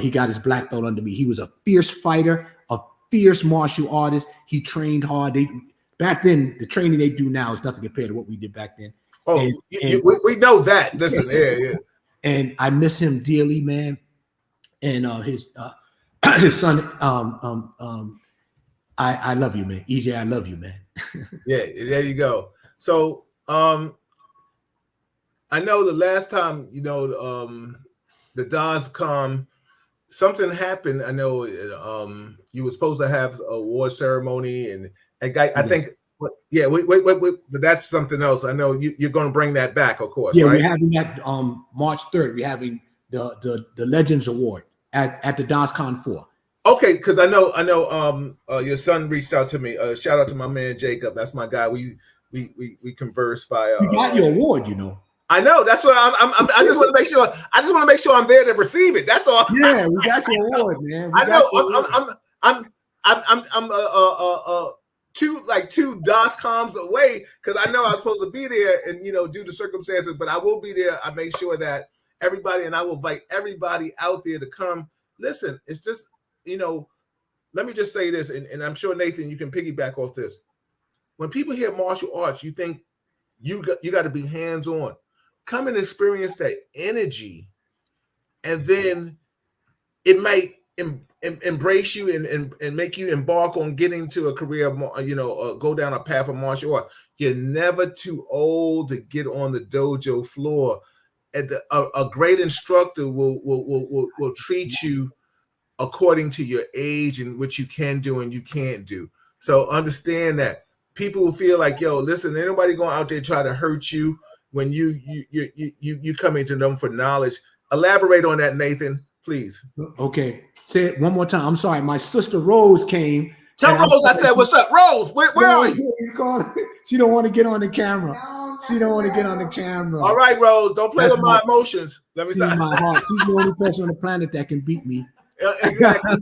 He got his black belt under me. He was a fierce fighter, a fierce martial artist. He trained hard. Back then, the training they do now is nothing compared to what we did back then. Oh, we know that. Listen, yeah. And I miss him dearly, man. And his son, I love you, man. EJ, I love you, man. Yeah, there you go. So I know the last time, the DOSCOM, something happened. I know you were supposed to have a award ceremony, and I think, wait, but that's something else. I know you're going to bring that back, of course. Yeah, right? We're having that March 3rd. We're having the Legends Award at the DOSCON 4. Okay, because I know your son reached out to me. Shout out to my man Jacob. That's my guy. We converse via. You got your award, I know. That's what I just want to make sure. I just want to make sure I'm there to receive it. That's all. Yeah, we got your award, man. I know. I'm two DOSCOMs away because I know I was supposed to be there and due to circumstances, but I will be there. I make sure that everybody, and I will invite everybody out there to come. Listen, it's just let me just say this, and I'm sure Nathan, you can piggyback off this. When people hear martial arts, you think you got to be hands-on. Come and experience that energy, and then it might embrace you and make you embark on getting to a career, go down a path of martial art. You're never too old to get on the dojo floor. And a great instructor will treat you according to your age and what you can do and you can't do. So understand that. People will feel like, listen, ain't nobody going out there try to hurt you when you coming to them for knowledge. Elaborate on that, Nathan, please. Okay. Say it one more time. I'm sorry. My sister Rose came. Tell Rose I said, what's up? Rose, where are you? She don't want to get on the camera. She don't want to get on the camera. All right, Rose, don't play with my emotions. Let me say. My heart. She's the only person on the planet that can beat me. Exactly.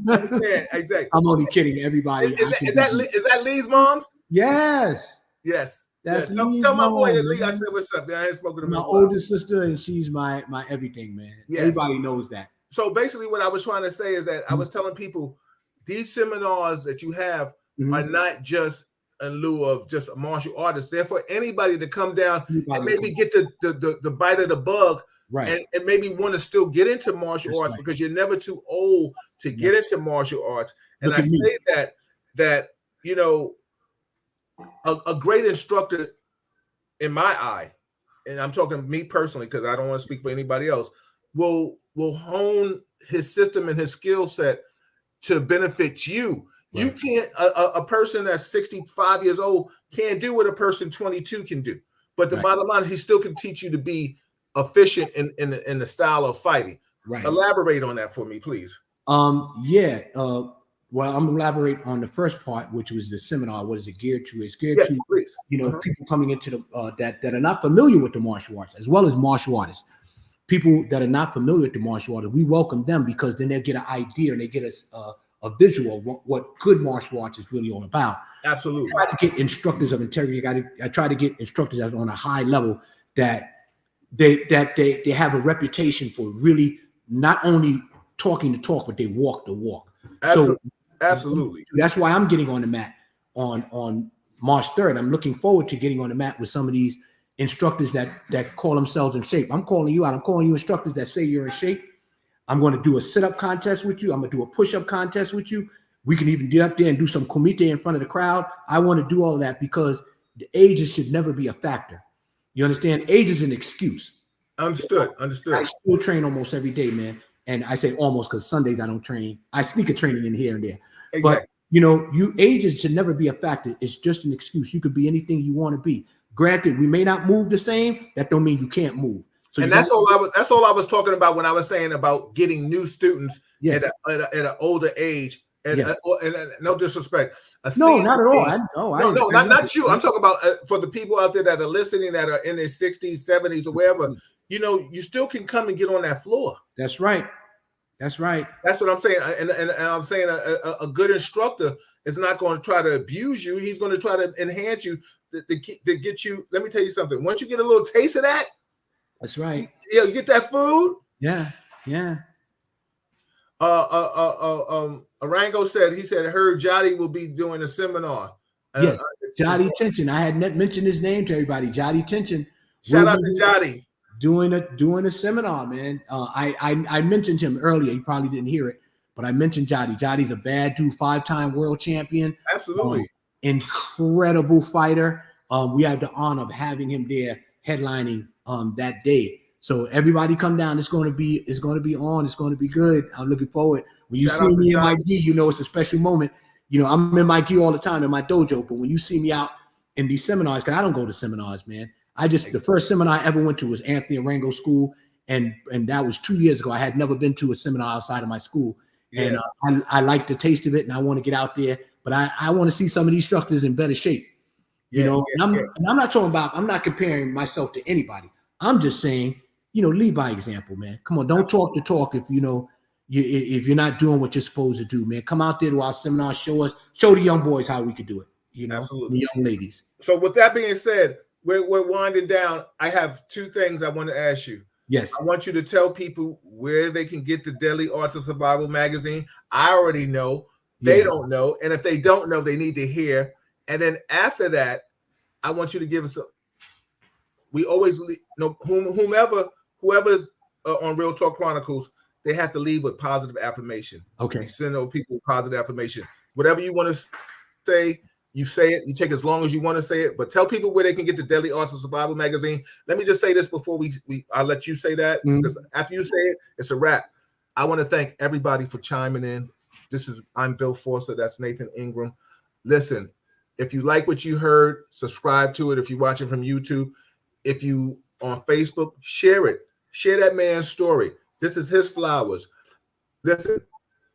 Exactly. I'm only kidding, everybody. Is that Lee's mom's? Yes. That's tell my boy that Lee I said what's up. I ain't spoken to him. My older sister, and she's my everything, man. Yes. Everybody knows that. So basically, what I was trying to say is that I was telling people these seminars that you have are not just in lieu of just a martial artist. They're for anybody to come down and maybe get the bite of the bug. Right. And maybe want to still get into martial arts because you're never too old to get into martial arts. And I say that a great instructor in my eye, and I'm talking me personally because I don't want to speak for anybody else, will hone his system and his skill set to benefit you. Right. You can't a person that's 65 years old can't do what a person 22 can do. But the bottom line is he still can teach you to be efficient in the style of fighting. Right. Elaborate on that for me, please. Well, I'm gonna elaborate on the first part, which was the seminar. What is it geared to? It's geared to please. People coming into the that are not familiar with the martial arts, as well as martial artists. People that are not familiar with the martial arts, we welcome them because then they get an idea and they get a visual of what good martial arts is really all about. Absolutely. I try to get instructors of integrity. I try to get instructors that are on a high level that they have a reputation for really not only talking the talk, but they walk the walk. Absolutely. So that's why I'm getting on the mat on March 3rd. I'm looking forward to getting on the mat with some of these instructors that call themselves in shape. I'm calling you out. I'm calling you instructors that say you're in shape. I'm going to do a sit-up contest with you. I'm going to do a push-up contest with you. We can even get up there and do some kumite in front of the crowd. I want to do all of that because the ages should never be a factor. You understand? Age is an excuse. Understood. I still train almost every day, man. And I say almost because Sundays I don't train. I sneak a training in here and there. Exactly. But you ages should never be a factor. It's just an excuse. You could be anything you want to be. Granted, we may not move the same. That don't mean you can't move. So that's all I was talking about when I was saying about getting new students at an older age. And, yes. and no disrespect. No, not at all. No, not you. I'm talking about for the people out there that are listening that are in their 60s, 70s, or wherever. You know, you still can come and get on that floor. That's right. That's right. That's what I'm saying. And I'm saying a good instructor is not going to try to abuse you. He's going to try to enhance you to get you. Let me tell you something. Once you get a little taste of that, that's right. You get that food. Yeah. Arango said, heard Jody will be doing a seminar. Yes, Jody Tension. I had mentioned his name to everybody. Jody Tension. Shout out to Jody. Doing a seminar, man. I mentioned him earlier. He probably didn't hear it, but I mentioned Jody. Jody's a bad dude, 5-time world champion. Absolutely. Incredible fighter. We have the honor of having him there headlining that day. So everybody come down. It's going to be on. It's going to be good. I'm looking forward. When you see me in my gi, you know it's a special moment. You know, I'm in my gi all the time in my dojo, but when you see me out in these seminars, because I don't go to seminars, man. The first seminar I ever went to was Anthony Arango School, and that was 2 years ago. I had never been to a seminar outside of my school. Yeah. And I like the taste of it, and I want to get out there, but I want to see some of these instructors in better shape. You know, and I'm not talking about, I'm not comparing myself to anybody. I'm just saying, you know, lead by example, man. Come on, don't talk the talk if you know if you're not doing what you're supposed to do, man. Come out there to our seminar, show the young boys how we could do it. You know, absolutely, the young ladies. So with that being said, we're winding down. I have two things I want to ask you. Yes, I want you to tell people where they can get the Deadly Arts of Survival magazine. I already know. They don't know, and if they don't know, they need to hear. And then after that, I want you to give us we always know whoever's on Real Talk Chronicles, they have to leave with positive affirmation. Okay. We send those people positive affirmation. Whatever you want to say, you say it. You take as long as you want to say it, but tell people where they can get the Deadly Arts of Survival magazine. Let me just say this before I'll let you say that, because after you say it, it's a wrap. I want to thank everybody for chiming in. I'm Bill Forster. That's Nathan Ingram. Listen, if you like what you heard, subscribe to it. If you're watching from YouTube, if you on Facebook, share it. Share that man's story. This is his flowers. Listen,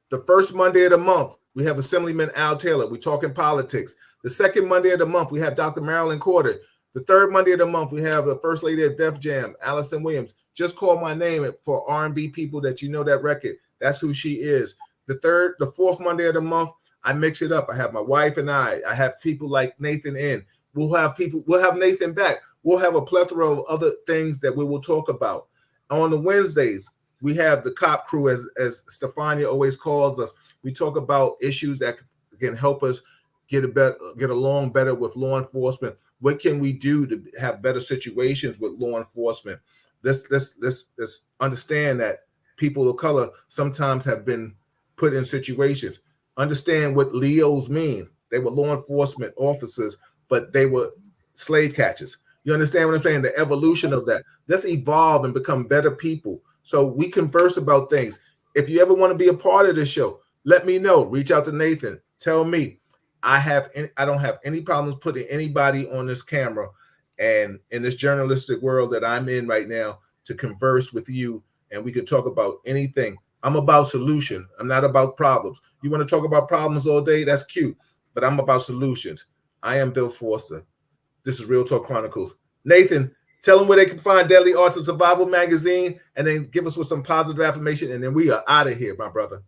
the first Monday of the month, we have Assemblyman Al Taylor. We're talking politics. The second Monday of the month, we have Dr. Marilyn Corder. The third Monday of the month, we have the First Lady of Def Jam, Allison Williams. Just call my name for R&B people that you know that record. That's who she is. The fourth Monday of the month, I mix it up. I have my wife and I have people like Nathan in. We'll have Nathan back. We'll have a plethora of other things that we will talk about. On the Wednesdays, we have the cop crew, as Stefania always calls us. We talk about issues that can help us get along better with law enforcement. What can we do to have better situations with law enforcement? Let's understand that people of color sometimes have been put in situations. Understand what Leos mean. They were law enforcement officers, but they were slave catchers. You understand what I'm saying? The evolution of that. Let's evolve and become better people. So we converse about things. If you ever want to be a part of this show, let me know. Reach out to Nathan. Tell me. I don't have any problems putting anybody on this camera and in this journalistic world that I'm in right now to converse with you, and we can talk about anything. I'm about solution. I'm not about problems. You want to talk about problems all day? That's cute, but I'm about solutions. I am Bill Forster. This is Real Talk Chronicles. Nathan, tell them where they can find Deadly Arts of Survival magazine, and then give us with some positive affirmation, and then we are out of here, my brother.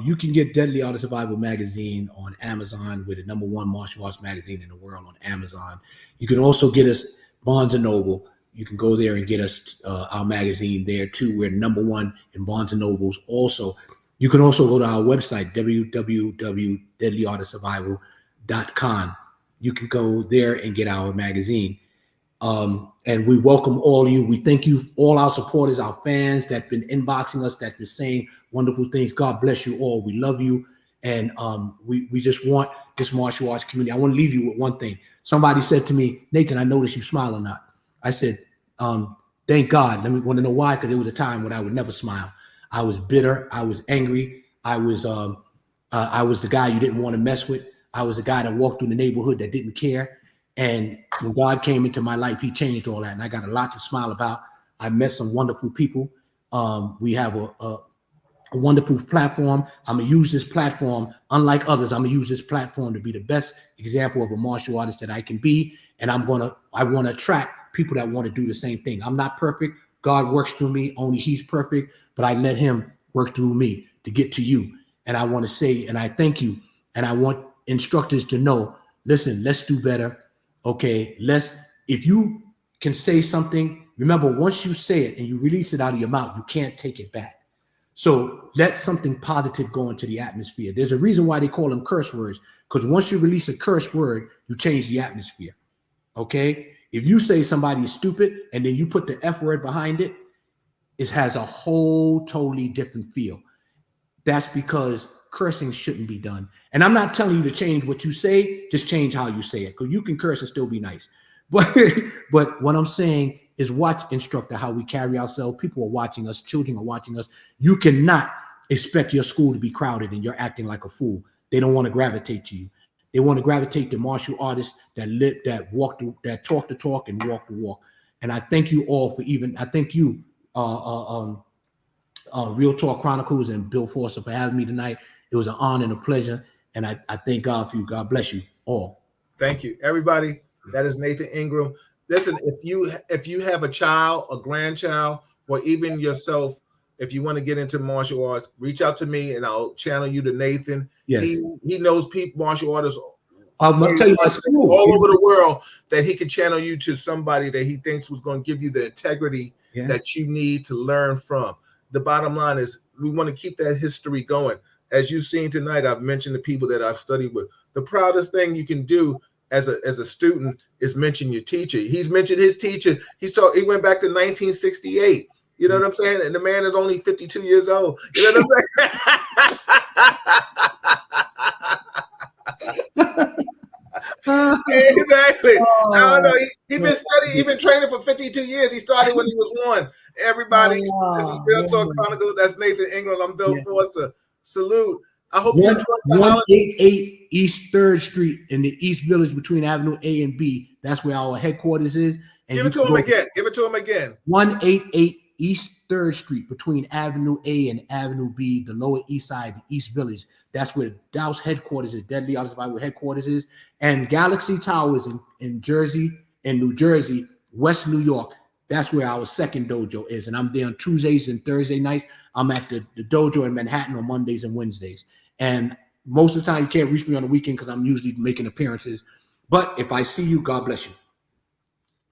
You can get Deadly Art of Survival magazine on Amazon. We're the #1 martial arts magazine in the world on Amazon. You can also get us Barnes & Noble. You can go there and get us our magazine there too. We're #1 in Barnes & Nobles. Also, you can also go to our website, www.deadlyartofsurvival.com. You can go there and get our magazine. And we welcome all of you. We thank you, all our supporters, our fans that have been inboxing us, that have been saying wonderful things. God bless you all. We love you. And we just want this martial arts community. I want to leave you with one thing. Somebody said to me, Nathan, I noticed you smile or not. I said, thank God. Let me want to know why, because there was a time when I would never smile. I was bitter. I was angry. I was the guy you didn't want to mess with. I was the guy that walked through the neighborhood that didn't care. And when God came into my life, he changed all that. And I got a lot to smile about. I met some wonderful people. We have a wonderful platform. I'm gonna use this platform, unlike others. I'm gonna use this platform to be the best example of a martial artist that I can be, and I want to attract people that want to do the same thing. I'm not perfect. God works through me. Only He's perfect, but I let Him work through me to get to you. And I want to say, and I thank you, and I want instructors to know. Listen, let's do better. Okay, if you can say something, remember, once you say it and you release it out of your mouth, you can't take it back. So let something positive go into the atmosphere. There's a reason why they call them curse words, because once you release a curse word, you change the atmosphere. Okay? If you say somebody is stupid and then you put the F word behind it, it has a whole totally different feel. That's because cursing shouldn't be done. And I'm not telling you to change what you say, just change how you say it, because you can curse and still be nice. But what I'm saying is, watch, instructor, how we carry ourselves. People are watching us. Children are watching us. You cannot expect your school to be crowded and you're acting like a fool. They don't want to gravitate to you. They want to gravitate to martial artists that talk the talk and walk the walk. And I thank you all I thank you, Real Talk Chronicles and Bill Forster, for having me tonight. It was an honor and a pleasure. And I thank God for you. God bless you all. Thank you, everybody. That is Nathan Ingram. Listen, if you have a child, a grandchild, or even yourself, if you want to get into martial arts, reach out to me and I'll channel you to Nathan. Yes. He knows people, martial artists. I'm gonna tell you my school all over the world, that he can channel you to somebody that he thinks was going to give you the integrity that you need to learn from. The bottom line is, we want to keep that history going. As you've seen tonight, I've mentioned the people that I've studied with. The proudest thing you can do as a student is mention your teacher. He's mentioned his teacher. He went back to 1968. You know what I'm saying? And the man is only 52 years old. You know what I'm saying? Exactly. I don't know. He's been studying. He's been training for 52 years. He started when he was 1. Everybody, this is Real Talk Chronicles. That's Nathan Ingram. I'm Bill Forster. Salute. I hope you enjoyed the 188 East 3rd Street in the East Village between Avenue A and B. That's where our headquarters is. And give it to him again. Give it to him again. 188 East 3rd Street between Avenue A and Avenue B, the Lower East Side, the East Village. That's where Dow's headquarters is. Deadly Object Survival headquarters is. And Galaxy Towers in Jersey and New Jersey, West New York. That's where our second dojo is. And I'm there on Tuesdays and Thursday nights. I'm at the dojo in Manhattan on Mondays and Wednesdays. And most of the time, you can't reach me on the weekend because I'm usually making appearances. But if I see you, God bless you.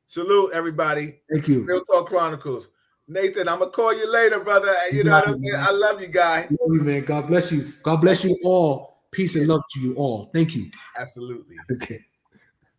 Salute, everybody. Thank you. Real Talk Chronicles. Nathan, I'm going to call you later, brother. You know what I'm saying? I love you, guy. Love you, man. God bless you. God bless you all. Peace and love to you all. Thank you. Absolutely. Okay.